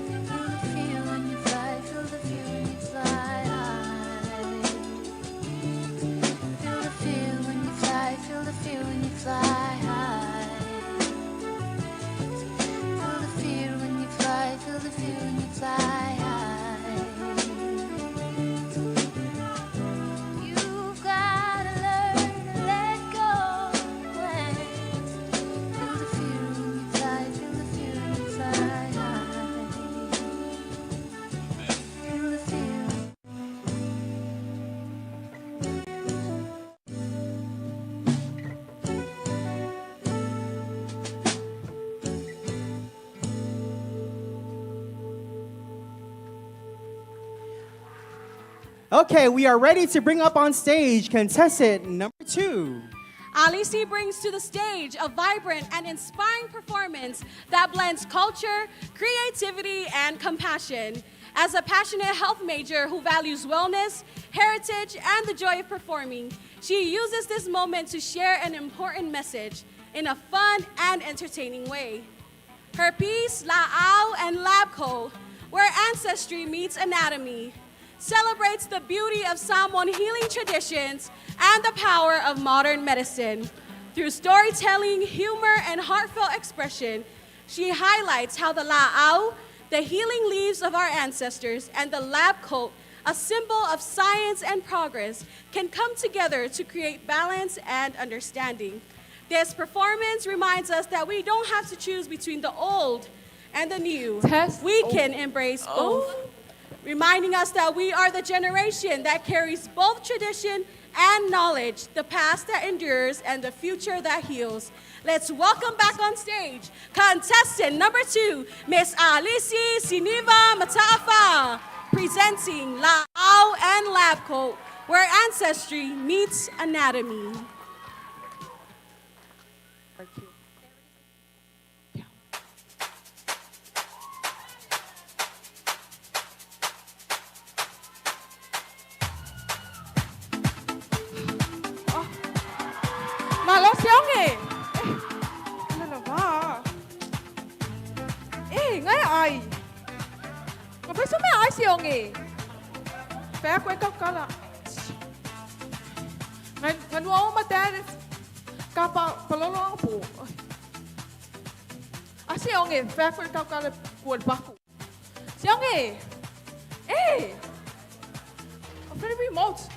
feel the fear when you fly, feel the fear when you fly high. Feel the fear when you fly, feel the fear when you fly high. Feel the fear when you fly, feel the fear when you fly high. You've gotta learn to let go and feel the fear when you fly, feel the fear when you fly high. Feel the fear. Okay, we are ready to bring up on stage contestant number 2. Alice brings to the stage a vibrant and inspiring performance that blends culture, creativity, and compassion. As a passionate health major who values wellness, heritage, and the joy of performing, she uses this moment to share an important message in a fun and entertaining way. Her piece, La'au and Labco, where ancestry meets anatomy, celebrates the beauty of Samoan healing traditions and the power of modern medicine. Through storytelling, humor, and heartfelt expression, she highlights how the la'au, the healing leaves of our ancestors, and the lab coat, a symbol of science and progress, can come together to create balance and understanding. This performance reminds us that we don't have to choose between the old and the new. We can embrace both, reminding us that we are the generation that carries both tradition and knowledge, the past that endures and the future that heals. Let's welcome back on stage contestant number 2, Miss Alisi Siniva Mataafa, presenting La'au and Lab Coat, where ancestry meets anatomy. Malo siang ano na ba? Ngay ai. Ngapay sa may ai siang Kaya ko ikaw kala. Nganu ako mataris. Kapa palolo ang po. Siang kaya ko ikaw kala kuwan baku. Siang Pwede remote.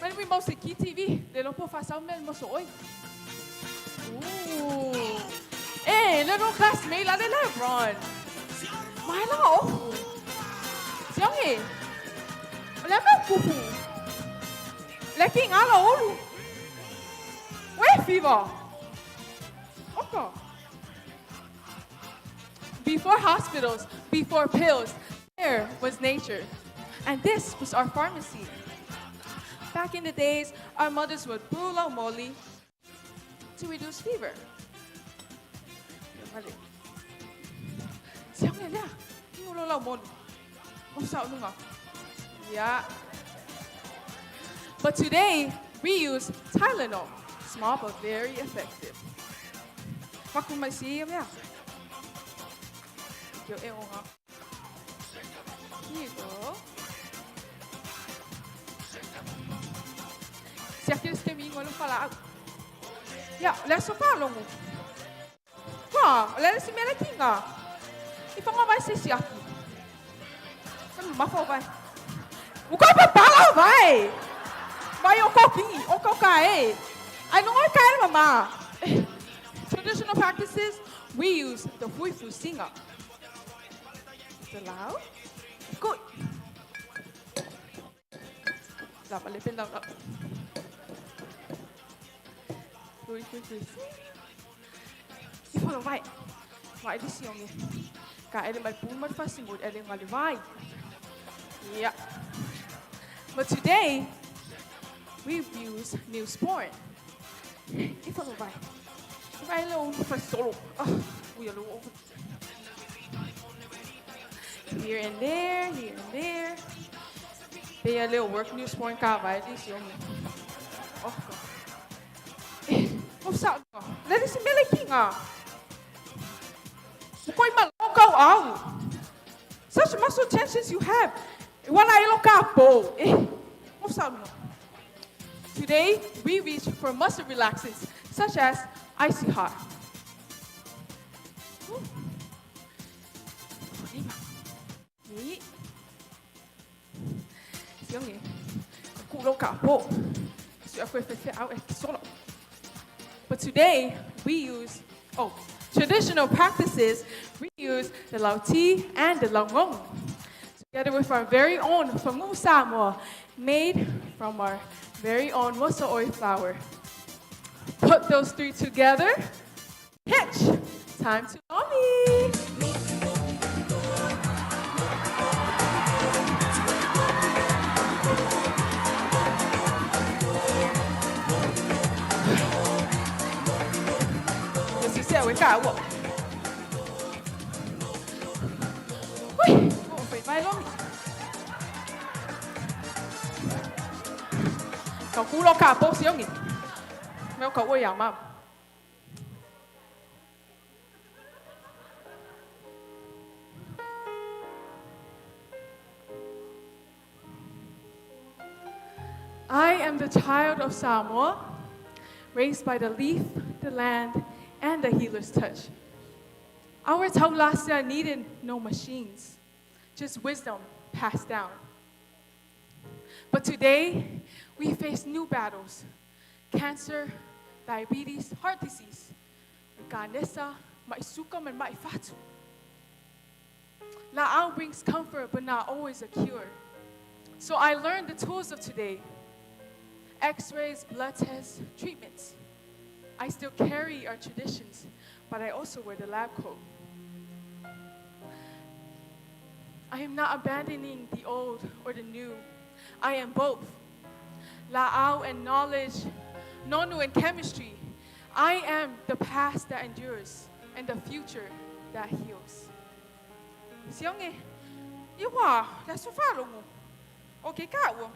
Pwede remote sa Kvzk TV. Lalo po fasaw mel mo soy. Little classmate la de Lebron. Mahal ako. Siyang wala mo pupu. Laki nga la olu. Wait, fever. Okay. Before hospitals, before pills, there was nature. And this was our pharmacy. Back in the days, our mothers would brew molly to reduce fever. Yeah. But today, we use Tylenol, small but very effective. Here you go. Siya ste mi ngolo pala. Ya, let's follow mo. Let's see me tinga. Ipa nga vai se siya. Kan mafo vai. Uko pa pala vai. Vai o kai. I know I kai mama. Traditional practices, we use the fuifu singer. The loud. Good. Dapat lepin lang. Ifalo vai. Vai di siang Ka ele mai pun mat fasingud ele ngali vai. Yeah. But today we use Neosporin. Ifalo vai. Vai lo fa solo. We are low. Here and there. They a little work Neosporin ka vai di siang Let us see Meliking. Such muscle tensions you have. Today, we reach for muscle relaxants, such as icy hot. But today, we use, traditional practices, we use the lauti and the laungong, together with our very own Kvzk Samoa, made from our very own musa oil flour. Put those three together, hitch, time to mommy. Với cả bộ. Bộ phải vai lắm. Cậu cú lo cả bộ xíu nghỉ. Mèo cậu ơi à mà. I am the child of Samoa, raised by the leaf, the land, and the healer's touch. Our Taulasia needed no machines, just wisdom passed down. But today, we face new battles: cancer, diabetes, heart disease, ganesa, maisukam, and maifatu. La'au brings comfort, but not always a cure. So I learned the tools of today: x-rays, blood tests, treatments. I still carry our traditions, but I also wear the lab coat. I am not abandoning the old or the new. I am both. La'au and knowledge, nonu and chemistry. I am the past that endures and the future that heals. Siong iwa, la sofalo mo. Okay ka wo.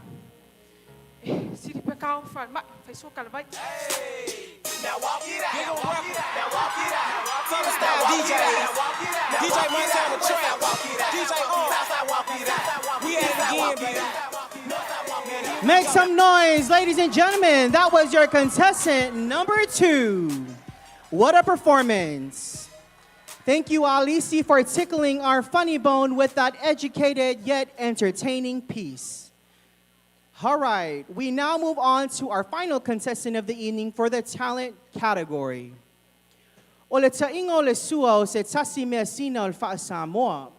Siri pa ka fa ma fa so ka vai. Now walk it out. Now walk it out. Now walk it out. Summer style DJs. DJ might sound a trap. DJ on. Walk it out. We at it again, baby. Make some noise, ladies and gentlemen. That was your contestant number 2. What a performance. Thank you, Alisi, for tickling our funny bone with that educated yet entertaining piece. All right, we now move on to our final contestant of the evening for the talent category. Ole taingo le suo se tasi mea sina ol fa Samoa.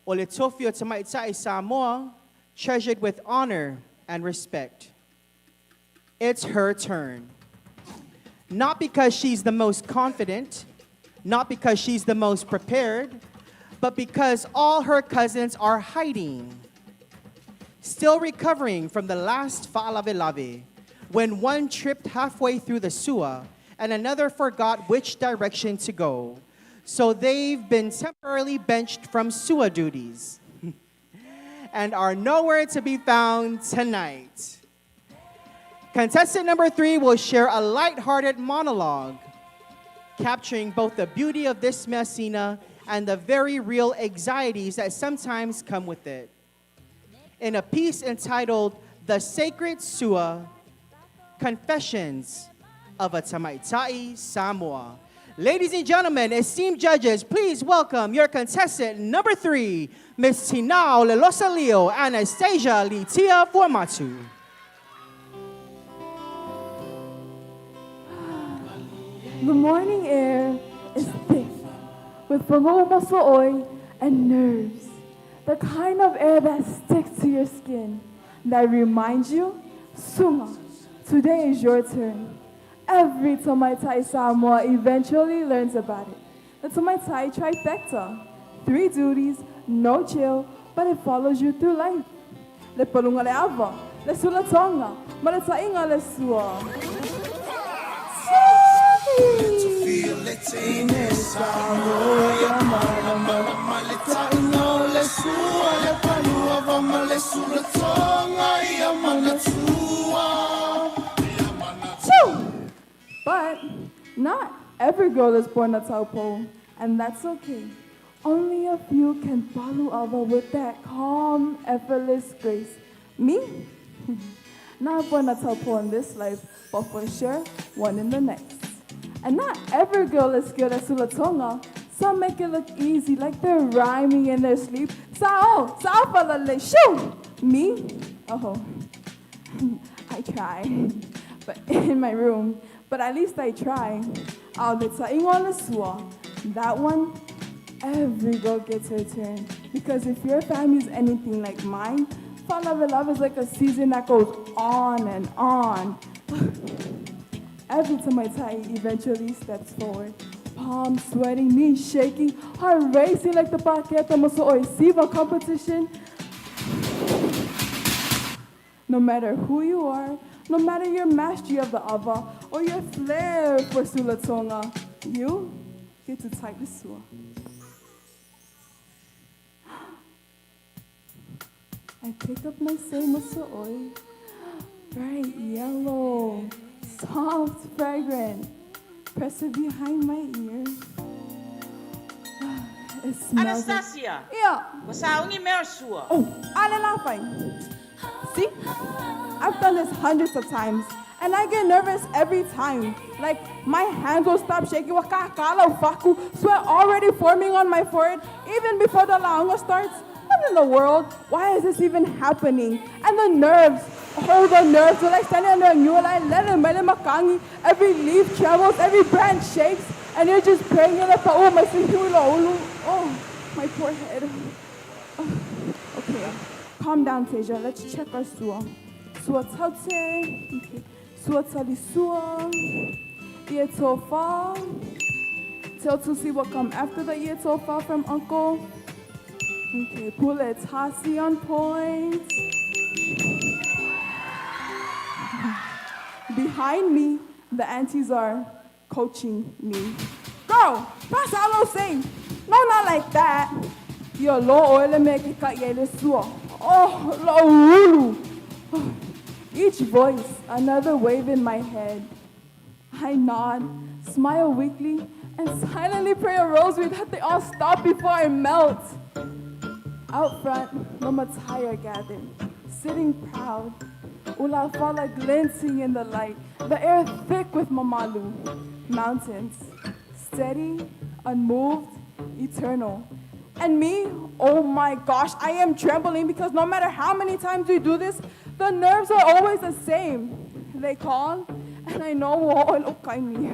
Ole tofio tamaitai Samoa, treasured with honor and respect. It's her turn. Not because she's the most confident, not because she's the most prepared, but because all her cousins are hiding. Still recovering from the last fa'alavelave, when one tripped halfway through the sua and another forgot which direction to go. So they've been temporarily benched from sua duties and are nowhere to be found tonight. Contestant number 3 will share a lighthearted monologue, capturing both the beauty of this messina and the very real anxieties that sometimes come with it. In a piece entitled The Sacred Sua, Confessions of a Tamaitai Samoa. Ladies and gentlemen, esteemed judges, please welcome your contestant number 3, Ms. Tinao Lelosalio Anastasia Litia Formatu. The morning air is thick with oil and nerves. The kind of air that sticks to your skin, that reminds you, Suma, today is your turn. Every Tamaitai Samoa eventually learns about it. The Tamaitai trifecta: 3 duties, no chill, but it follows you through life. Le palunga le ava, le sulatonga, malatainga le sua. Feel it in his Samoa, malitainga le sua, le palua, malesula tonga, yamanatua. But not every girl is born a taupo, and that's okay. Only a few can follow Ava with that calm, effortless grace. Me? Not born a taupo in this life, but for sure, one in the next. And not every girl is skilled at sulatonga. Some make it look easy, like they're rhyming in their sleep. Sao falale, shoo! Me? Oh, I try, but in my room. But at least I try. That one, every girl gets her turn. Because if your family's anything like mine, love is like a season that goes on and on. Every time I tie, eventually steps forward. Palms sweating, knees shaking, heart racing like the paqueta moso oisiva competition. No matter who you are, no matter your mastery of the ava or your flair for sulatonga, you get to tie the sua. I pick up my same oi, bright yellow, soft, fragrant. Press it behind my ear. It smells Anastasia. Yeah. Wasaungi mersua. Oh, alalapay. See? I've done this hundreds of times, and I get nervous every time. Like, my hands will stop shaking. Sweat already forming on my forehead, even before the laonga starts. What in the world? Why is this even happening? And the nerves. Oh, the nerves. When I stand on the new line, every leaf trembles, every branch shakes, and you're just praying. Oh, my poor head. Okay, calm down, Teja. Let's check our suo. Suo taute. Okay. Suo tali suo. Ear tofa. Tell to see what come after the ear tofa from Uncle. Okay, pull it. Tasi on point. Behind me, the aunties are coaching me. Girl, pass alo sing. No, not like that. Yo lo oile make it cut yele suo. Oh, lo ulu. Each voice, another wave in my head. I nod, smile weakly, and silently pray a rosary that they all stop before I melt. Out front, the Mataya gathered, sitting proud. Ulafala glinting in the light, the air thick with mamalu. Mountains, steady, unmoved, eternal. And me, oh my gosh, I am trembling because no matter how many times we do this, the nerves are always the same. They call, and I know all okay me.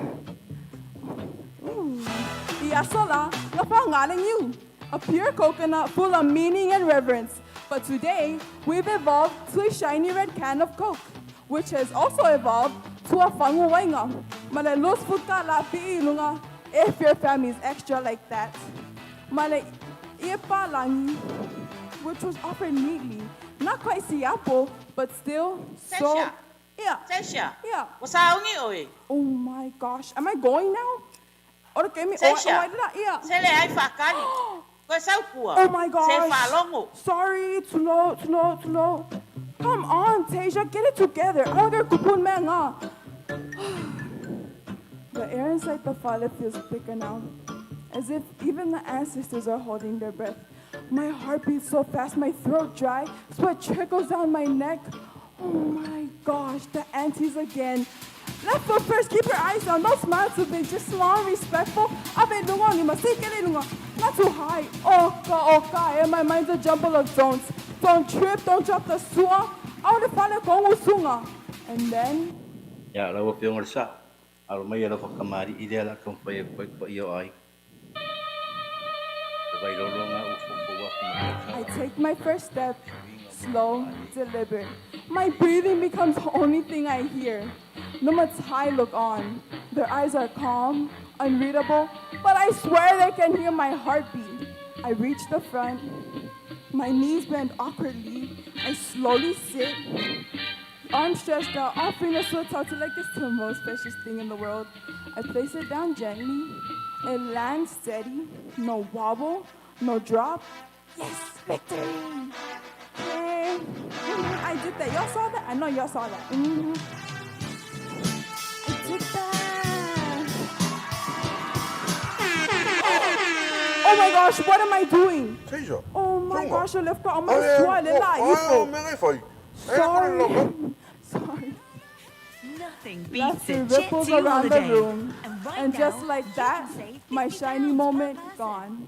Iasola, lapangaling you. A pure coconut full of meaning and reverence. But today, we've evolved to a shiny red can of Coke, which has also evolved to a fanguwainga. Malalos fuka la piilunga if your family is extra like that. Mala ipa langi, which was offered neatly. Not quite siapo, but still so... Sesha. Yeah. Sesha. Yeah. Wasaungi oi. Oh my gosh. Am I going now? Or okay, me. Sesha. Yeah. Sele ai fakali. Oh my gosh. Sorry, too low. Come on, Tasia, get it together. The air inside the fale feels thicker now, as if even the ancestors are holding their breath. My heart beats so fast, my throat dry, sweat trickles down my neck. Oh my gosh, the aunties again. Left foot first, keep your eyes down. Don't smile too big, just small and respectful. Not too high. Oka, and my mind's a jumble of don'ts. Don't trip, don't drop the sua. I want to find a kongo sunga. And then... Ya, lawa piyong arsa. Alumay yalo pa kamari, ideal at kung payag pa iyo ay. I take my first step, slow, deliberate. My breathing becomes the only thing I hear. The Matai look on. Their eyes are calm, unreadable, but I swear they can hear my heartbeat. I reach the front. My knees bend awkwardly. I slowly sit. Arms stretched out, offering a sweat out to like this the most precious thing in the world. I place it down gently. It lands steady. No wobble, no drop. Yes, victory! Okay. I did that. Y'all saw that? I know y'all saw that. I did that. Oh my gosh, what am I doing? Oh my gosh, jag left on my toilet. Sorry. Nothing Laughter beats a jet ripples to around the holiday. room. right And now, just like that, my shiny moment gone.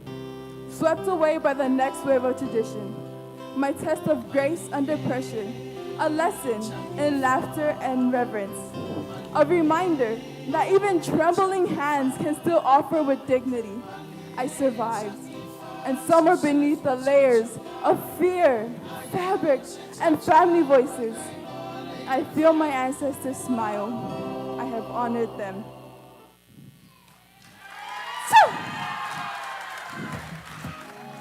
Swept away by the next wave of tradition. My test of grace under pressure. A lesson in laughter and reverence. A reminder that even trembling hands can still offer with dignity. I survived. And somewhere beneath the layers of fear, fabric, and family voices, I feel my ancestors smile. I have honored them.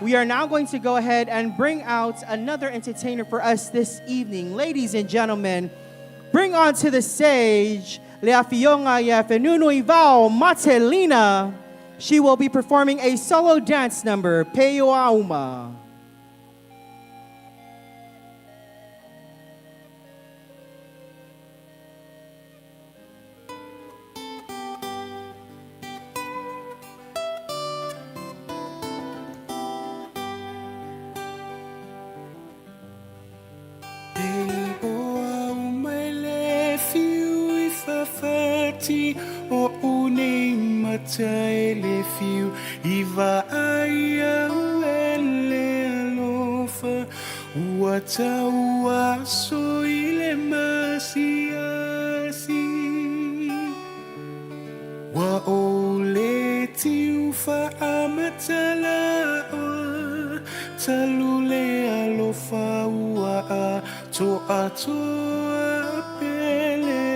We are now going to go ahead and bring out another entertainer for us this evening. Ladies and gentlemen, bring onto the stage Leafionga Yafenunu Ivao Matelina. She will be performing a solo dance number, Peyo Auma. Peyo ti o unei matai le fiu iva ai au ele alofa ua taua so ile masiasi wa ole tiu fa amatala talule alofa ua a to atoa pele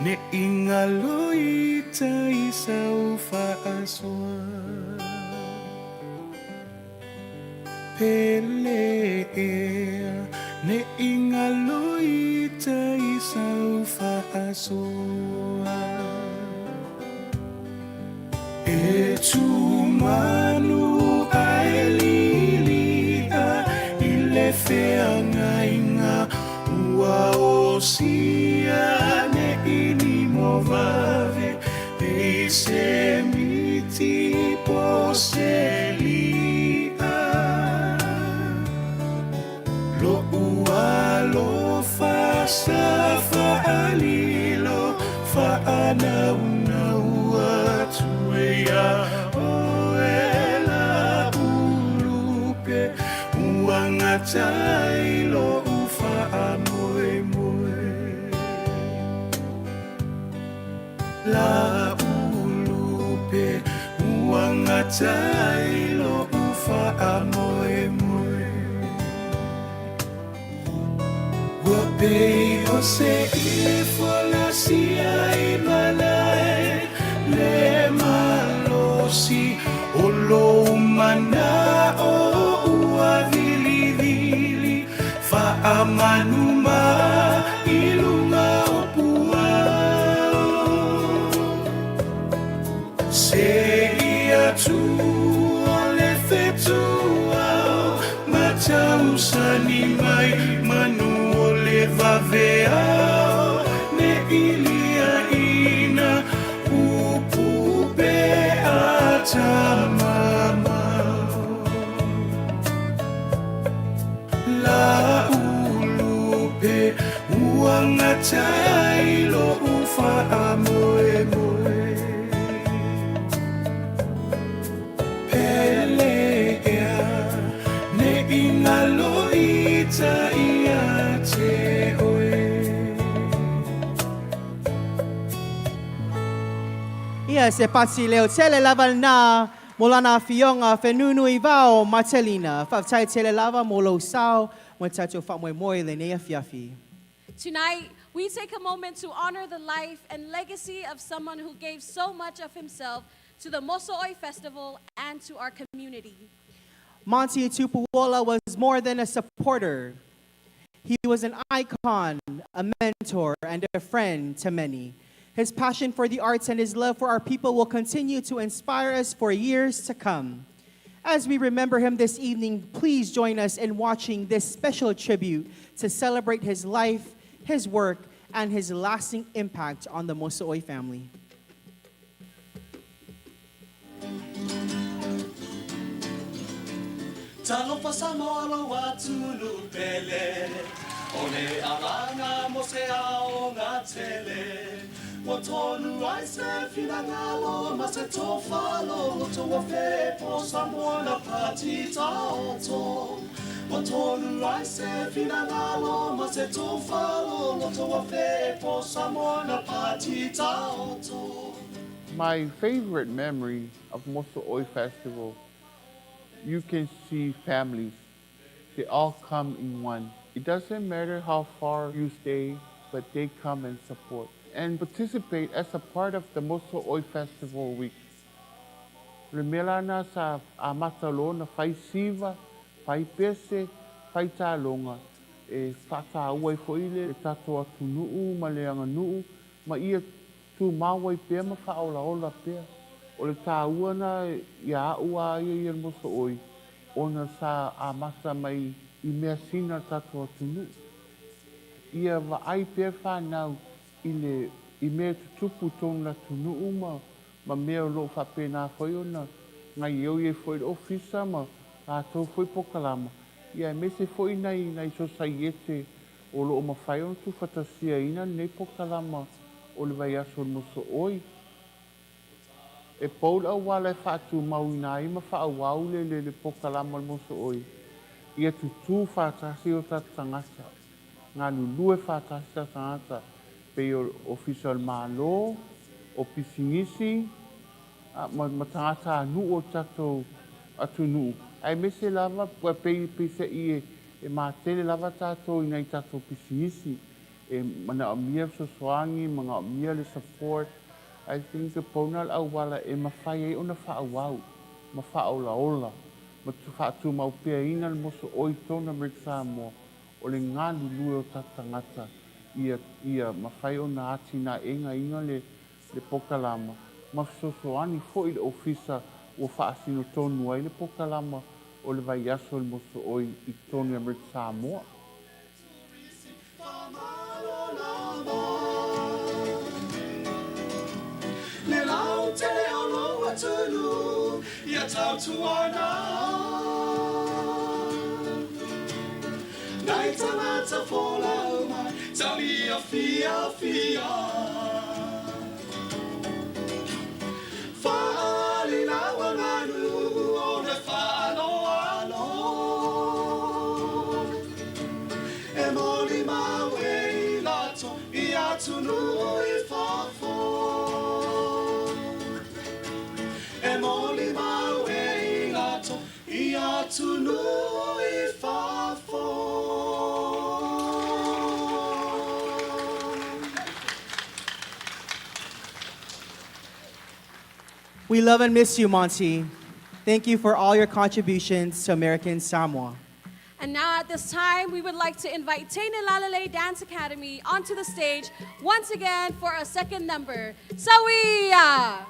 ne ingaloita isau fa aswa pele ne ingaloita isau fa aswa e tu manu ai lilia ile feanga inga ua osia ne ini movave e se miti poselia lo ua lo fa sa fa alilo fa ana una ua tuea o ela ulupe uanga tailo ufa amoe moe la ulupe uanga tailo ufa amoe moe Wape o se ifola si ai malai le malosi o lo mana o ua vili vili fa amanuma ilunga o pua se ia tu o le fetua matau sani mai manu o le vaveao ne ilia ina upupe atamama la ulupe uangatailo ufa amoe moe pelea ne ingaloita ia te oe Ia se pasi leo tele lava na molana fionga fenunu ivao matelina. Faftai tele lava molo sao mo tato fa moe moe le nea fiafi. Tonight, we take a moment to honor the life and legacy of someone who gave so much of himself to the Moso'oi Festival and to our community. Monty Tupuola was more than a supporter. He was an icon, a mentor, and a friend to many. His passion for the arts and his love for our people will continue to inspire us for years to come. As we remember him this evening, please join us in watching this special tribute to celebrate his life, his work, and his lasting impact on the Moso'oi family. Talofa Samoa watunu pele Ole alanga mo se ao ngā tele Wa tonu ai se whina ngalo ma se tōwhalo Loto wa whē po Samoa na pāti taoto Wa tonu ai se whina ngalo ma se tōwhalo Loto wa whē po Samoa na pāti taoto. My favorite memory of Moso'oi Festival, you can see families. They all come in one. It doesn't matter how far you stay, but they come and support and participate as a part of the Moso'oi Festival week. Remelana sa amatalona fai siva, fai pese, fai talonga. E fata uai foile, e tato atu nuu, ma leanga nuu, ma ia tu mawai pia ma whaola ola pia. O le tā uana ia ua ia Moso'oi, ona sa amasa mai I mea sina tato atunu. Ia wa ai pia whanau I mea tutupu tōna tunu uma ma mea lo whapena whai ona ngai eo ye whai o fisa ma a tau whai pokalama. Ia me se whai nei so saiete o lo ma whai ona tu whatasia ina nei pokalama o le vai aso mo so oi. E paul au wala e whaatu mauina i ma whaau le pokalama mo so oi. Ia tutu whaatasi o ta tangata. Ngā lulue whaatasi ta tangata. Pe o official malo, o pisingisi, ma tangata anu o tatou atu nu. Ai mese lava pe se i e mātele lava tatou i nei tatou pisingisi. E mana o mia so soangi, mga o mia le support. I think the ponal au wala e mawhai e ona whaawau. Ma whaola ola. Ma tu whaatu mau pia ina le moso oi tona Meriksa mo. O le ngā lulue o tatangata. Ia mawhai ona ati na inga le pokalama. Ma sosoani fo i le ofisa o whaasino tonu ai le pokalama o le vai aso le moso oi i tonu Meriksa mo. Le lau te leo loa tunu, ia tau tuana. Nai tangata fola umai, tali a fia. Whaali lawa nganu, o le whaano ano. E moli mawe i lato, i atunu i whafo. E moli mawe i lato, i atunu i whafo. We love and miss you, Monty. Thank you for all your contributions to American Samoa. And now at this time, we would like to invite Tene Lalale Dance Academy onto the stage once again for a second number. Sawiya!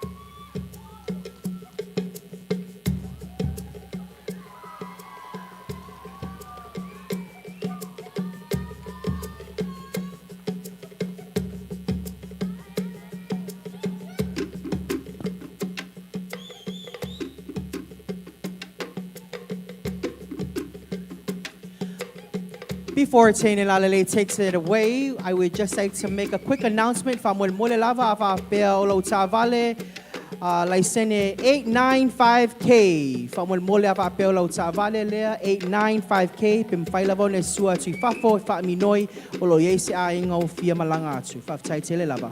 Before Tane Lalale takes it away, I would just like to make a quick announcement from Mole Lava Ava Pea Olo Tavale, Laisene 895K. From Mole Ava Pea Olo Tavale Lea 895K. Pim Failavone Sua to Fafo, Faminoi, Olo Yesi Aingo Fia Malangatu. Faf Tai Tele Lava.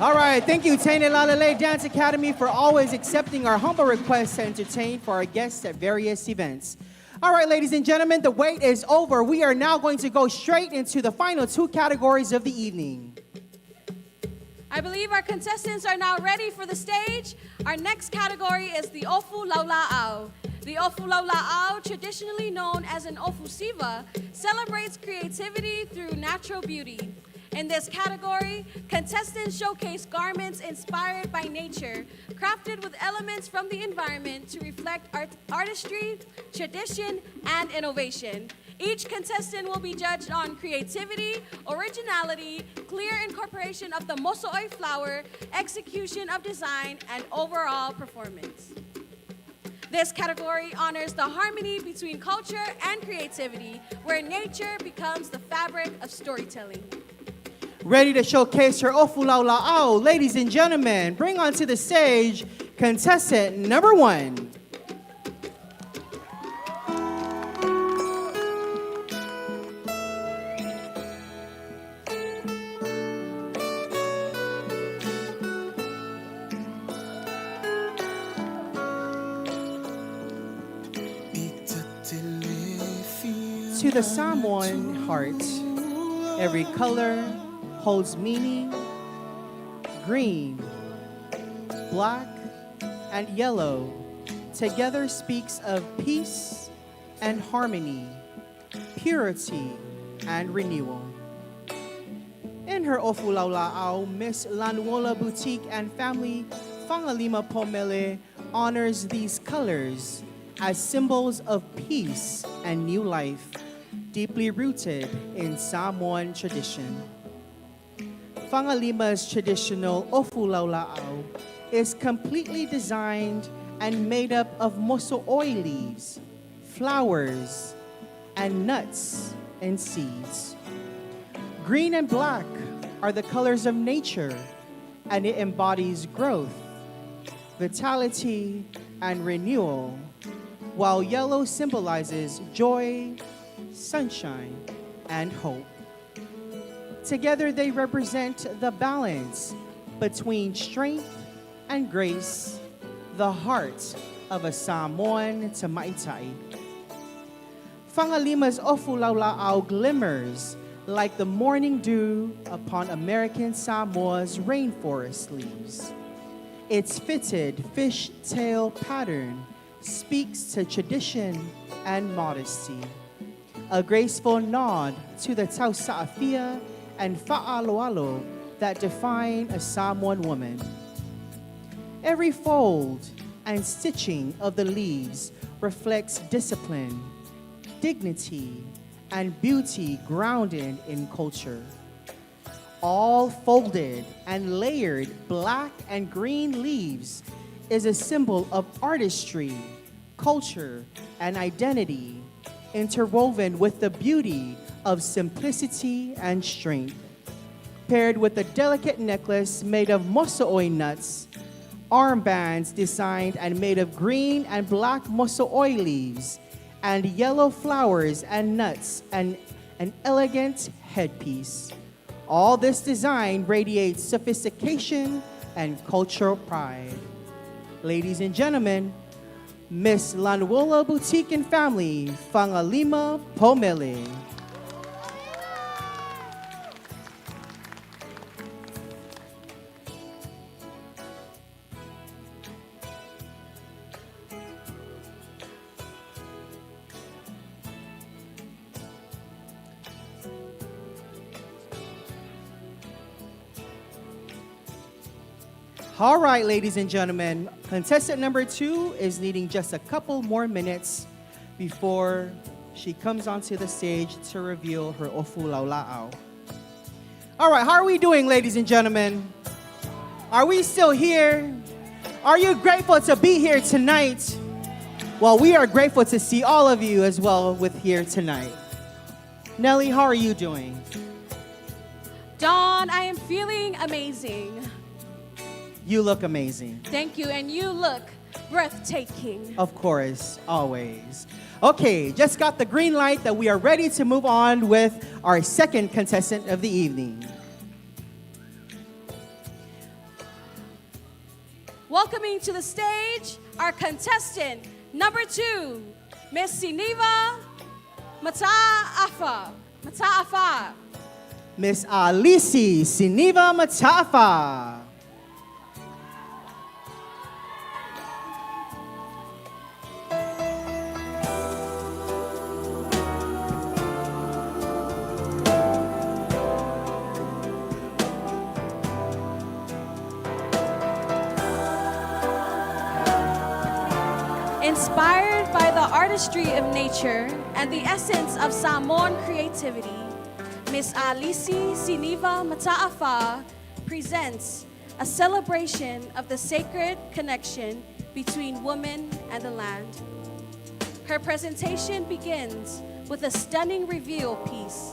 All right, thank you, Tainted Lalele Dance Academy, for always accepting our humble requests to entertain for our guests at various events. All right, ladies and gentlemen, the wait is over. We are now going to go straight into the final two categories of the evening. I believe our contestants are now ready for the stage. Our next category is the Ofu Laula'au. The Ofu Laula'au, traditionally known as an Ofu Siva, celebrates creativity through natural beauty. In this category, contestants showcase garments inspired by nature, crafted with elements from the environment to reflect artistry, tradition, and innovation. Each contestant will be judged on creativity, originality, clear incorporation of the moso'oi flower, execution of design, and overall performance. This category honors the harmony between culture and creativity, where nature becomes the fabric of storytelling. Ready to showcase her Ofu Laula'au, ladies and gentlemen, bring onto the stage contestant number 1. To the Samoan heart, every color holds meaning. Green, black, and yellow together speaks of peace and harmony, purity and renewal. In her Ofu Laula'au, Miss Lanuola Boutique and family, Fangalima Pomele honors these colors as symbols of peace and new life, deeply rooted in Samoan tradition. Fangalima's traditional Ofu Laula'au is completely designed and made up of moso'oi leaves, flowers, and nuts and seeds. Green and black are the colors of nature, and it embodies growth, vitality, and renewal, while yellow symbolizes joy, sunshine, and hope. Together, they represent the balance between strength and grace, the heart of a Samoan Tamaitai. Fangalima's Ofu Laula'au glimmers like the morning dew upon American Samoa's rainforest leaves. Its fitted fishtail pattern speaks to tradition and modesty, a graceful nod to the tausa'afia and fa'aloalo that define a Samoan woman. Every fold and stitching of the leaves reflects discipline, dignity, and beauty grounded in culture. All folded and layered black and green leaves is a symbol of artistry, culture, and identity, interwoven with the beauty of simplicity and strength. Paired with a delicate necklace made of moso'oi nuts, armbands designed and made of green and black moso'oi leaves, and yellow flowers and nuts, and an elegant headpiece. All this design radiates sophistication and cultural pride. Ladies and gentlemen, Miss Lanuola Boutique and family, Fangalima Pomele. All right, ladies and gentlemen, contestant number 2 is needing just a couple more minutes before she comes onto the stage to reveal her Ofu Laula'au. All right, how are we doing, ladies and gentlemen? Are we still here? Are you grateful to be here tonight? Well, we are grateful to see all of you as well with here tonight. Nelly, how are you doing? Dawn, I am feeling amazing. You look amazing. Thank you, and you look breathtaking. Of course, always. Okay, just got the green light that we are ready to move on with our second contestant of the evening. Welcoming to the stage our contestant number 2, Miss Siniva Mataafa. Mataafa. Miss Alisi Siniva Mataafa. Inspired by the artistry of nature and the essence of Samoan creativity, Miss Alisi Siniva Mataafa presents a celebration of the sacred connection between woman and the land. Her presentation begins with a stunning reveal piece,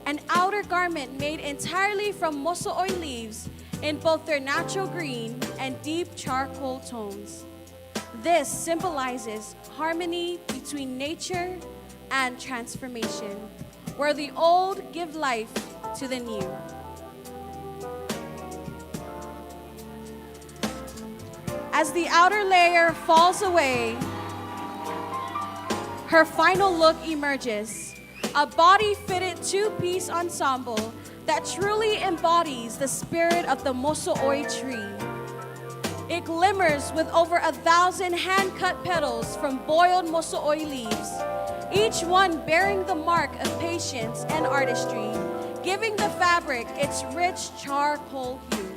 an outer garment made entirely from moso'oi leaves in both their natural green and deep charcoal tones. This symbolizes harmony between nature and transformation, where the old give life to the new. As the outer layer falls away, her final look emerges, a body-fitted two-piece ensemble that truly embodies the spirit of the moso'oi tree. It glimmers with over 1,000 hand-cut petals from boiled moso'oi leaves, each one bearing the mark of patience and artistry, giving the fabric its rich charcoal hue.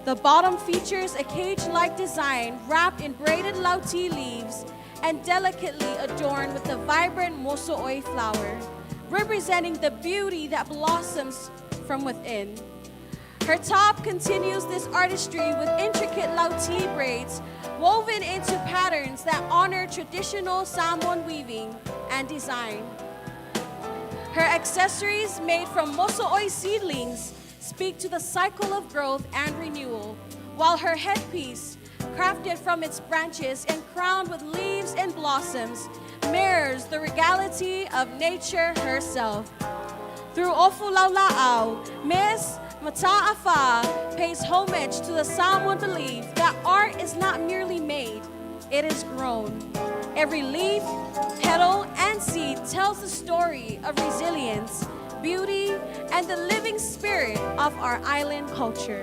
The bottom features a cage-like design wrapped in braided lauti leaves and delicately adorned with the vibrant moso'oi flower, representing the beauty that blossoms from within. Her top continues this artistry with intricate lauti braids woven into patterns that honor traditional Samoan weaving and design. Her accessories made from moso'oi seedlings speak to the cycle of growth and renewal, while her headpiece, crafted from its branches and crowned with leaves and blossoms, mirrors the regality of nature herself. Through Ofulaula'au, Miss Mataafa pays homage to the Samoan belief that art is not merely made, it is grown. Every leaf, petal, and seed tells the story of resilience, beauty, and the living spirit of our island culture.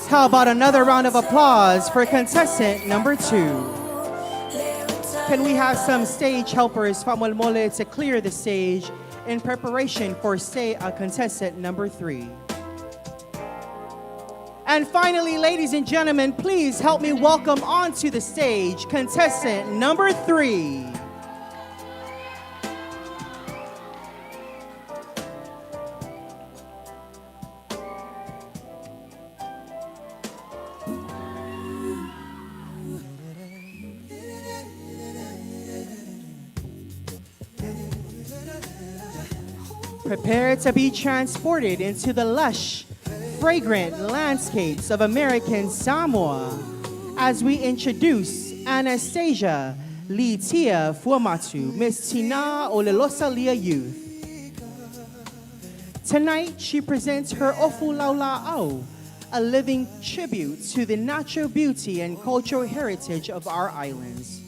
How about another round of applause for contestant number 2? Can we have some stage helpers from Walmole to clear the stage in preparation for contestant number 3? And finally, ladies and gentlemen, please help me welcome onto the stage contestant number 3. Prepare to be transported into the lush, fragrant landscapes of American Samoa as we introduce Anastasia Litia Fuamatu, Miss Tina Olelosalia Youth. Tonight, she presents her Ofulaula'au, a living tribute to the natural beauty and cultural heritage of our islands.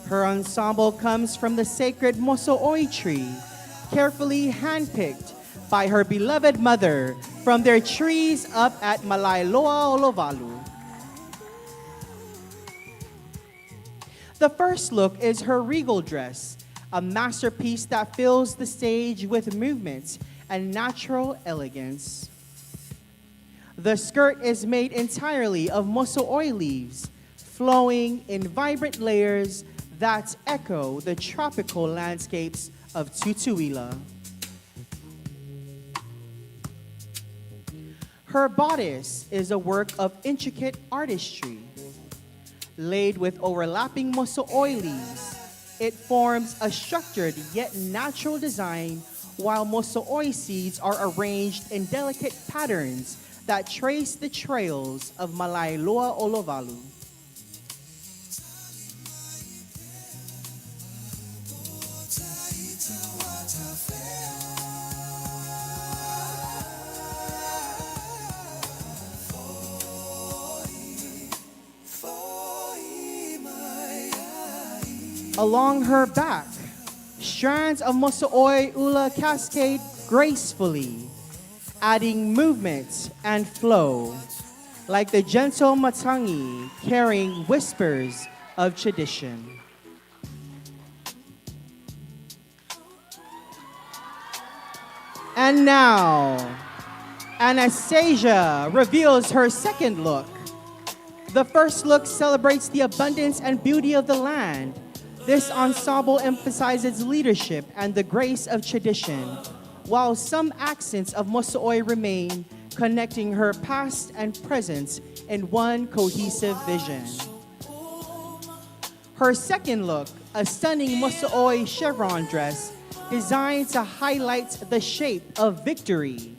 Her ensemble comes from the sacred moso'oi tree, carefully handpicked by her beloved mother from their trees up at Malailoa Olovalu. The first look is her regal dress, a masterpiece that fills the stage with movement and natural elegance. The skirt is made entirely of moso'oi leaves, flowing in vibrant layers that echo the tropical landscapes of Tutuila. Her bodice is a work of intricate artistry. Laid with overlapping moso'oi leaves, it forms a structured yet natural design, while moso'oi seeds are arranged in delicate patterns that trace the trails of Malailoa Olovalu. Along her back, strands of Moso'oi Ula cascade gracefully, adding movement and flow, like the gentle matangi carrying whispers of tradition. And now, Anastasia reveals her second look. The first look celebrates the abundance and beauty of the land. This ensemble emphasizes leadership and the grace of tradition, while some accents of Moso'oi remain, connecting her past and present in one cohesive vision. Her second look, a stunning Moso'oi chevron dress designed to highlight the shape of victory.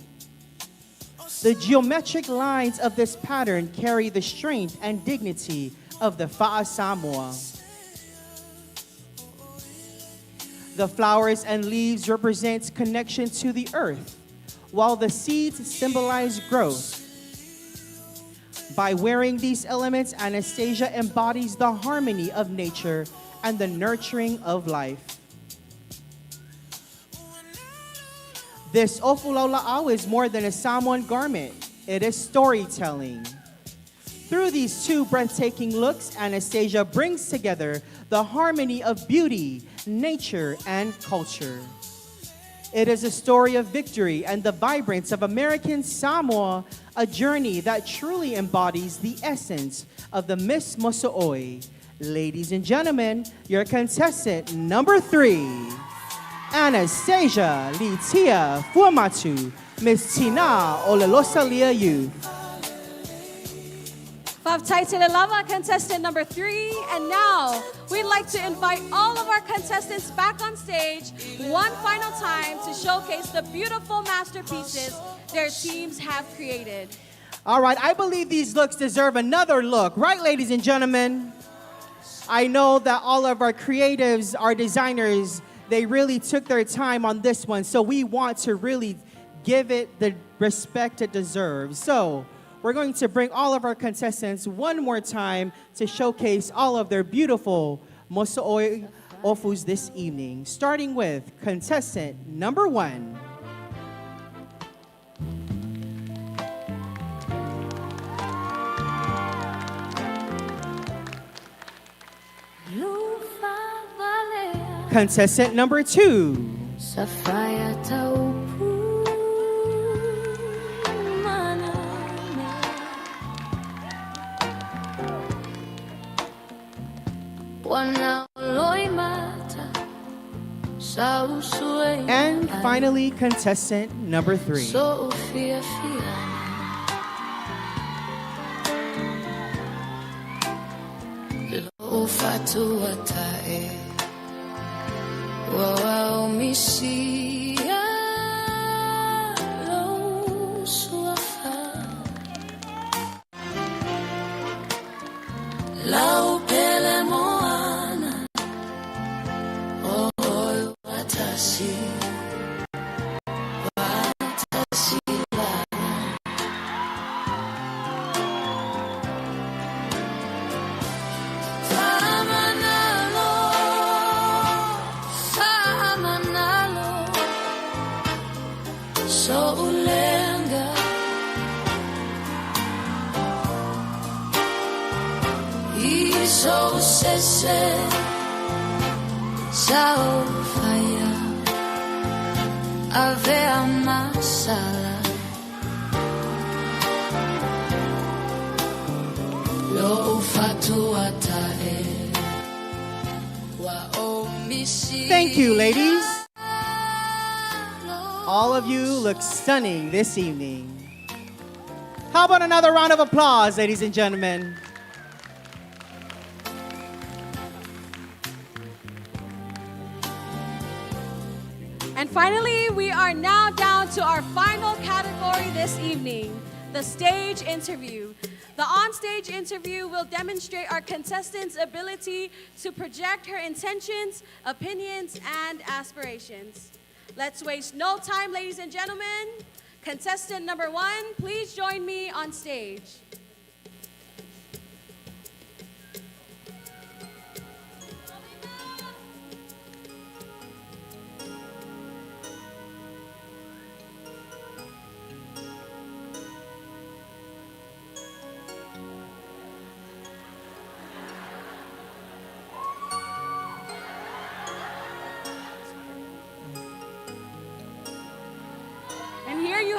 The geometric lines of this pattern carry the strength and dignity of the Fa'a Samoa. The flowers and leaves represent connection to the earth, while the seeds symbolize growth. By wearing these elements, Anastasia embodies the harmony of nature and the nurturing of life. This ofulaula'au is more than a Samoan garment. It is storytelling. Through these two breathtaking looks, Anastasia brings together the harmony of beauty, nature, and culture. It is a story of victory and the vibrance of American Samoa, a journey that truly embodies the essence of the Miss Moso'oi. Ladies and gentlemen, your contestant number 3, Anastasia Litia Fuamatu, Miss Tina Olalosalia Youth. Lava, contestant number 3. And now, we'd like to invite all of our contestants back on stage one final time to showcase the beautiful masterpieces their teams have created. All right, I believe these looks deserve another look, right, ladies and gentlemen? I know that all of our creatives, our designers, they really took their time on this one, so we want to really give it the respect it deserves. So we're going to bring all of our contestants one more time to showcase all of their beautiful Moso'oi ofus this evening, starting with contestant number 1. Contestant number 2. And finally, contestant number 3. Thank you, ladies. All of you look stunning this evening. How about another round of applause, ladies and gentlemen? And finally, we are now down to our final category this evening, the stage interview. The on-stage interview will demonstrate our contestant's ability to project her intentions, opinions, and aspirations. Let's waste no time, ladies and gentlemen. Contestant number 1, please join me on stage.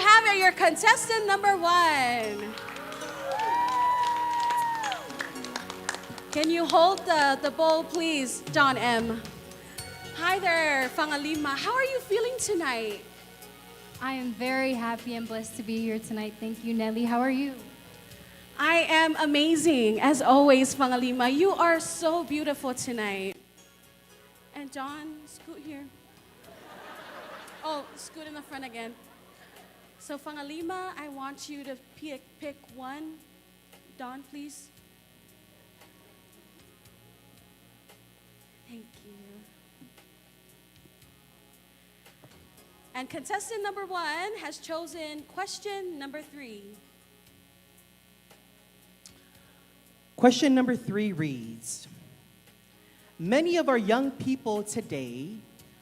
have it, your contestant number 1. Can you hold the bowl, please, John M? Hi there, Fangalima. How are you feeling tonight? I am very happy and blessed to be here tonight. Thank you, Nelly. How are you? I am amazing, as always, Fangalima. You are so beautiful tonight. And John, scoot here. Oh, scoot in the front again. So Fangalima, I want you to pick one. Don, please. Thank you. And contestant number 1 has chosen question number 3. Question number 3 reads, many of our young people today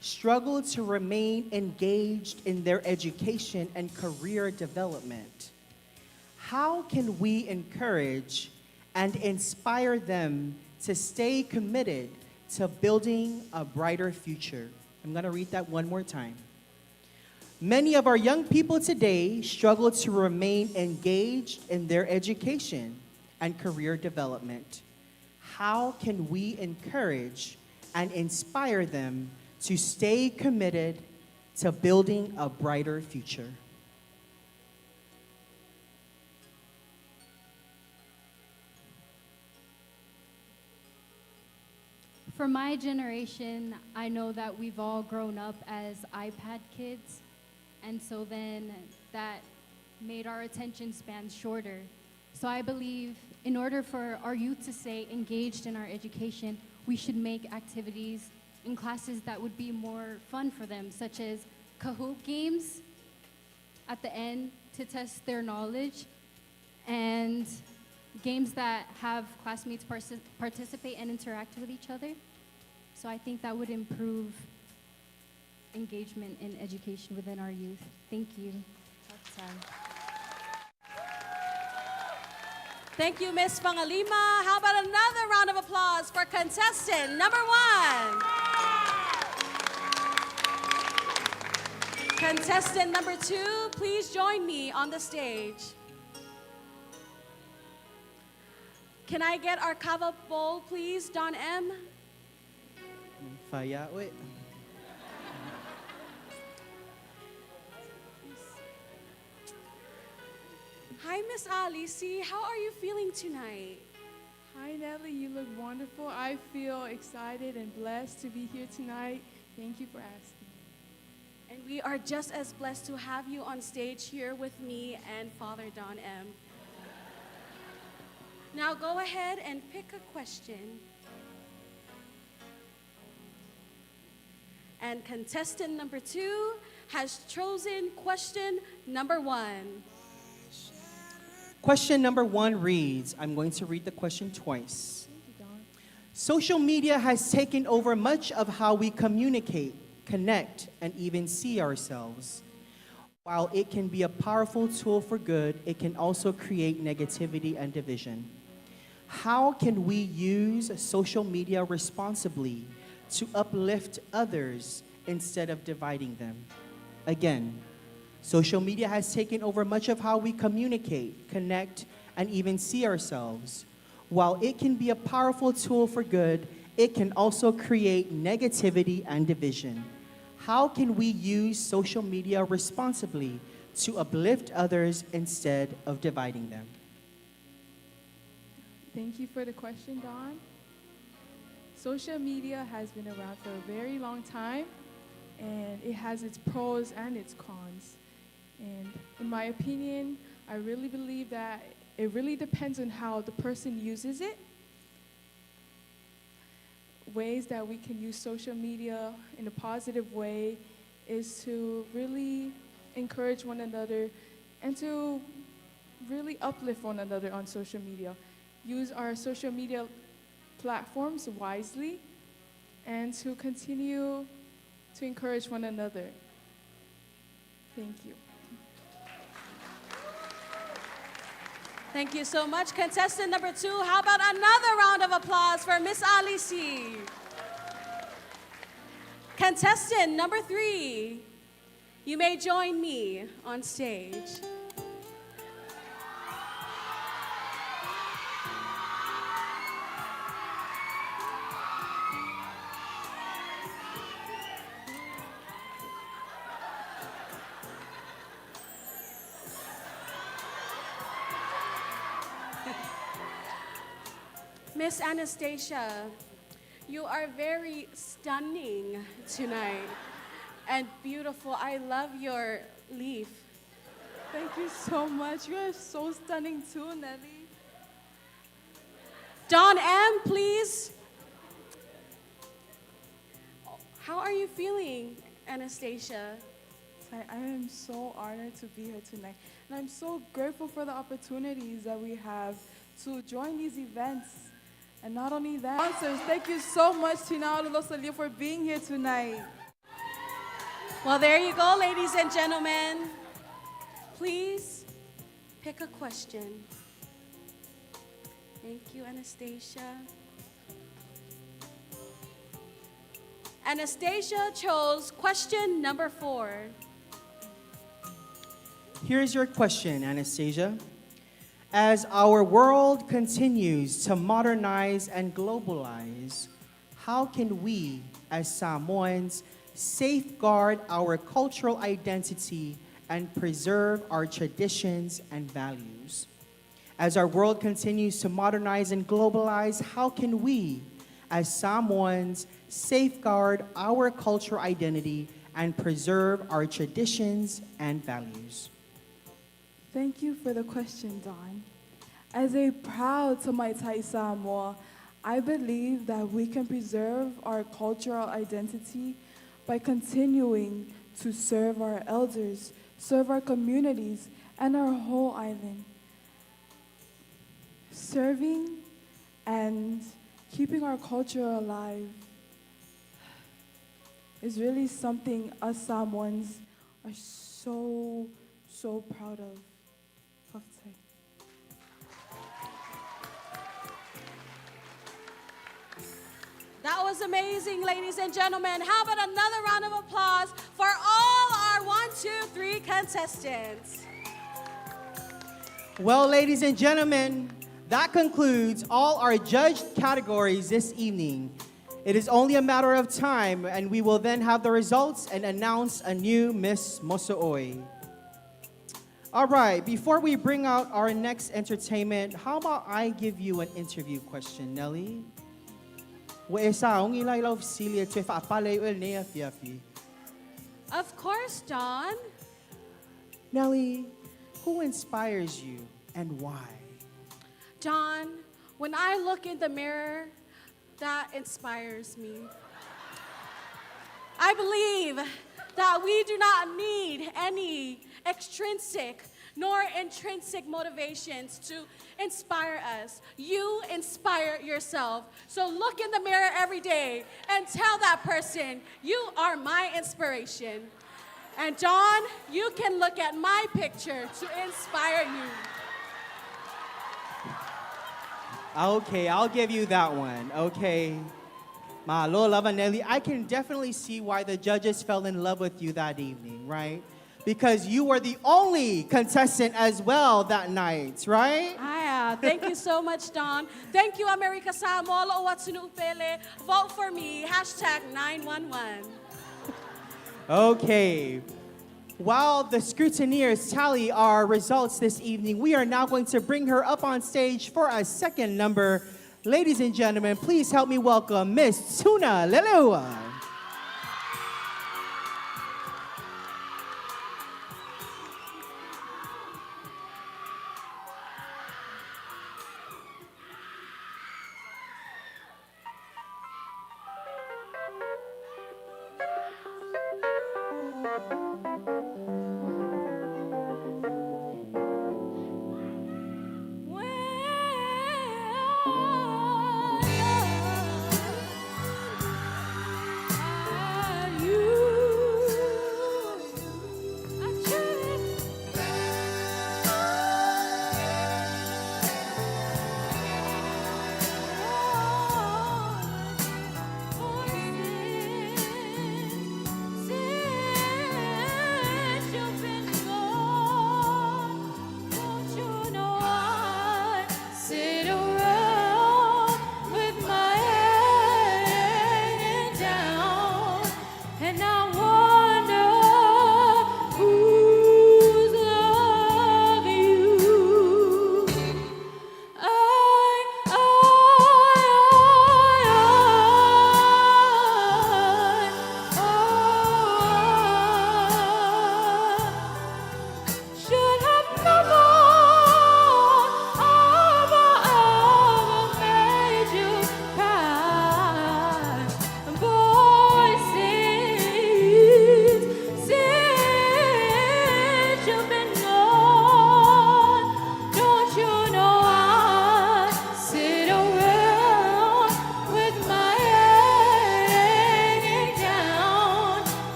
struggle to remain engaged in their education and career development. How can we encourage and inspire them to stay committed to building a brighter future? I'm going to read that one more time. Many of our young people today struggle to remain engaged in their education and career development. How can we encourage and inspire them to stay committed to building a brighter future? For my generation, I know that we've all grown up as iPad kids, and so then that made our attention span shorter. So I believe in order for our youth to stay engaged in our education, we should make activities in classes that would be more fun for them, such as Kahoot games at the end to test their knowledge, and games that have classmates participate and interact with each other. So I think that would improve engagement in education within our youth. Thank you. That's time. Thank you, Miss Fangalima. How about another round of applause for contestant number 1? Contestant number 2, please join me on the stage. Can I get our kava bowl, please, Don M? Faya, wait. Hi, Miss Alice. How are you feeling tonight? Hi, Nelly. You look wonderful. I feel excited and blessed to be here tonight. Thank you for asking. And we are just as blessed to have you on stage here with me and Father Don M. Now go ahead and pick a question. And contestant number 2 has chosen question number 1. Question number 1 reads, I'm going to read the question twice. Social media has taken over much of how we communicate, connect, and even see ourselves. While it can be a powerful tool for good, it can also create negativity and division. How can we use social media responsibly to uplift others instead of dividing them? Again, social media has taken over much of how we communicate, connect, and even see ourselves. While it can be a powerful tool for good, it can also create negativity and division. How can we use social media responsibly to uplift others instead of dividing them? Thank you for the question, Don. Social media has been around for a very long time, and it has its pros and its cons. And in my opinion, I really believe that it really depends on how the person uses it. Ways that we can use social media in a positive way is to really encourage one another and to really uplift one another on social media. Use our social media platforms wisely and to continue to encourage one another. Thank you. Thank you so much. Contestant number 2, how about another round of applause for Miss Alice? Contestant number 3, You may join me on stage. Miss Anastasia, you are very stunning tonight and beautiful. I love your leaf. Thank you so much. You are so stunning too, Nelly. Don M, please. How are you feeling, Anastasia? I am so honored to be here tonight. And I'm so grateful for the opportunities that we have to join these events. And not only that, sponsors, thank you so much, Tina Olulosalio, for being here tonight. Well, there you go, ladies and gentlemen. Please pick a question. Thank you, Anastasia. Anastasia chose question number 4. Here's your question, Anastasia. As our world continues to modernize and globalize, how can we, as Samoans, safeguard our cultural identity and preserve our traditions and values? As our world continues to modernize and globalize, how can we, as Samoans, safeguard our cultural identity and preserve our traditions and values? Thank you for the question, Don. As a proud Samaitai Samoa, I believe that we can preserve our cultural identity by continuing to serve our elders, serve our communities, and our whole island. Serving and keeping our culture alive is really something us Samoans are so proud of. Kvzk. That was amazing, ladies and gentlemen. How about another round of applause for all our 1, 2, 3 contestants? Well, ladies and gentlemen, that concludes all our judged categories this evening. It is only a matter of time, and we will then have the results and announce a new Miss Moso'oi. All right, before we bring out our next entertainment, how about I give you an interview question, Nelly? Of course, Don. Nelly, who inspires you and why? Don, when I look in the mirror, that inspires me. I believe that we do not need any extrinsic nor intrinsic motivations to inspire us. You inspire yourself. So look in the mirror every day and tell that person, you are my inspiration. And Don, you can look at my picture to inspire you. Okay, I'll give you that one. Okay. Mahalo Nelly, I can definitely see why the judges fell in love with you that evening, right? Because you were the only contestant as well that night, right? Thank you so much, Don. Thank you, America Samoa, Lo'owatsunu Upele. Vote for me, #911. Okay. While the scrutineers tally our results this evening, we are now going to bring her up on stage for a second number. Ladies and gentlemen, please help me welcome Miss Tuna Lelua.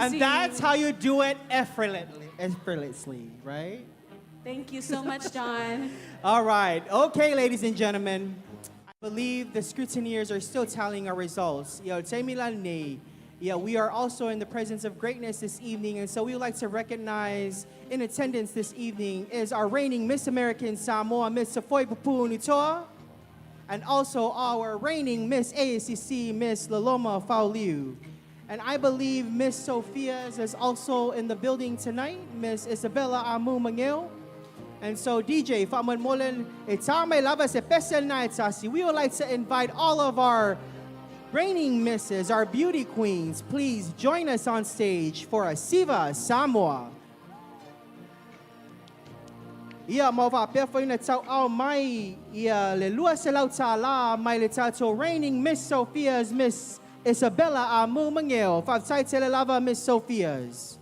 And that's how you do it effortlessly, right? Thank you so much, John. All right. Okay, ladies and gentlemen. I believe the scrutineers are still tallying our results. We are also in the presence of greatness this evening, and so we would like to recognize in attendance this evening is our reigning Miss American Samoa, Miss Safoi Pupu Nutoa, and also our reigning Miss AACC, Miss Laloma Fauliu. And I believe Miss Sophia is also in the building tonight, Miss Isabella Amu Mangil. And so DJ, Faman Molen, Itame Lava Special Night Sasi. We would like to invite all of our reigning misses, our beauty queens, please join us on stage for a Siva Samoa. Ia mova perfo ina tau au mai ia le lua se lau la mai le tato reigning Miss Sophia's Miss Isabella Amu Mangel. Faftai tele lava Miss Sophia's.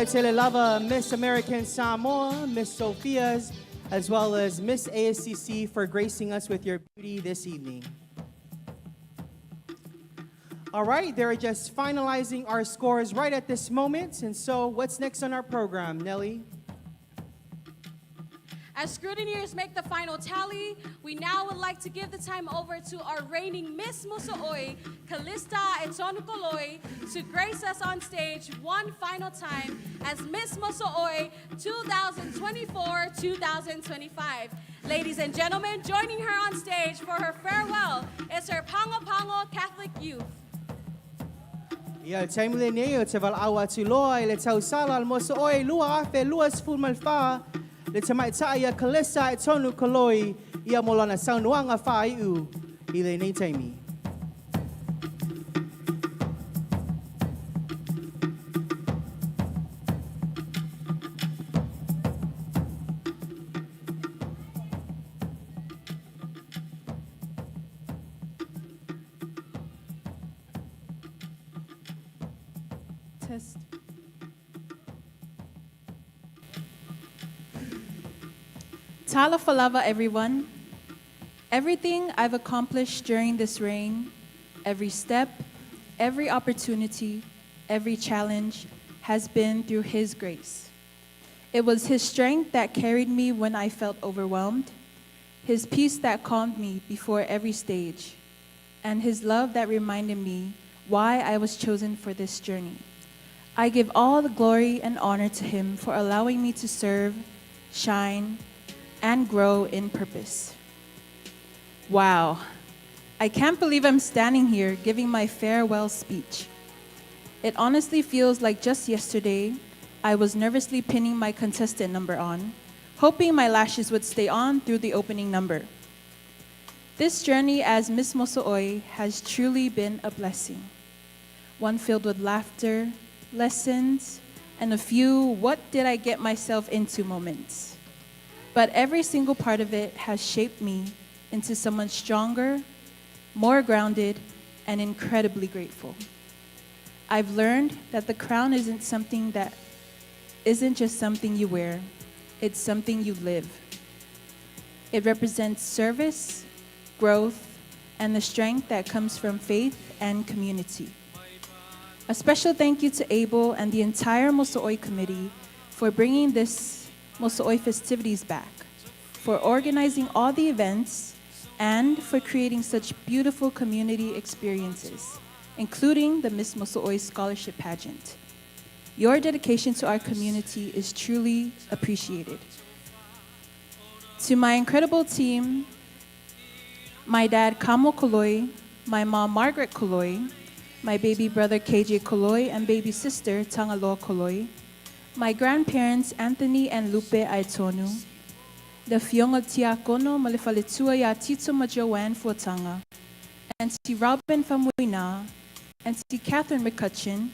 Tele Lava, Miss American Samoa, Miss Sophia's, as well as Miss ASCC for gracing us with your beauty this evening. All right, they're just finalizing our scores right at this moment. And so what's next on our program, Nelly? As scrutineers make the final tally, we now would like to give the time over to our reigning Miss Muso'oi, Kalista Etonukoloi, to grace us on stage one final time as Miss Muso'oi 2024-2025. Ladies and gentlemen, joining her on stage for her farewell is her Pango Pango Catholic youth. Ya time le neo te val awa tu loa le tau sala al Muso'oi lua afe luas ful malfa. Le tamai ia Kalisa Tonu Koloi ia molana saunuanga whaiu I le nei taimi. Test. Tala falava, everyone. Everything I've accomplished during this reign, every step, every opportunity, every challenge has been through His grace. It was His strength that carried me when I felt overwhelmed, His peace that calmed me before every stage, and His love that reminded me why I was chosen for this journey. I give all the glory and honor to Him for allowing me to serve, shine, and grow in purpose. Wow. I can't believe I'm standing here giving my farewell speech. It honestly feels like just yesterday, I was nervously pinning my contestant number on, hoping my lashes would stay on through the opening number. This journey as Miss Moso'oy has truly been a blessing. One filled with laughter, lessons, and a few what did I get myself into moments. But every single part of it has shaped me into someone stronger, more grounded, and incredibly grateful. I've learned that the crown isn't just something you wear, it's something you live. It represents service, growth, and the strength that comes from faith and community. A special thank you to Abel and the entire Moso'oy committee for bringing this Moso'oy festivities back, for organizing all the events, and for creating such beautiful community experiences, including the Miss Moso'oy Scholarship Pageant. Your dedication to our community is truly appreciated. To my incredible team, my dad Kamo Koloy, my mom Margaret Koloy, my baby brother KJ Koloy and baby sister Tangalo Koloy, my grandparents Anthony and Lupe Aitonu, the Fionga Tiakono Malifaletua ya Tito Majoan Fuatanga, Auntie Robin Famuina, Auntie Catherine McCutcheon,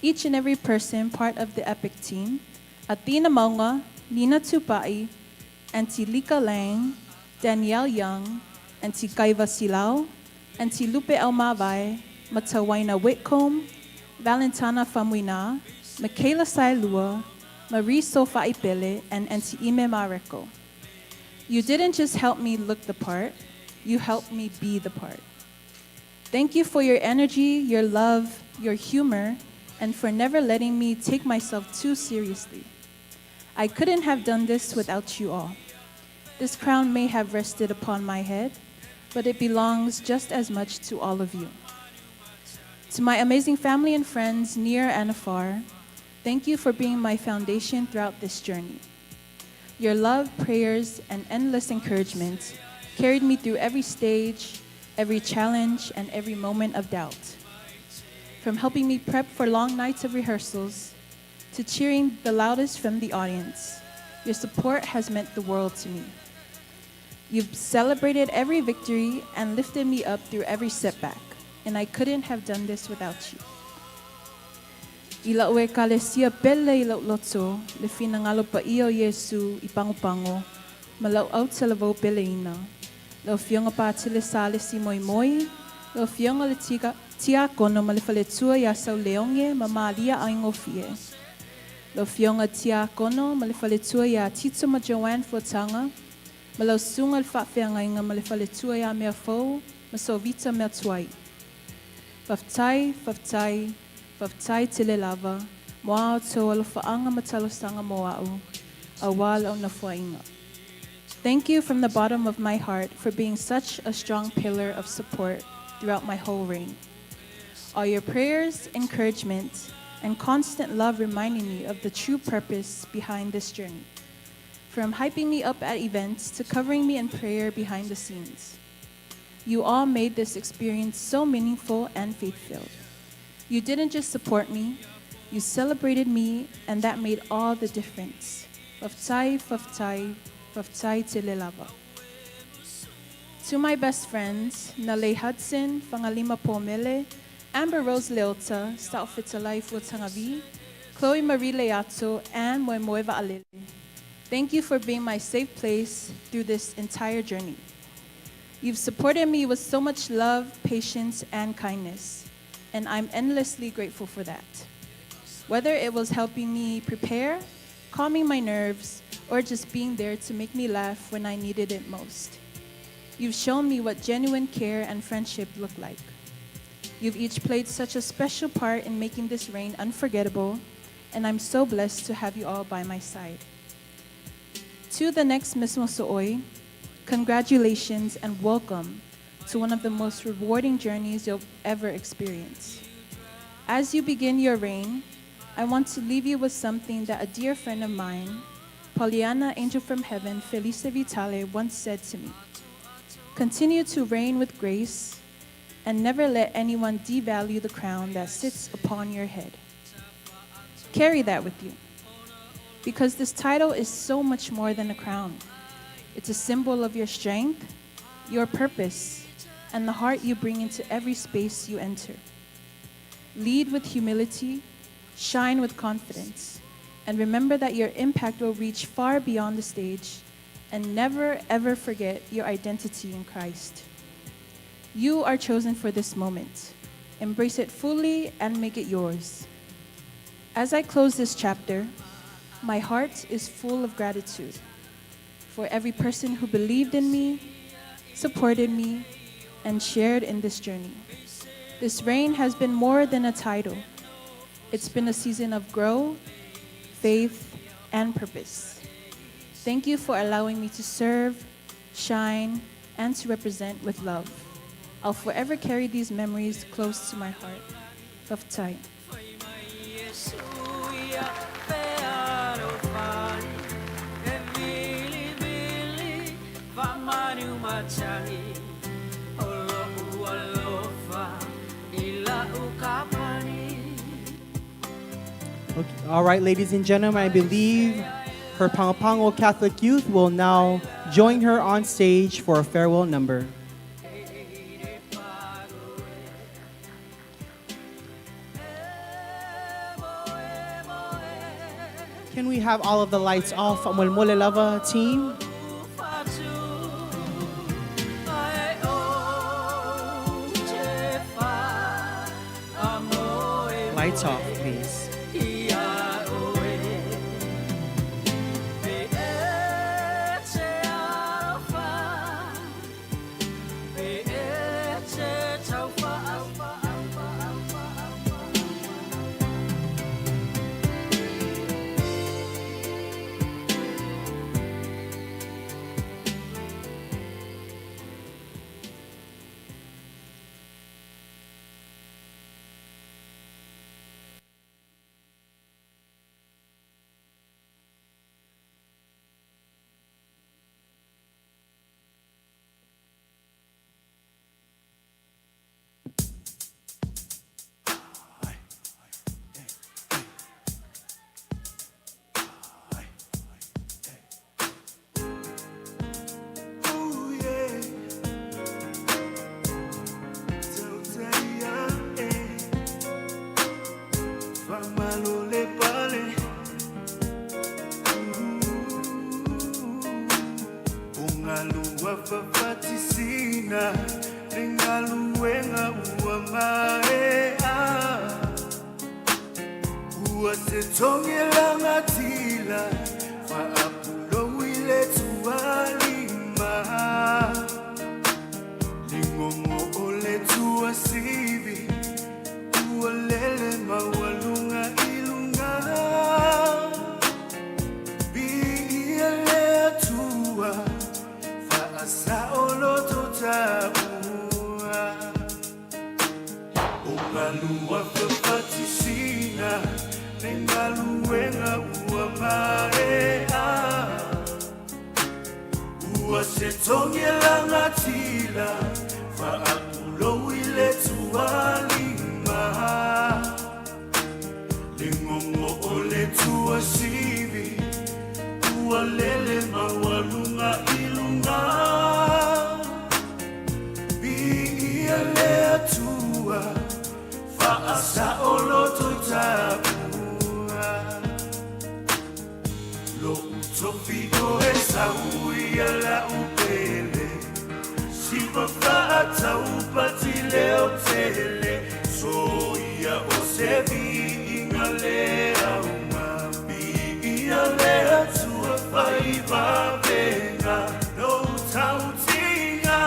each and every person part of the EPIC team, Athena Maunga, Nina Tupai, Auntie Lika Lang, Danielle Young, Auntie Kaiva Silao, Auntie Lupe Elmavai, Matawaina Whitcomb, Valentana Famuina, Michaela Sailua, Marie Sofa Ipele, and Auntie Ime Mareko. You didn't just help me look the part, you helped me be the part. Thank you for your energy, your love, your humor, and for never letting me take myself too seriously. I couldn't have done this without you all. This crown may have rested upon my head, but it belongs just as much to all of you. To my amazing family and friends near and afar, thank you for being my foundation throughout this journey. Your love, prayers, and endless encouragement carried me through every stage, every challenge, and every moment of doubt. From helping me prep for long nights of rehearsals to cheering the loudest from the audience, your support has meant the world to me. You've celebrated every victory and lifted me up through every setback, and I couldn't have done this without you. Ila ue kalesia pele ila lotso, le fina ngalo pa iyo Yesu I pango malau out sa lavo pele ina. Lo fionga pa tile sale si moi moi, lo fionga le tia kono ma le faletua ya sau leonge ma malia aingo fie. Lo fionga tia kono ma le faletua ya tito ma Joanne Fuatanga, ma lo sunga le whawhianga inga ma le faletua ya mea fau, ma so vita mea tuai. Faftai, faftai, faftai tile lava, moa to alo whaanga matalo sanga moa'u, a wala o na fuainga. Thank you from the bottom of my heart for being such a strong pillar of support throughout my whole reign. All your prayers, encouragement, and constant love reminding me of the true purpose behind this journey. From hyping me up at events to covering me in prayer behind the scenes. You all made this experience so meaningful and faith-filled. You didn't just support me, you celebrated me, and that made all the difference. Faftai, faftai, faftai tilelava. To my best friends, Nale Hudson, Fangalima Pomele, Amber Rose Leota, Staufitsalai Futangavi, Chloe Marie Leato, and Moemoeva Alele. Thank you for being my safe place through this entire journey. You've supported me with so much love, patience, and kindness, and I'm endlessly grateful for that. Whether it was helping me prepare, calming my nerves, or just being there to make me laugh when I needed it most. You've shown me what genuine care and friendship look like. You've each played such a special part in making this reign unforgettable, and I'm so blessed to have you all by my side. To the next Miss Moso'oy, congratulations and welcome to one of the most rewarding journeys you'll ever experience. As you begin your reign, I want to leave you with something that a dear friend of mine, Pollyanna Angel from Heaven, Felice Vitale, once said to me. Continue to reign with grace and never let anyone devalue the crown that sits upon your head. Carry that with you, because this title is so much more than a crown. It's a symbol of your strength, your purpose, and the heart you bring into every space you enter. Lead with humility, shine with confidence, and remember that your impact will reach far beyond the stage, and never ever forget your identity in Christ. You are chosen for this moment. Embrace it fully and make it yours. As I close this chapter, my heart is full of gratitude for every person who believed in me, supported me, and shared in this journey. This reign has been more than a title. It's been a season of growth, faith, and purpose. Thank you for allowing me to serve, shine, and to represent with love. I'll forever carry these memories close to my heart. Love tight. Okay. All right, ladies and gentlemen, I believe her Pangapango Catholic Youth will now join her on stage for a farewell number. Can we have all of the lights off, Mulmule Lava team? Lights off, please. Fafatisina, Ringaluenga Uamaea, Uasetongela Matila, Faapulo Wile Tualima, Lingomo Ole Tuasibi, Ualele Mawalunga Ilunga, Biele Tua. Saolo totabua Ungalua fafatisina Nengaluenga uamaea Uasetongela ngatila Faapulo wile tualima Lingongo ole tuasibi Ualele mawalunga ilunga Tua Faasa oloto tabua Lo utofido esa uia la upele Sipa fata upatile otele Soia osebi ingalea umabi Ialea tua faiva venga No tautinga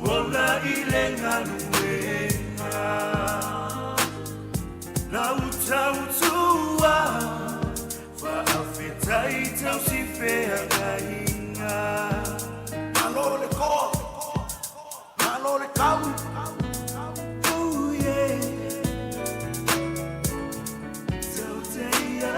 Ola ilenga luenga La utautua Fa afeta ita usifea gainga Malole ko Malole kau Oh yeah Tautea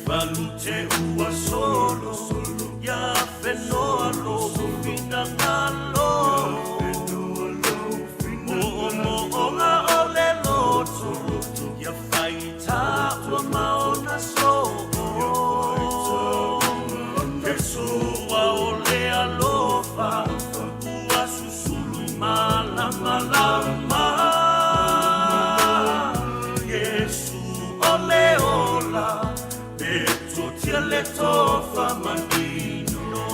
valute ua solo ya fenoa lo fina ngalo mo'onga o le loto ya faita ua maona so Pesua o le alofa ua susulu malama lama Yesu o le ola tia le tofa manino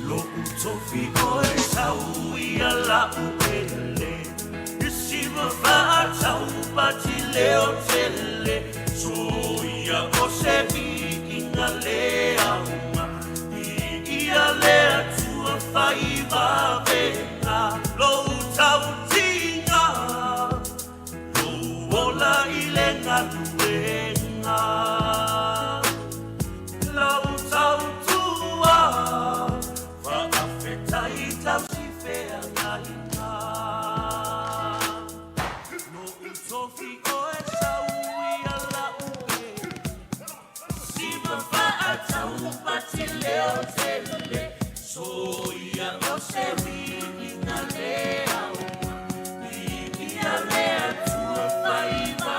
lo utofi o e sau ia la uele isiva va tau pati leo tele so ia o se vi inga le auma ia le tua fai va venga lo tau tinga lo ola ilenga luenga Lau tau tua va afetai tau si fea ngaina no utofi o e sau ia la ue si va tau pati leo tele so ia o se vi ina lea ia lea tua fai va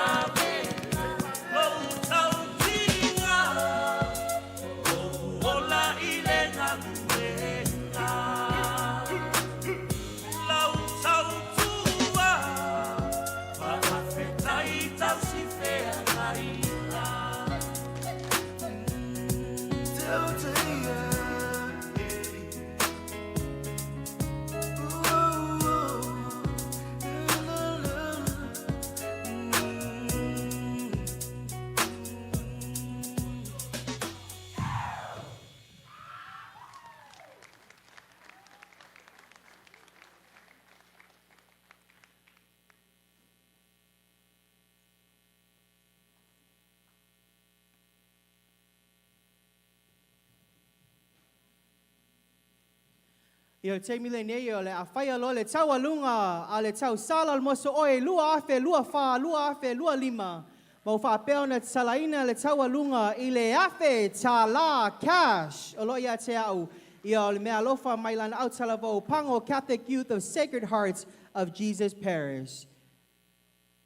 Yo te mile ne yo le afaya lo le tau alunga a le tau sala al moso oe lua afe lua fa lua afe lua lima mo fa peo na salaina le tau alunga I le afe tala cash o lo ia te au yo le mea lofa mailan au talavo pango Catholic Youth of Sacred Hearts of Jesus Parish.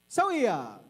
So ia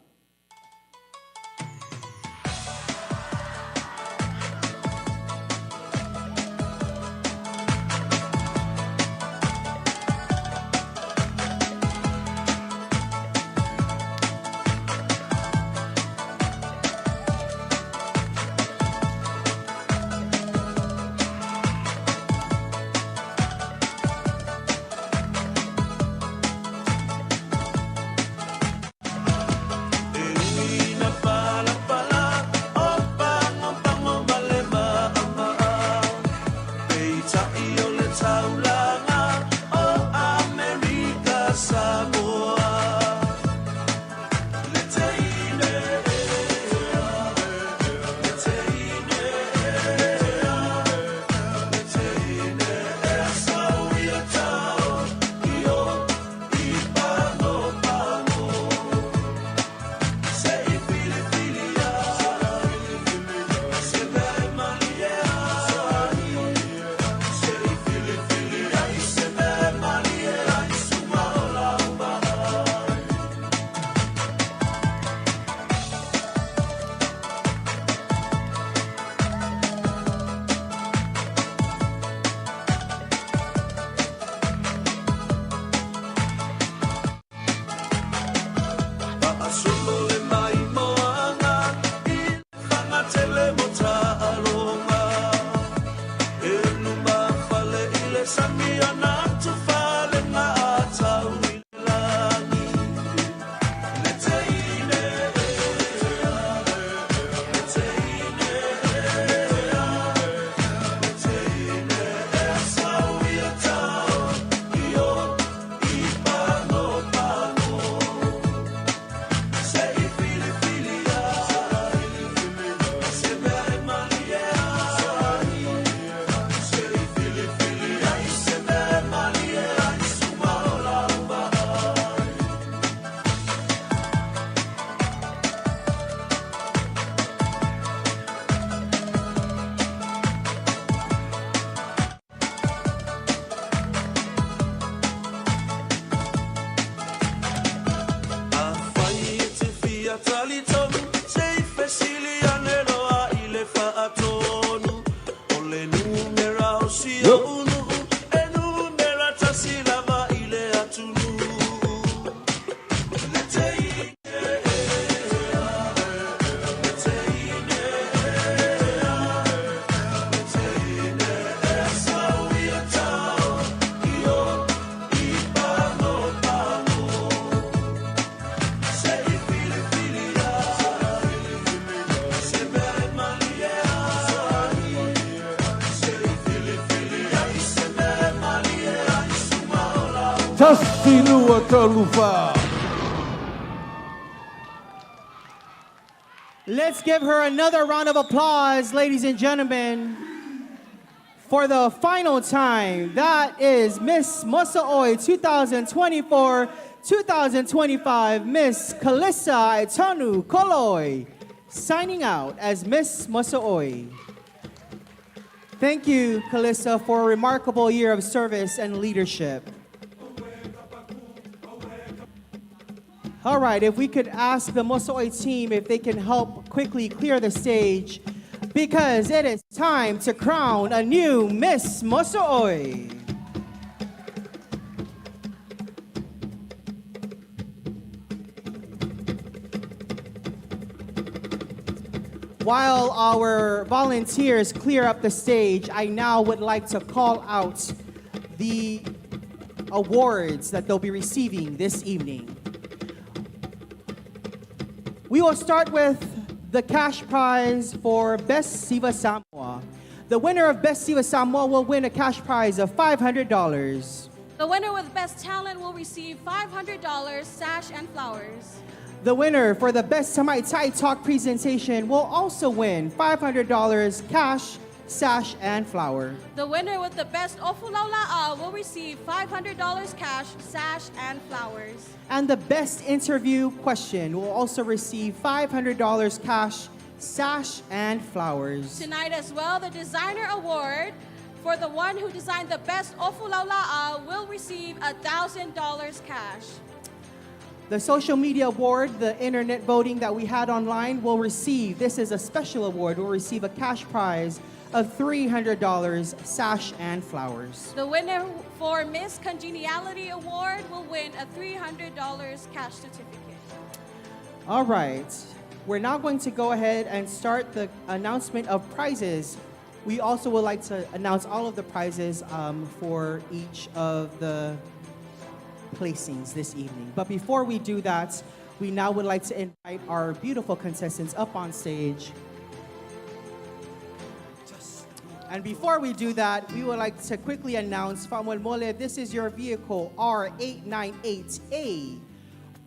Sinua Talufa. Let's give her another round of applause, ladies and gentlemen. For the final time, that is Miss Moso'oy 2024-2025, Miss Kalissa Etonu Koloy, signing out as Miss Moso'oy. Thank you, Kalissa, for a remarkable year of service and leadership. All right, if we could ask the Moso'oy team if they can help quickly clear the stage, because it is time to crown a new Miss Moso'oy. While our volunteers clear up the stage, I now would like to call out the awards that they'll be receiving this evening. We will start with the cash prize for Best Siva Samoa. The winner of Best Siva Samoa will win a cash prize of $500. The winner with Best Talent will receive $500, sash, and flowers. The winner for the Best Samai Tai Talk presentation will also win $500 cash, sash, and flower. The winner with the Best Ofulaula'a will receive $500 cash, sash, and flowers. And the Best Interview Question will also receive $500 cash, sash, and flowers. Tonight as well, the Designer Award for the one who designed the Best Ofulaula'a will receive $1,000 cash. The Social Media Award, the internet voting that we had online, will receive, this is a special award, will receive a cash prize of $300, sash, and flowers. The winner for Miss Congeniality Award will win a $300 cash certificate. All right, we're now going to go ahead and start the announcement of prizes. We also would like to announce all of the prizes for each of the placings this evening. But before we do that, we now would like to invite our beautiful contestants up on stage. And before we do that, we would like to quickly announce, Famol Mole, this is your vehicle, R898A.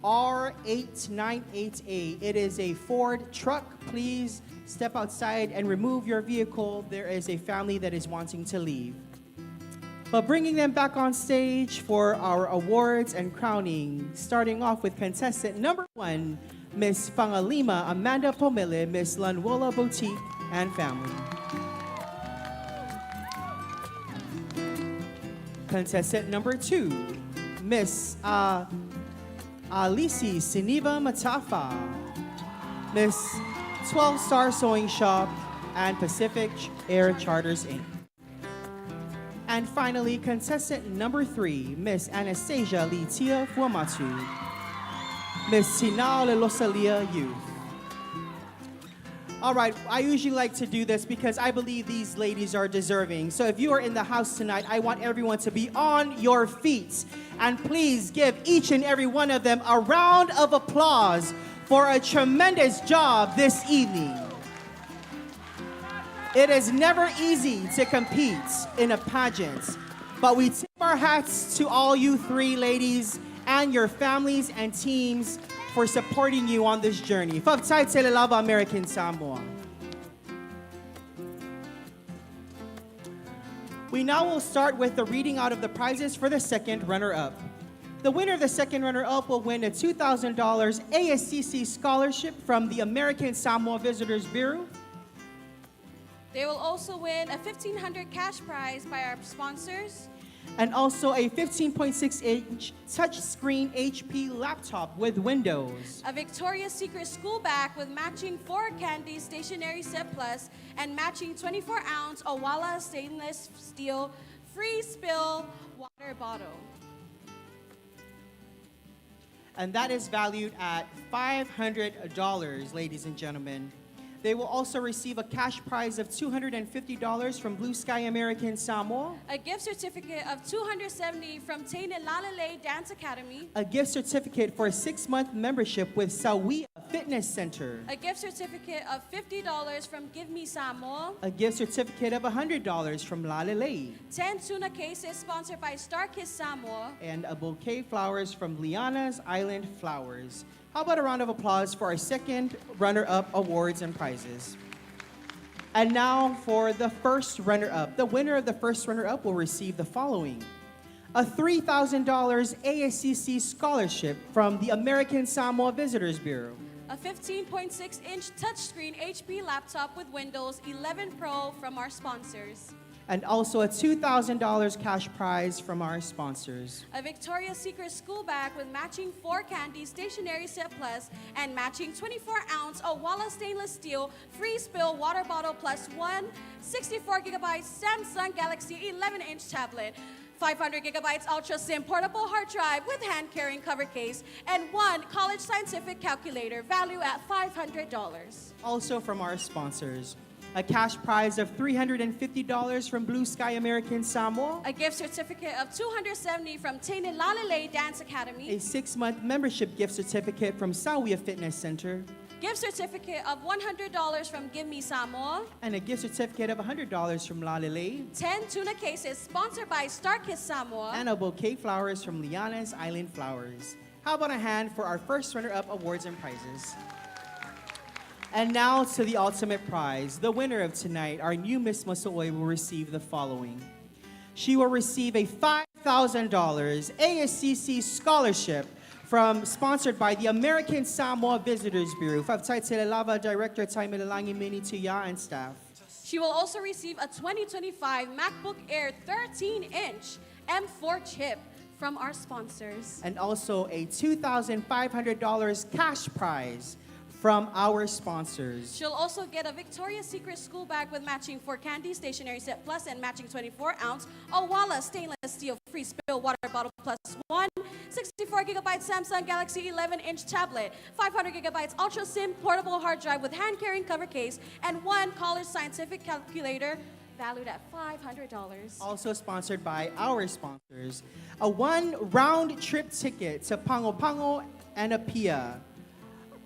R898A. It is a Ford truck. Please step outside and remove your vehicle. There is a family that is wanting to leave. But bringing them back on stage for our awards and crowning, starting off with contestant number 1, Miss Fangalima Amanda Pomele, Miss Lanwola Boutique and family. Contestant number 2, Miss Alisi Siniva Matafa, Miss 12 Star Sewing Shop and Pacific Air Charters Inc. And finally, contestant number 3, Miss Anastasia Litia Fuamatu, Miss Sinao Lelosalia Youth. All right, I usually like to do this because I believe these ladies are deserving. So if you are in the house tonight, I want everyone to be on your feet. And please give each and every one of them a round of applause for a tremendous job this evening. It is never easy to compete in a pageant, but we tip our hats to all you 3 ladies and your families and teams for supporting you on this journey. Kvzk Tv American Samoa. We now will start with the reading out of the prizes for the second runner-up. The winner of the second runner-up will win a $2,000 ASCC scholarship from the American Samoa Visitors Bureau. They will also win a $1,500 cash prize by our sponsors. And also a 15.6-inch touchscreen HP laptop with Windows. A Victoria's Secret school bag with matching 4 candy stationery set plus and matching 24-ounce Owala stainless steel free spill water bottle. And that is valued at $500, ladies and gentlemen. They will also receive a cash prize of $250 from Blue Sky American Samoa. A gift certificate of $270 from Taine Lalale Dance Academy. A gift certificate for a 6-month membership with Sawia Fitness Center. A gift certificate of $50 from Give Me Samoa. A gift certificate of $100 from Lalele. 10 tuna cases sponsored by Starkiss Samoa. And a bouquet of flowers from Liana's Island Flowers. How about a round of applause for our second runner-up awards and prizes? And now for the first runner-up. The winner of the first runner-up will receive the following. A $3,000 ASCC scholarship from the American Samoa Visitors Bureau. A 15.6-inch touchscreen HP laptop with Windows 11 Pro from our sponsors. And also a $2,000 cash prize from our sponsors. A Victoria's Secret school bag with matching 4 candy stationery set plus and matching 24-ounce Owala stainless steel free spill water bottle plus 1 64GB Samsung Galaxy 11-inch tablet. 500 gigabytes Ultra SIM portable hard drive with hand-carrying cover case, and 1 college scientific calculator value at $500. Also from our sponsors, a cash prize of $350 from Blue Sky American Samoa. A gift certificate of $270 from Tainted Lalele Dance Academy. A 6-month membership gift certificate from Sawia Fitness Center. Gift certificate of $100 from Give Me Samoa. And a gift certificate of $100 from Lalele. 10 tuna cases sponsored by Starkiss Samoa. And a bouquet of flowers from Liana's Island Flowers. How about a hand for our first runner-up awards and prizes? And now to the ultimate prize. The winner of tonight, our new Miss Moso'oy, will receive the following. She will receive a $5,000 ASCC scholarship sponsored by the American Samoa Visitors Bureau. Lava Director Taimilalangi Mini Tuya and staff. She will also receive a 2025 MacBook Air 13-inch M4 chip from our sponsors. And also a $2,500 cash prize from our sponsors. She'll also get a Victoria's Secret school bag with matching 4 candy stationery set plus and matching 24-ounce Owala stainless steel free spill water bottle plus 1 64GB Samsung Galaxy 11-inch tablet, 500GB Ultra SIM portable hard drive with hand-carrying cover case, and 1 college scientific calculator valued at $500. Also sponsored by our sponsors, a 1 round-trip ticket to Pango Pango and Apia.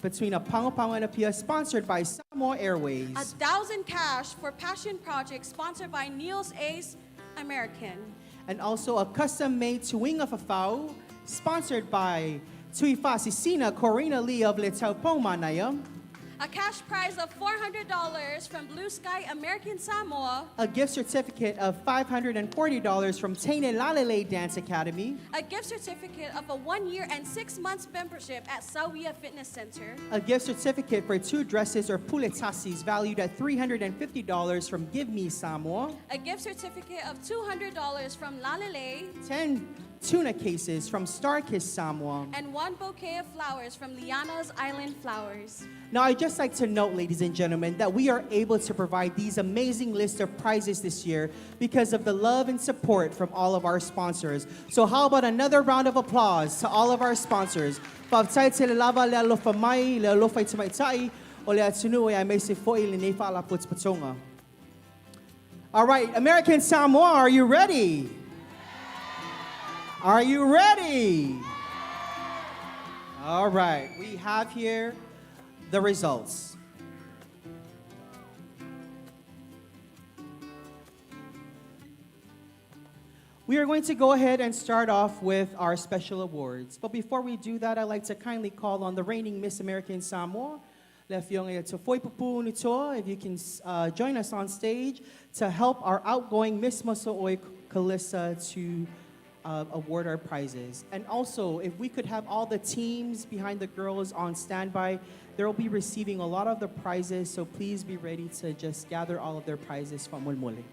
Between a Pango Pango and Apia, sponsored by Samoa Airways. 1,000 cash for Passion Project, sponsored by Niels Ace American. And also a custom-made Tuwing of Afau, sponsored by Tuifa Sisina Corina Lee of Letaupo Manayam. A cash prize of $400 from Blue Sky American Samoa. A gift certificate of $540 from Tainted Lalele Dance Academy. A gift certificate of a 1-year and 6 months membership at Sawia Fitness Center. A gift certificate for 2 dresses or puletasis valued at $350 from Give Me Samoa. A gift certificate of $200 from Lalele. 10 tuna cases from Starkiss Samoa. And 1 bouquet of flowers from Liana's Island Flowers. Now, I'd just like to note, ladies and gentlemen, that we are able to provide these amazing list of prizes this year because of the love and support from all of our sponsors. So how about another round of applause to all of our sponsors? All right, American Samoa, are you ready? Are you ready? All right, we have here the results. We are going to go ahead and start off with our special awards. But before we do that, I'd like to kindly call on the reigning Miss American Samoa, if you can join us on stage to help our outgoing Miss Moso'oy Kalissa to award our prizes. And also, if we could have all the teams behind the girls on standby, they'll be receiving a lot of the prizes, so please be ready to just gather all of their prizes from Mulmuli.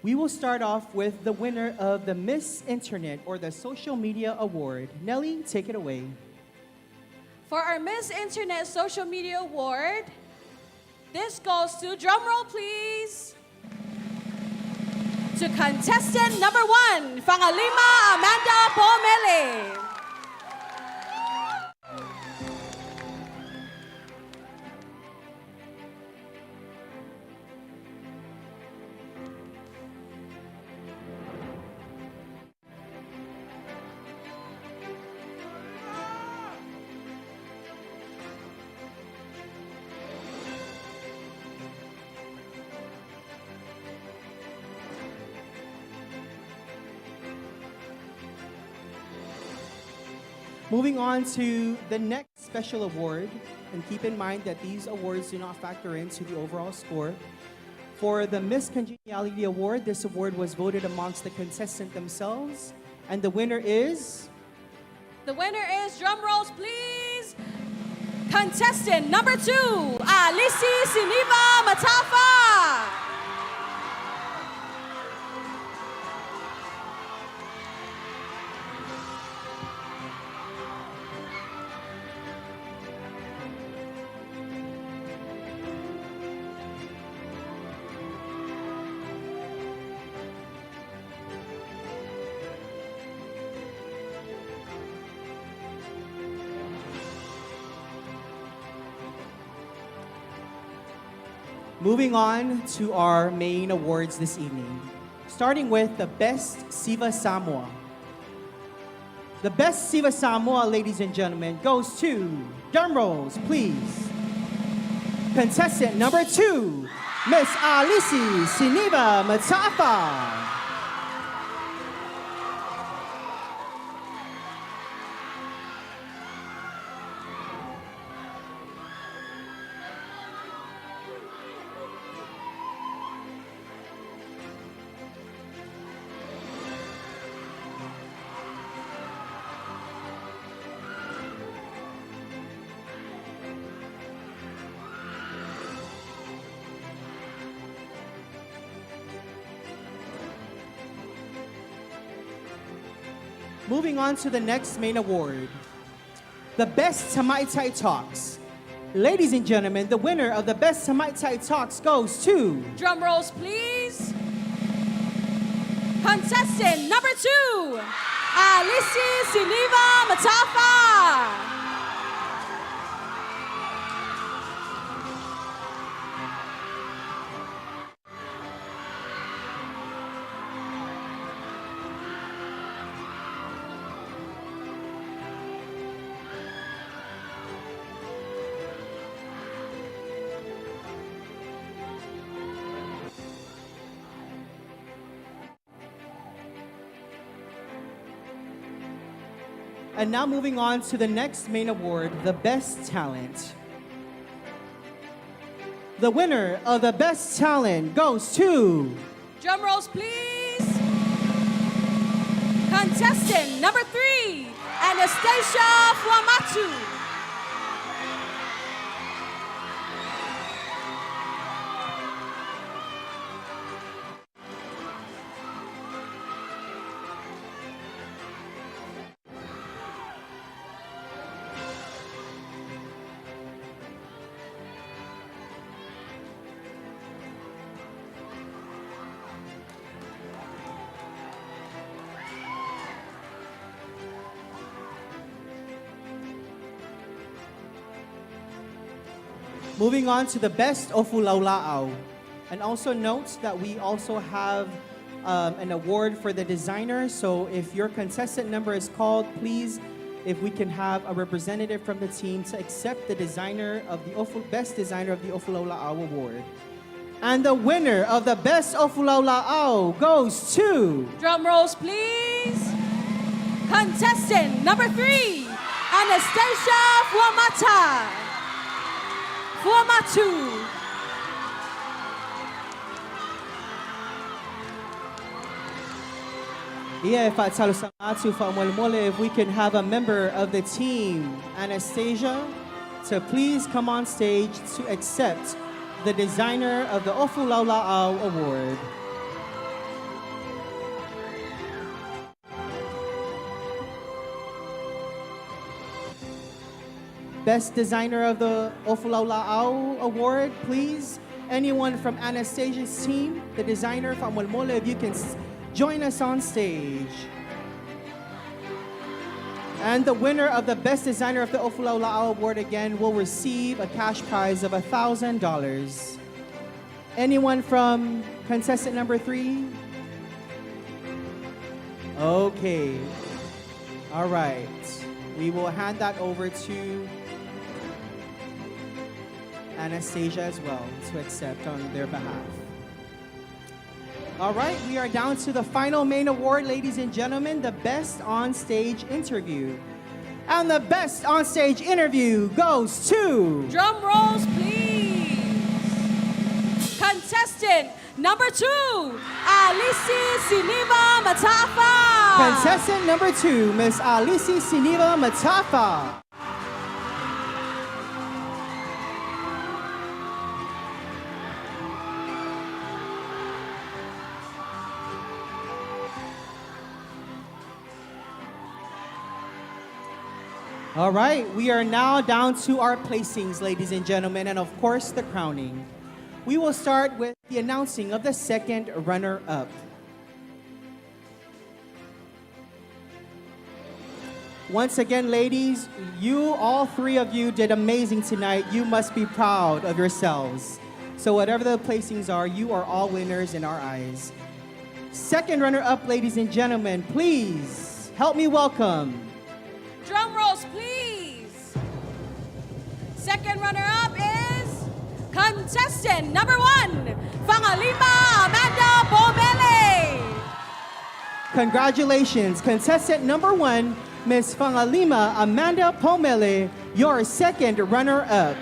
We will start off with the winner of the Miss Internet or the Social Media Award. Nelly, take it away. For our Miss Internet Social Media Award, this goes to, drumroll please, to contestant number 1, Fangalima Amanda Pomele. Moving on to the next special award, and keep in mind that these awards do not factor into the overall score. For the Miss Congeniality Award, this award was voted amongst the contestants themselves, and the winner is... The winner is, drum rolls please, contestant number 2, Alisi Siniva Matafa. Moving on to our main awards this evening, starting with the Best Siva Samoa. The Best Siva Samoa, ladies and gentlemen, goes to, drum rolls, please, contestant number 2, Miss Alisi Siniva Matafa. Moving on to the next main award, the Best Tamaitai Talks. Ladies and gentlemen, the winner of the Best Tamaitai Talks goes to... Drum rolls please, contestant number 2, Alisi Siniva Matafa. And now moving on to the next main award, the Best Talent. The winner of the Best Talent goes to... Drum rolls please, contestant number 3, Anastasia Fuamatu. Moving on to the Best Ofulaulao. And also note that we also have an award for the designer. So if your contestant number is called, please, if we can have a representative from the team to accept the designer of the Best Designer of the Ofulaulao Award. And the winner of the Best Ofulaulao goes to... Drum rolls please, contestant number 3, Anastasia Fuamatu. Yeah, if we can have a member of the team, Anastasia, to please come on stage to accept the designer of the Ofulaulao Award. Best Designer of the Ofulaulao Award, please. Anyone from Anastasia's team, the designer from Walmola, if you can join us on stage. And the winner of the Best Designer of the Ofulaulao Award again will receive a cash prize of $1,000. Anyone from contestant number 3? Okay. All right. We will hand that over to Anastasia as well to accept on their behalf. All right, we are down to the final main award, ladies and gentlemen, the Best On Stage Interview. And the best onstage interview goes to... Drum rolls, please. Contestant number 2, Alisi Siniva Matafa. Contestant number 2, Miss Alisi Siniva Matafa. All right, we are now down to our placings, ladies and gentlemen, and of course, the crowning. We will start with the announcing of the second runner-up. Once again, ladies, all three of you did amazing tonight. You must be proud of yourselves. So whatever the placings are, you are all winners in our eyes. Second runner-up, ladies and gentlemen, please help me welcome. Drum rolls, please. Second runner-up is contestant number 1, Fangalima Amanda Bomele. Congratulations, contestant number 1, Miss Fangalima Amanda Pomele, your second runner-up.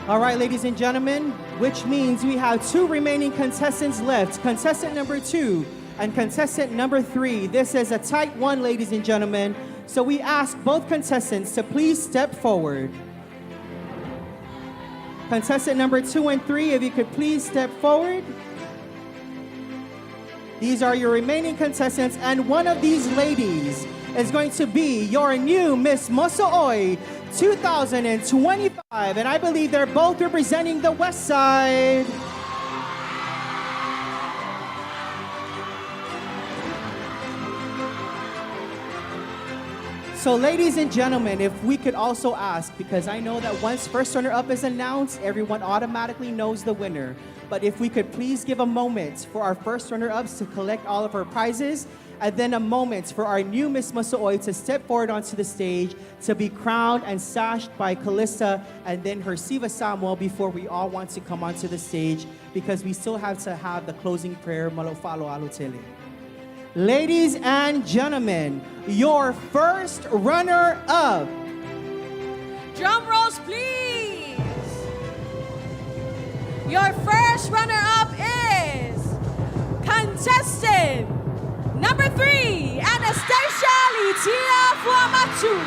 All right, ladies and gentlemen, which means we have 2 remaining contestants left. Contestant number 2 and contestant number 3. This is a tight one, ladies and gentlemen. So we ask both contestants to please step forward. Contestant number 2 and 3, if you could please step forward. These are your remaining contestants, and one of these ladies is going to be your new Miss Moso'oy 2025, and I believe they're both representing the West Side. So ladies and gentlemen, if we could also ask, because I know that once first runner-up is announced, everyone automatically knows the winner. But if we could please give a moment for our first runner-ups to collect all of our prizes, and then a moment for our new Miss Moso'oy to step forward onto the stage to be crowned and sashed by Callista and then her Siva Samuel before we all want to come onto the stage, because we still have to have the closing prayer, Malofalo Alutele. Ladies and gentlemen, your first runner-up. Drum rolls, please. Your first runner-up is contestant number 3, Anastasia Litia Fuamatu.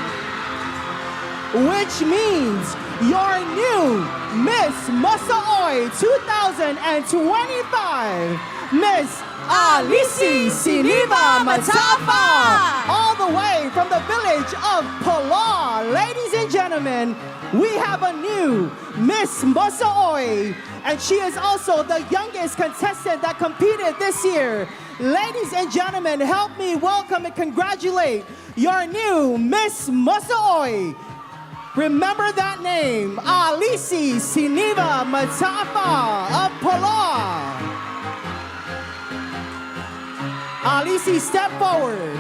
Which means your new Miss Moso'oy 2025, Miss Alisi Siniva Matafa, all the way from the village of Pilar. Ladies and gentlemen, we have a new Miss Moso'oy, and she is also the youngest contestant that competed this year. Ladies and gentlemen, help me welcome and congratulate your new Miss Moso'oy. Remember that name, Alisi Siniva Matafa of Pilar. Alisi, step forward.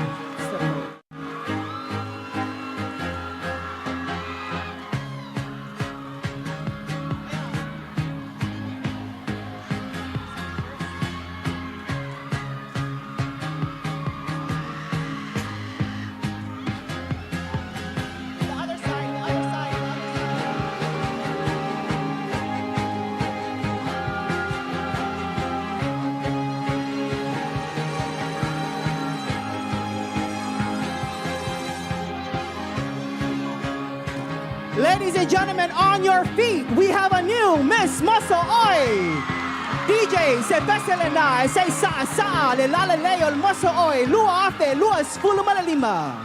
Ladies and gentlemen, on your feet, we have a new Miss Moso'oy. DJ, se peselena, se sa, le lale leo el Moso'oy, lua afe, lua spulu malalima.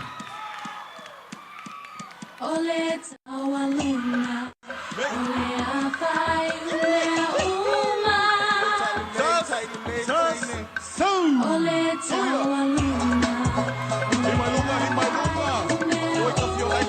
Ole tawaluna, ole afai, ole uma. Ole tawaluna, ole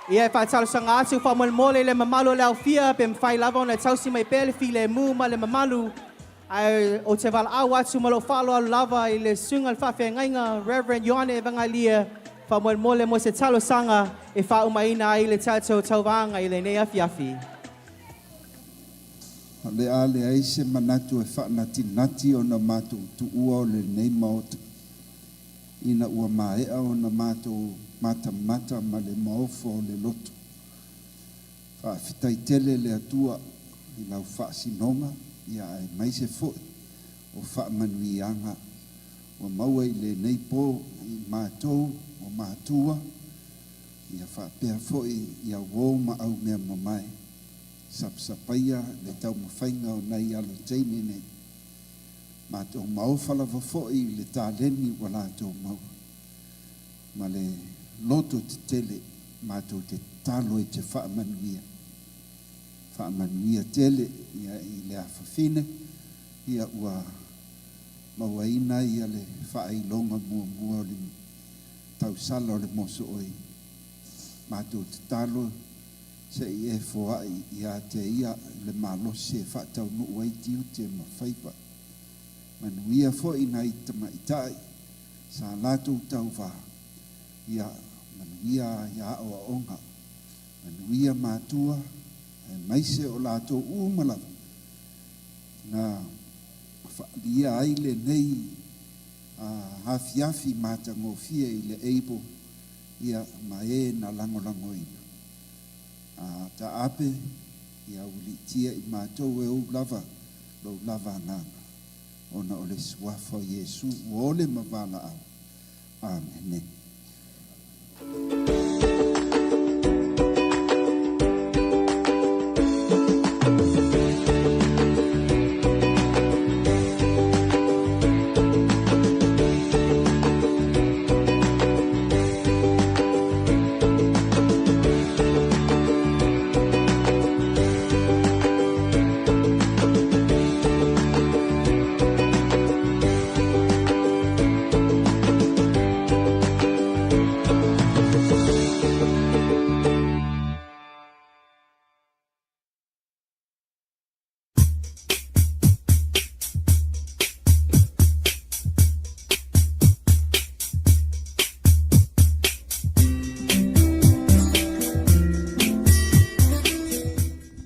Ia fa talo sanga atu fa mole le mamalu le aufia pe mfai lava ona tausi mai pele fi le mu ma le mamalu ai o te vala au atu malo falo alu lava i le sunga le fafe ngainga Reverend Ioane Evangalia fa mole mo se talo sanga e fa umaina ai le tato tauvanga i le nei afiafi. Le ale ai se manatu e whanati nati o na mātou tu ua o le nei maota. Ina ua maea o na mātou mata ma le maofo o le loto. Whaafitai tele le atua i lau whaasinonga ia ai mai se foe o whaamanuianga o maua i le nei po i mātou o mātua ia whaapea foe ia wō ma au mea mamae. Sapsapaia le tau mawhainga o nei alo teine nei. Mātou maofala wafoi le tāleni wa lātou mau. Ma le loto te tele mātou te talo e te whaamanuia. Whaamanuia tele ia i le awhawhine ia ua mawaina ia le whaeilonga mua le tau sala o le moso oi. Mātou te talo se i e foai ia te ia le malosi e whaatau nuu ai tiu te mawhaipa. Manuia foi nai tamaitai sa lātou tau wā. Ia manuia ia o onga. Manuia mātua e maise o lātou umalawa. Nā whaalia ai le nei hafiafi mātangofia i le eibo ia mae na langolangoina. Ta ape ia uli tia i mātou e o lava nganga. Ona o le suafa Yesu o le mavala au. Amen.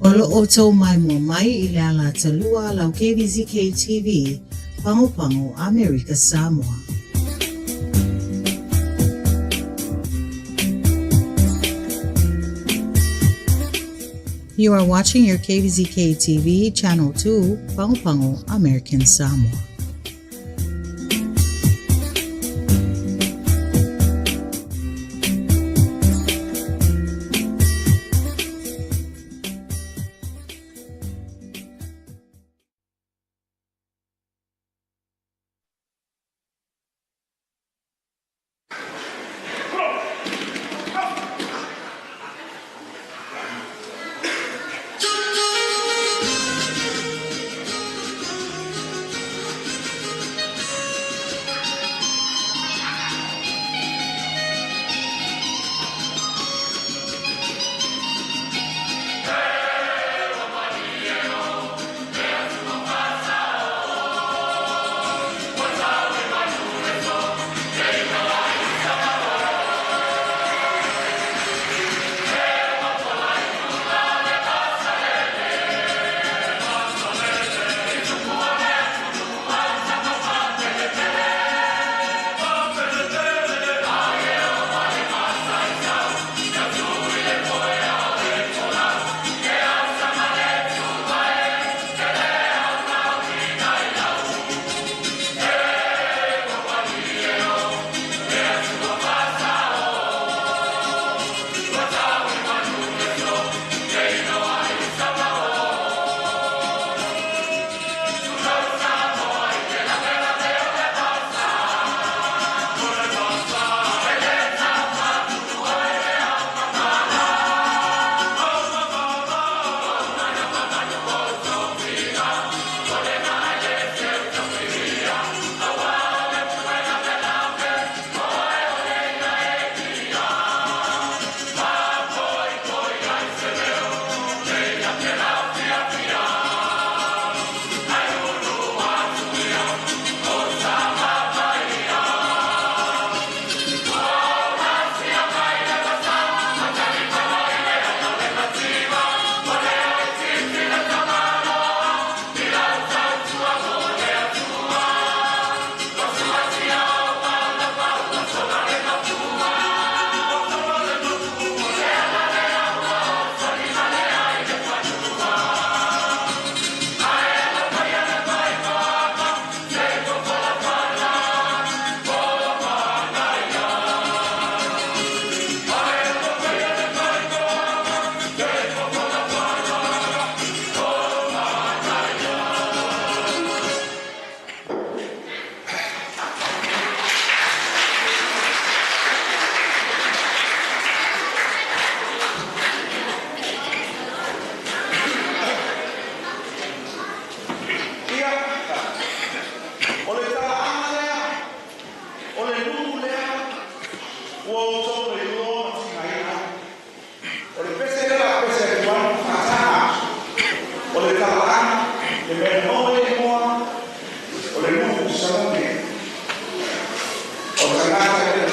Olo oto mai mo mai I le ala talua lau KVZK TV, Pango America Samoa. You are watching your KVZK TV, Channel 2, Pango American Samoa. Ua uso le uo na tingaina. O le pese la pese tuan fatana. O le kalana, le mea moe moa, o le nuku samone. O tangata